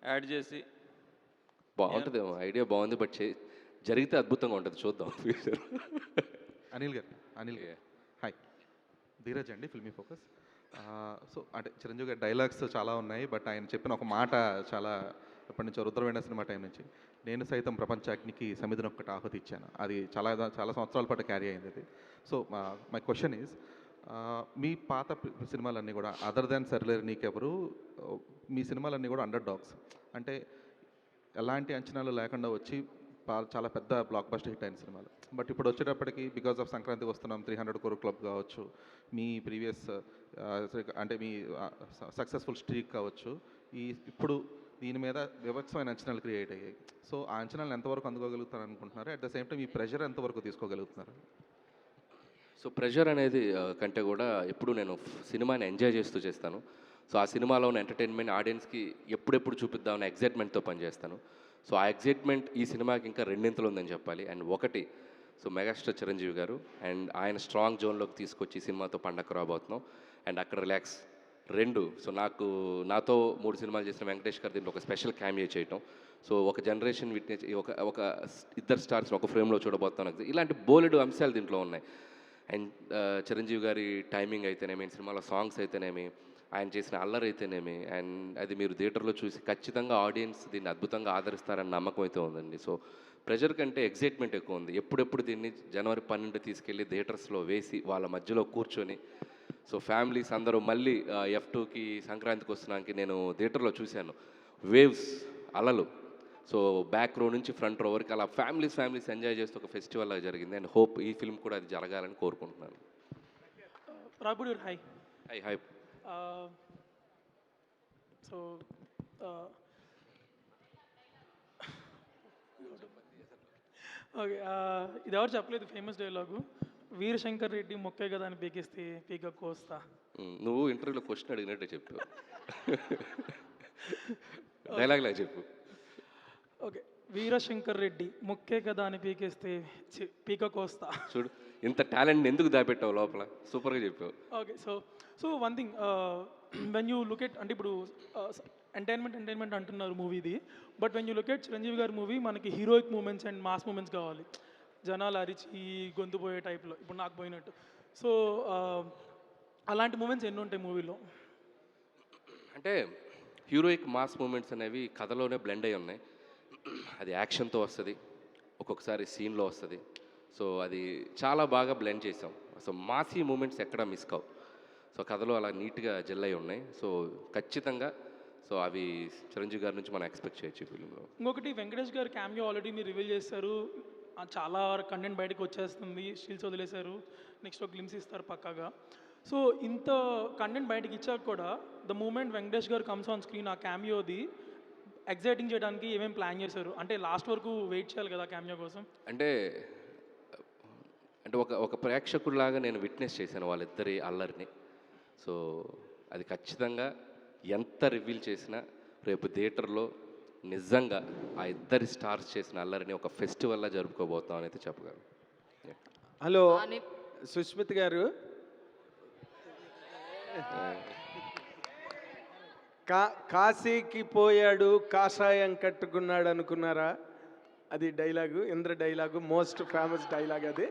యాడ్ చేసి బాగుంటుంది. ఐడియా బాగుంది, బట్ జరిగితే అద్భుతంగా ఉంటుంది, చూద్దాం ఫ్యూచర్. అనిల్ గారు హాయ్, ధీరజ్ అండి, ఫిల్మీ ఫోకస్. సో అంటే చిరంజీవి గారి డైలాగ్స్ చాలా ఉన్నాయి, బట్ ఆయన చెప్పిన ఒక మాట చాలా ఎప్పటి నుంచో రుద్రవేణ సినిమా టైం నుంచి, నేను సైతం ప్రపంచాగ్నికి సమిధిని ఒక్కటి ఆహుతి ఇచ్చాను, అది చాలా సంవత్సరాల పాటు క్యారీ అయింది అది. సో మై క్వశ్చన్ ఈజ్, మీ పాత సినిమాలన్నీ కూడా అదర్ దాన్ సర్లేరు నీకెవరు, మీ సినిమాలన్నీ కూడా అండర్ డాగ్స్, అంటే ఎలాంటి అంచనాలు లేకుండా వచ్చి చాలా పెద్ద బ్లాక్ బస్టర్ హిట్ అయిన సినిమాలు. బట్ ఇప్పుడు వచ్చేటప్పటికి బికాస్ ఆఫ్ సంక్రాంతికి వస్తున్నాం, 300 crore క్లబ్ కావచ్చు, మీ ప్రీవియస్ అంటే మీ సక్సెస్ఫుల్ స్ట్రీక్ కావచ్చు, ఇప్పుడు దీని మీద వివత్సమైన అంచనాలు క్రియేట్ అయ్యాయి. సో ఆ అంచనాలు ఎంతవరకు అందుకోగలుగుతారు అనుకుంటున్నారు? అట్ ద సేమ్ టైం ఈ ప్రెషర్ ఎంతవరకు తీసుకోగలుగుతున్నారు? సో ప్రెషర్ అనేది కంటే కూడా ఎప్పుడు నేను సినిమాని ఎంజాయ్ చేస్తూ చేస్తాను. సో ఆ సినిమాలో ఉన్న ఎంటర్టైన్మెంట్ ఆడియన్స్కి ఎప్పుడెప్పుడు చూపిద్దామని ఎగ్జైట్మెంట్తో పనిచేస్తాను. సో ఆ ఎగ్జైట్మెంట్ ఈ సినిమాకి ఇంకా రెండింతలు ఉందని చెప్పాలి. అండ్ ఒకటి, సో మెగాస్టార్ చిరంజీవి గారు అండ్ ఆయన స్ట్రాంగ్ జోన్లోకి తీసుకొచ్చి సినిమాతో పండగ రాబోతున్నాం అండ్ అక్కడ రిలాక్స్. 2, సో నాతో 3 సినిమాలు చేసిన వెంకటేష్ గారు దీంట్లో ఒక స్పెషల్ క్యామియో చేయటం. సో ఒక జనరేషన్ విట్నెస్, ఒక ఇద్దరు స్టార్స్ ఒక ఫ్రేమ్లో చూడబోతున్నాం. ఇలాంటి బోలెడు అంశాలు దీంట్లో ఉన్నాయి. అండ్ చిరంజీవి గారి టైమింగ్ అయితేనేమి, సినిమాలో సాంగ్స్ అయితేనేమి, ఆయన చేసిన అల్లరి అయితేనేమి, అండ్ అది మీరు థియేటర్లో చూసి ఖచ్చితంగా ఆడియన్స్ దీన్ని అద్భుతంగా ఆదరిస్తారని నమ్మకం అయితే ఉందండి. సో ప్రెషర్ కంటే ఎగ్జైట్మెంట్ ఎక్కువ ఉంది. ఎప్పుడెప్పుడు దీన్ని జనవరి 12 తీసుకెళ్ళి థియేటర్స్లో వేసి వాళ్ళ మధ్యలో కూర్చొని, సో ఫ్యామిలీస్ అందరూ మళ్ళీ F2కి సంక్రాంతికి వస్తున్నానికి నేను థియేటర్లో చూశాను, వేవ్స్, అలలు. సో బ్యాక్ రో నుంచి ఫ్రంట్ రో వరకు అలా ఫ్యామిలీస్ ఎంజాయ్ చేస్తూ ఒక ఫెస్టివల్ లాగా జరిగింది. అండ్ హోప్ ఈ ఫిల్మ్ కూడా అది జరగాలని కోరుకుంటున్నాను. Hi hi hi. So okay, ఇది ఎవరు చెప్పలేదు ఫేమస్ డైలాగు, వీరశంకర్ రెడ్డి మొక్కే కదా అని పీకిస్తే పీక కోస్తా. నువ్వు ఇంటర్వ్యూలో క్వశ్చన్ అడిగినట్టే చెప్పు, డైలాగ్లా చెప్పు. ఓకే, వీరశంకర్ రెడ్డి మొక్కే కదా అని పీకేస్తే పీక కోస్తా. చూడు, ఇంత టాలెంట్ ఎందుకు దాపెట్టావు లోపల, సూపర్గా చెప్పావు. Okay, so one thing, when you look at, అంటే ఇప్పుడు ఎంటర్టైన్మెంట్ అంటున్నారు మూవీది, but when you look at Chiranjeevi గారి మూవీ, మనకి heroic moments and mass moments కావాలి, జనాలు అరిచి గొంతు పోయే టైప్లో, ఇప్పుడు నాకు పోయినట్టు. సో అలాంటి మూమెంట్స్ ఎన్ని ఉంటాయి మూవీలో? అంటే హీరోయిక్ మాస్ మూమెంట్స్ అనేవి కథలోనే బ్లెండ్ అయి ఉన్నాయి. అది యాక్షన్తో వస్తుంది, ఒక్కొక్కసారి సీన్లో వస్తుంది. సో అది చాలా బాగా బ్లెండ్ చేసాం. సో మాసీ మూమెంట్స్ ఎక్కడా మిస్ కావు. సో కథలో అలా నీట్గా జెల్ అయి ఉన్నాయి. సో ఖచ్చితంగా సో అవి చిరంజీవి గారి నుంచి మనం ఎక్స్పెక్ట్ చేయొచ్చు ఈ ఫిలింలో. ఇంకొకటి, వెంకటేష్ గారు క్యామియో ఆల్రెడీ మీరు రివీల్ చేస్తారు, చాలా కంటెంట్ బయటకు వచ్చేస్తుంది, స్టిల్స్ వదిలేశారు, నెక్స్ట్ ఒక గ్లిమ్స్ ఇస్తారు పక్కాగా. సో ఇంత కంటెంట్ బయటకు ఇచ్చాక కూడా ద మూమెంట్ వెంకటేష్ గారు కమ్స్ ఆన్ స్క్రీన్, ఆ క్యామియోది ఎగ్జైటింగ్ చేయడానికి ఏమేమి ప్లాన్ చేశారు? అంటే లాస్ట్ వరకు వెయిట్ చేయాలి కదా క్యామియో కోసం. అంటే అంటే ఒక ప్రేక్షకుడిలాగా నేను విట్నెస్ చేశాను వాళ్ళిద్దరి అల్లరిని. సో అది ఖచ్చితంగా ఎంత రివీల్ చేసినా రేపు థియేటర్లో నిజంగా ఆ ఇద్దరి స్టార్స్ చేసిన అల్లరిని ఒక ఫెస్టివల్లా జరుపుకోబోతున్నాం అని అయితే చెప్పగలను. హలో సుష్మిత్ గారు, కాశీకి పోయాడు కాషాయం కట్టుకున్నాడు అనుకున్నారా? అది dialogue, Indra dialogue, most famous dialogue అది.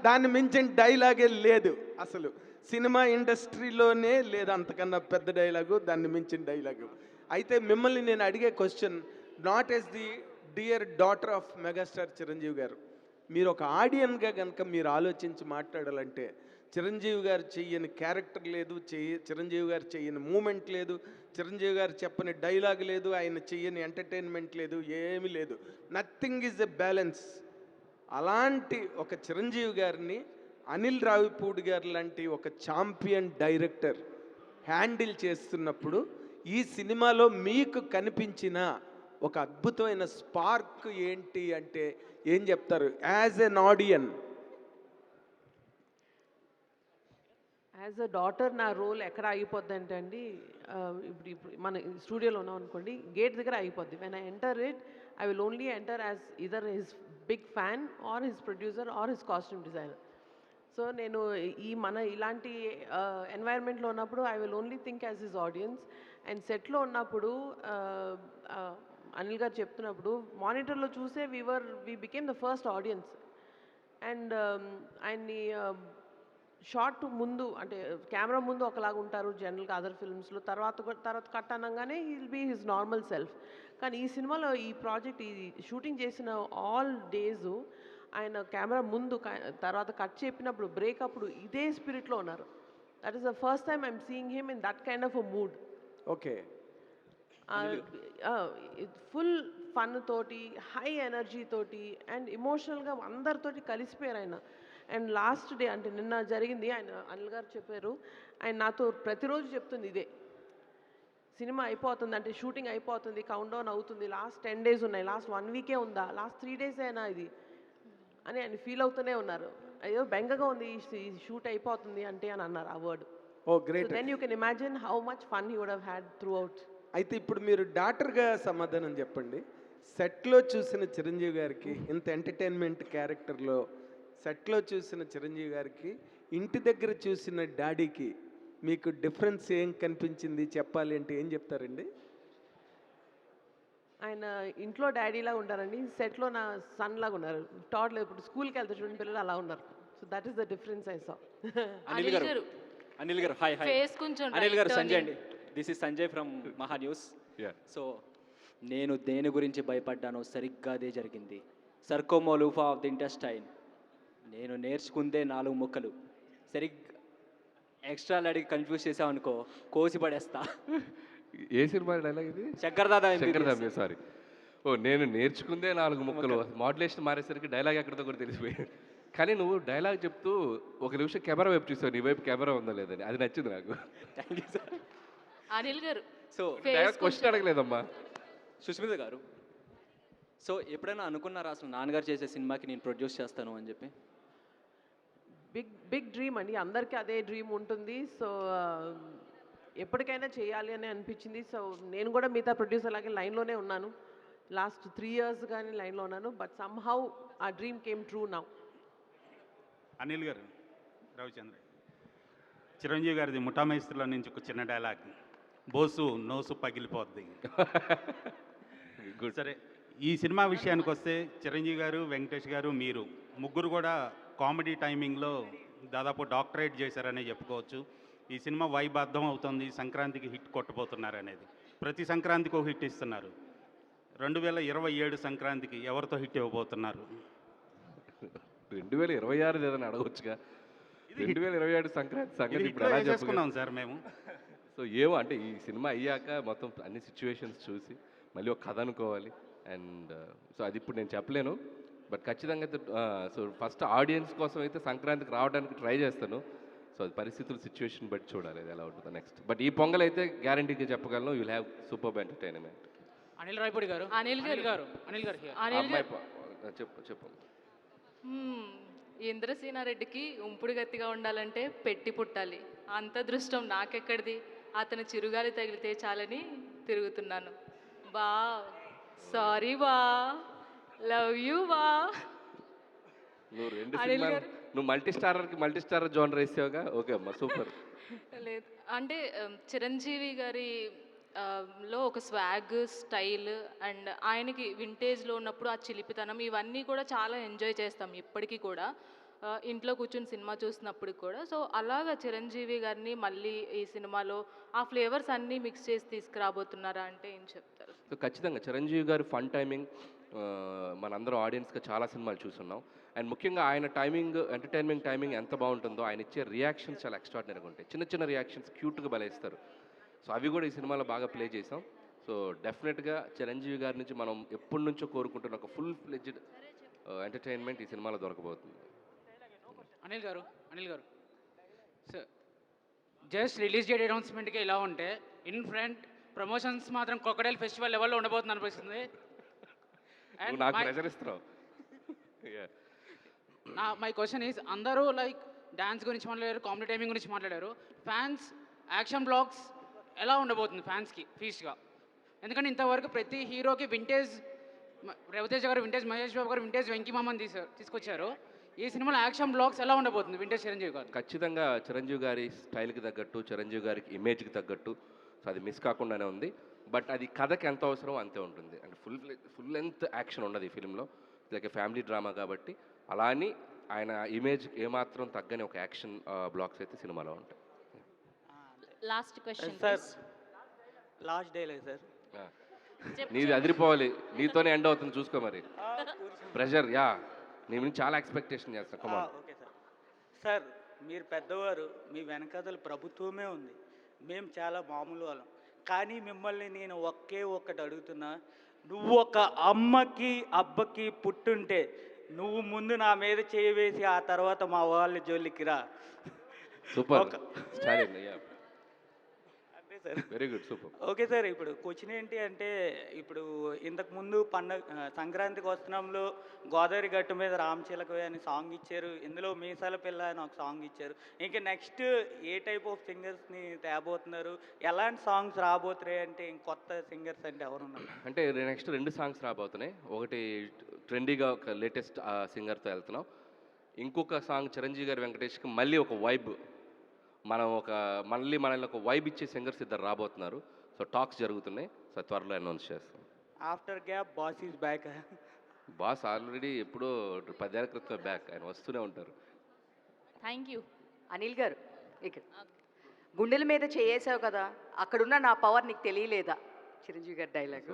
దాన్ని మించిన డైలాగే లేదు అసలు సినిమా ఇండస్ట్రీలోనే లేదు, అంతకన్నా పెద్ద డైలాగు, దాన్ని మించిన డైలాగు. అయితే మిమ్మల్ని నేను అడిగే question, not as the dear daughter of megastar Chiranjeevi గారు, మీరు ఒక ఆడియన్గా కనుక మీరు ఆలోచించి మాట్లాడాలంటే చిరంజీవి గారు చెయ్యని క్యారెక్టర్ లేదు, చిరంజీవి గారు చెయ్యని మూమెంట్ లేదు, చిరంజీవి గారు చెప్పని డైలాగ్ లేదు, ఆయన చెయ్యని ఎంటర్టైన్మెంట్ లేదు, ఏమీ లేదు. Nothing is a balance. అలాంటి ఒక చిరంజీవి గారిని అనిల్ రావిపూడి గారు లాంటి ఒక ఛాంపియన్ డైరెక్టర్ హ్యాండిల్ చేస్తున్నప్పుడు ఈ సినిమాలో మీకు కనిపించిన ఒక అద్భుతమైన స్పార్క్ ఏంటి అంటే ఏం చెప్తారు as N audience? As a daughter నా రోల్ ఎక్కడ ఆగిపోద్ది అంటే అండి, ఇప్పుడు మన స్టూడియోలో ఉన్నాం అనుకోండి, గేట్ దగ్గర ఆగిపోద్ది. When I enter it, I will only enter as either his big fan or his producer or his costume designer. So నేను మన ఇలాంటి ఎన్వైర్న్మెంట్లో ఉన్నప్పుడు I will only think as his audience. And సెట్లో ఉన్నప్పుడు అనిల్ గారు చెప్తున్నప్పుడు మానిటర్లో చూసే we became the first audience. And ఆయన్ని షార్ట్ ముందు అంటే కెమెరా ముందు ఒకలాగా ఉంటారు జనరల్గా అదర్ ఫిల్మ్స్లో, తర్వాత కట్ అనగానే he will be his normal self. కానీ ఈ సినిమాలో ఈ ప్రాజెక్ట్ ఈ షూటింగ్ చేసిన ఆల్ డేస్ ఆయన కెమెరా ముందు తర్వాత కట్ చెప్పినప్పుడు బ్రేక్ అప్పుడు ఇదే స్పిరిట్లో ఉన్నారు. That is the first time I'm seeing him in that kind of a mood. Okay, full fun తోటి, హై ఎనర్జీ తోటి అండ్ ఎమోషనల్గా అందరితోటి కలిసిపోయారు ఆయన. అండ్ లాస్ట్ డే అంటే నిన్న జరిగింది, ఆయన అనిల్ గారు చెప్పారు, ఆయన నాతో ప్రతిరోజు చెప్తుంది ఇదే, సినిమా అయిపోతుంది అంటే షూటింగ్ అయిపోతుంది, కౌంట్ డౌన్ అవుతుంది, లాస్ట్ 10 days ఉన్నాయి, లాస్ట్ 1 week ఉందా, లాస్ట్ 3 days అయినా ఇది అని ఆయన ఫీల్ అవుతూనే ఉన్నారు. అయ్యో బెంగగా ఉంది ఈ షూట్ అయిపోతుంది అంటే అని అన్నారు ఆ word. Oh great. Then you can imagine how much fun he would have had throughout. అయితే ఇప్పుడు మీరు డాక్టర్గా సమాధానం చెప్పండి. సెట్లో చూసిన చిరంజీవి గారికి ఇంత ఎంటర్టైన్మెంట్ క్యారెక్టర్లో సెట్లో చూసిన చిరంజీవి గారికి ఇంటి దగ్గర చూసిన డాడీకి మీకు డిఫరెన్స్ ఏం కనిపించింది చెప్పాలి అంటే ఏం చెప్తారండి? ఆయన ఇంట్లో డాడీలాగా ఉంటారండి, సెట్లో నా సన్ లాగా ఉన్నారు. టాడ్లో ఇప్పుడు స్కూల్కి వెళ్తే చూడండి పిల్లలు అలా ఉన్నారు. So that is the difference I saw. Anil గారు హాయ్ హాయ్. అనిల్ గారు సంజయ్ అండి, దిస్ ఇస్ సంజయ్ ఫ్రమ్ మహా న్యూస్. సో నేను దేని గురించి భయపడ్డానో సరిగ్గా అదే జరిగింది. సర్కోమోలూఫా ఆఫ్ ది ఇంటెస్టైన్. నేను నేర్చుకుందే 4 ముక్కలు, సరిగ్గా ఎక్స్ట్రా అడిగి కన్ఫ్యూజ్ చేసామనుకో కోసి పడేస్తా. ఏ సినిమా డైలాగ్ ఇది? శంకర్దాదా. సారీ, ఓ నేను నేర్చుకుందే 4 ముక్కలు, మాడ్యులేషన్ మారేసరికి డైలాగ్ ఎక్కడితో కూడా తెలిసిపోయింది. కానీ నువ్వు డైలాగ్ చెప్తూ ఒక నిమిషం కెమెరా వైపు చూసావు, నీ వైపు కెమెరా ఉందా లేదని, అది నచ్చింది నాకు. Thank you sir. అనిల్ గారు సో క్వశ్చన్ అడగలేదమ్మా. సుష్మిత గారు, సో ఎప్పుడైనా అనుకున్నారా అసలు నాన్నగారు చేసే సినిమాకి నేను ప్రొడ్యూస్ చేస్తాను అని చెప్పి? బిగ్ డ్రీమ్ అండి, అందరికీ అదే డ్రీమ్ ఉంటుంది. సో ఎప్పటికైనా చేయాలి అని అనిపించింది. సో నేను కూడా మిగతా ప్రొడ్యూసర్ లాగే లైన్లోనే ఉన్నాను, లాస్ట్ 3 years కానీ లైన్లో ఉన్నాను. బట్ సమ్హౌ ఆ dream came true now. Anil గారు, రవిచంద్ర, చిరంజీవి గారిది ముఠామేస్త్రిలో నుంచి ఒక చిన్న డైలాగ్, బోసు నోసు పగిలిపోద్ది. సరే, ఈ సినిమా విషయానికి వస్తే చిరంజీవి గారు, వెంకటేష్ గారు, మీరు ముగ్గురు కూడా కామెడీ టైమింగ్లో దాదాపు డాక్టరేట్ చేశారనే చెప్పుకోవచ్చు. ఈ సినిమా వైబ్ అర్థం అవుతుంది, సంక్రాంతికి హిట్ కొట్టబోతున్నారు అనేది. ప్రతి సంక్రాంతికి ఒక హిట్ ఇస్తున్నారు. 2027 సంక్రాంతికి ఎవరితో హిట్ ఇవ్వబోతున్నారు? 2026 ఏదైనా అడగవచ్చుగా. 2027 సంక్రాంతి సంగతి ఇప్పుడు ఎలా చేసుకున్నాం సార్ మేము. సో ఏమో అంటే ఈ సినిమా అయ్యాక మొత్తం అన్ని సిచ్యువేషన్స్ చూసి మళ్ళీ ఒక కథ అనుకోవాలి. అండ్ సో అది ఇప్పుడు నేను చెప్పలేను, బట్ ఖచ్చితంగా అయితే సో ఫస్ట్ ఆడియన్స్ కోసం అయితే సంక్రాంతికి రావడానికి ట్రై చేస్తాను. సో అది పరిస్థితులు సిచ్యువేషన్ బట్టి చూడాలి అది ఎలా ఉంటుందో నెక్స్ట్. బట్ ఈ పొంగల్ అయితే గ్యారంటీగా చెప్పగలను, you'll have super entertainment. Anil Rayapudi గారు అనిల్ గారు. అనిల్ గారు here. అమ్మాయి చెప్పు. ఇంద్రసేనారెడ్డికి ఉంపుడు గత్తిగా ఉండాలంటే పెట్టి పుట్టాలి. అంత దృష్టం నాకెక్కడిది, అతను చిరుగాలి తగిలితే చాలని తిరుగుతున్నాను. బా సారీ బా, లవ్ యూ బా. నువ్వు రెండు అనిల్ సినిమాలు గారు. నువ్వు మల్టీ స్టారర్ జోనర్ వేసావుగా. ఓకే అమ్మా, సూపర్. లేదు అంటే చిరంజీవి గారి లో ఒక స్వాగ్ స్టైల్ అండ్ ఆయనకి వింటేజ్లో ఉన్నప్పుడు ఆ చిలిపితనం ఇవన్నీ కూడా చాలా ఎంజాయ్ చేస్తాం ఇప్పటికీ కూడా, ఇంట్లో కూర్చొని సినిమా చూసినప్పుడు కూడా. సో అలాగా చిరంజీవి గారిని మళ్ళీ ఈ సినిమాలో ఆ ఫ్లేవర్స్ అన్నీ మిక్స్ చేసి తీసుకురాబోతున్నారా అంటే ఏం చెప్తారు? సో ఖచ్చితంగా చిరంజీవి గారి ఫన్ టైమింగ్ మనందరం ఆడియన్స్గా చాలా సినిమాలు చూస్తున్నాం. అండ్ ముఖ్యంగా ఆయన టైమింగ్, ఎంటర్టైన్మెంట్ టైమింగ్ ఎంత బాగుంటుందో, ఆయన ఇచ్చే రియాక్షన్స్ చాలా ఎక్స్ట్రాడినరీగా ఉంటాయి. చిన్న రియాక్షన్స్ క్యూట్గా బలేస్తారు. సో అవి కూడా ఈ సినిమాలో బాగా ప్లే చేసాం. సో డెఫినెట్గా చిరంజీవి గారి నుంచి మనం ఎప్పటి నుంచో కోరుకుంటున్న ఒక ఫుల్ ఫ్లెడ్జ్డ్ ఎంటర్టైన్మెంట్ ఈ సినిమాలో దొరకబోతుంది. Anil garu sir, just release date అనౌన్స్మెంట్కి ఇలా ఉంటే ఇన్ ఫ్రంట్ ప్రమోషన్స్ మాత్రం క్రొకడైల్ ఫెస్టివల్ లెవెల్లో ఉండబోతుంది అనిపిస్తుంది. నువ్వు నాకు ప్రెజర్ ఇస్తున్నావు. మై క్వశ్చన్ ఈజ్, అందరూ లైక్ డాన్స్ గురించి మాట్లాడారు, కామెడీ టైమింగ్ గురించి మాట్లాడారు. ఫ్యాన్స్ యాక్షన్ బ్లాగ్స్ ఎలా ఉండబోతుంది ఫ్యాన్స్కి ఫీస్ట్గా? ఎందుకంటే ఇంతవరకు ప్రతి హీరోకి వింటేజ్ రవితేజ గారు, వింటేజ్ మహేష్ బాబు గారు, వింటేజ్ వెంకీ మామని తీసుకొచ్చారు. ఈ సినిమాలో యాక్షన్ బ్లాగ్స్ ఎలా ఉండబోతుంది వింటేజ్ చిరంజీవి గారు? ఖచ్చితంగా చిరంజీవి గారి స్టైల్కి తగ్గట్టు, చిరంజీవి గారికి ఇమేజ్కి తగ్గట్టు, సో అది మిస్ కాకుండానే ఉంది. బట్ అది కథకి ఎంత అవసరం అంతే ఉంటుంది. అండ్ ఫుల్ లెంత్ యాక్షన్ ఉండదు ఈ ఫిల్మ్లో. లైక్ ఫ్యామిలీ డ్రామా కాబట్టి అలా అని ఆయన ఇమేజ్ ఏమాత్రం తగ్గని ఒక యాక్షన్ బ్లాక్స్ అయితే సినిమాలో ఉంటాయి. Last question sir, last day లేదు సార్, నీది అదిరిపోవాలి, నీతోనే ఎండ్ అవుతుంది చూసుకో. మరి ప్రెషర్ నీ నుంచి చాలా ఎక్స్పెక్టేషన్ చేస్తా. కమా. Okay sir. సార్ మీరు పెద్దవారు, మీ వెనకాతల ప్రభుత్వమే ఉంది, మేము చాలా మామూలు వాళ్ళం. కానీ మిమ్మల్ని నేను ఒక్కటి అడుగుతున్నా, నువ్వు ఒక అమ్మకి అబ్బకి పుట్టుంటే నువ్వు ముందు నా మీద చేయి వేసి ఆ తర్వాత మా వాళ్ళ జోలికి రా. Super styling. అంతే sir. Very good, super. Okay sir, ఇప్పుడు క్వశ్చన్ ఏంటి అంటే, ఇప్పుడు ఇంతకుముందు సంక్రాంతికి వస్తున్నాంలో గోదావరి గట్టు మీద రామచిలకవే అని సాంగ్ ఇచ్చారు, ఇందులో మీసాల పిల్ల అని ఒక సాంగ్ ఇచ్చారు. ఇంకా నెక్స్ట్ ఏ టైప్ ఆఫ్ సింగర్స్ని తేబోతున్నారు, ఎలాంటి సాంగ్స్ రాబోతున్నాయి అంటే, కొత్త సింగర్స్ అంటే ఎవరున్నారు? అంటే నెక్స్ట్ 2 సాంగ్స్ రాబోతున్నాయి. ఒకటి ట్రెండీగా ఒక లేటెస్ట్ సింగర్తో వెళ్తున్నాం. ఇంకొక సాంగ్ చిరంజీవి గారి వెంకటేష్కి మళ్ళీ ఒక వైబ్, మనల్ని ఒక వైబ్ ఇచ్చే సింగర్స్ ఇద్దరు రాబోతున్నారు. సో టాక్స్ జరుగుతున్నాయి. సో త్వరలో అనౌన్స్ చేస్తాం. After gap boss is back. Boss already ఎప్పుడో 10 ఏళ్ల క్రితం బ్యాక్, ఆయన వస్తూనే ఉంటారు. Thank you. అనిల్ గారు, ఇక్కడ గుండెల మీద చేసావు కదా, అక్కడున్న నా పవర్ నీకు తెలియలేదా? చిరంజీవి గారి డైలాగ్.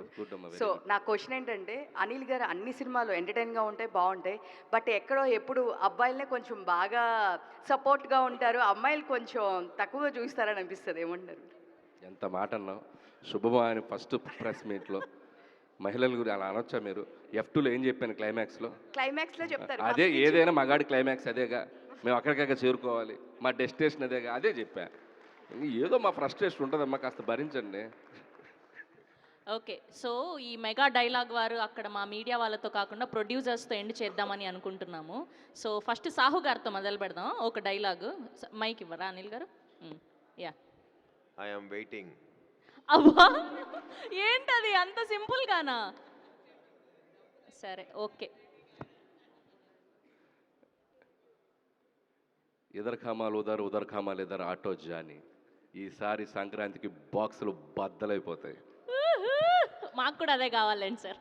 సో నా క్వశ్చన్ ఏంటంటే, అనిల్ గారు అన్ని సినిమాలు ఎంటర్టైన్గా ఉంటాయి, బాగుంటాయి. బట్ ఎక్కడో ఎప్పుడు అబ్బాయిలనే కొంచెం బాగా సపోర్ట్గా ఉంటారు, అమ్మాయిలు కొంచెం తక్కువగా చూస్తారని అనిపిస్తుంది. ఏమంటారు? ఎంత మాట అన్నావు. శుభమా అని ఫస్ట్ ప్రెస్ మీట్లో మహిళల గురించి అలా అనొచ్చా మీరు? F2లో ఏం చెప్పాను క్లైమాక్స్లో చెప్తారు. అదే, ఏదైనా మగాడి క్లైమాక్స్ అదేగా, మేము అక్కడికక్కడ చేరుకోవాలి, మా డెస్టినేషన్ అదేగా, అదే చెప్పా. ఏదో మా ఫ్రస్ట్రేషన్ ఉంటుందమ్మా, కాస్త భరించండి. ఓకే, సో ఈ మెగా డైలాగ్ వారు అక్కడ మా మీడియా వాళ్ళతో కాకుండా ప్రొడ్యూసర్స్తో ఎండ్ చేద్దామని అనుకుంటున్నాము. సో ఫస్ట్ సాహు గారితో మొదలు పెడదాం. ఒక డైలాగు మైక్ ఇవ్వరా Anil garu? Yeah. I am waiting. అబ్బా, ఏంటది అంత సింపుల్గానా? సరే, ఓకే. ఇదర్ ఖామాలు ఉదర్ ఖామాలు ఇదర్ ఆటో జాని, ఈసారి సంక్రాంతికి బాక్సులు బద్దలైపోతాయి. మాకు కూడా అదే కావాలండి సార్.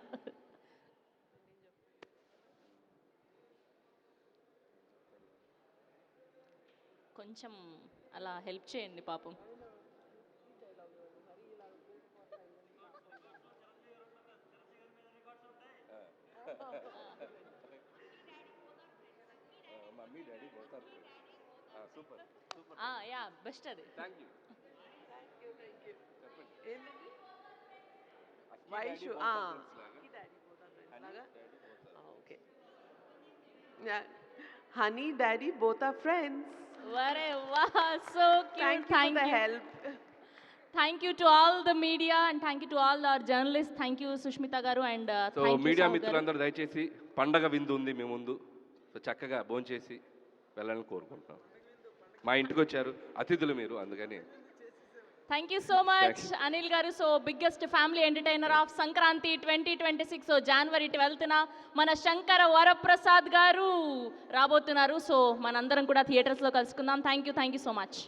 కొంచెం అలా హెల్ప్ చేయండి పాపం. యా, బెస్ట్ అది. Thank you. Vaishu okay. Honey, daddy, both are friends. Vare wow, so cute. Thank you for the help. Thank you to all the media and thank you to all our journalists. Thank you Sushmita garu and so thank you media Sahu garu. మిత్రులందరూ దయచేసి పండగ విందు ఉంది మీ ముందు, సో చక్కగా భోంచేసి వెళ్ళాలని కోరుకుంటున్నాం. మా ఇంటికి వచ్చారు అతిథులు మీరు, అందుకని Thank you so much Anil garu. So biggest family entertainer of Sankranti 2026. So January 12th na మన శంకర వరప్రసాద్ గారు రాబోతున్నారు. సో మనందరం కూడా థియేటర్స్లో కలుసుకుందాం. Thank you so much.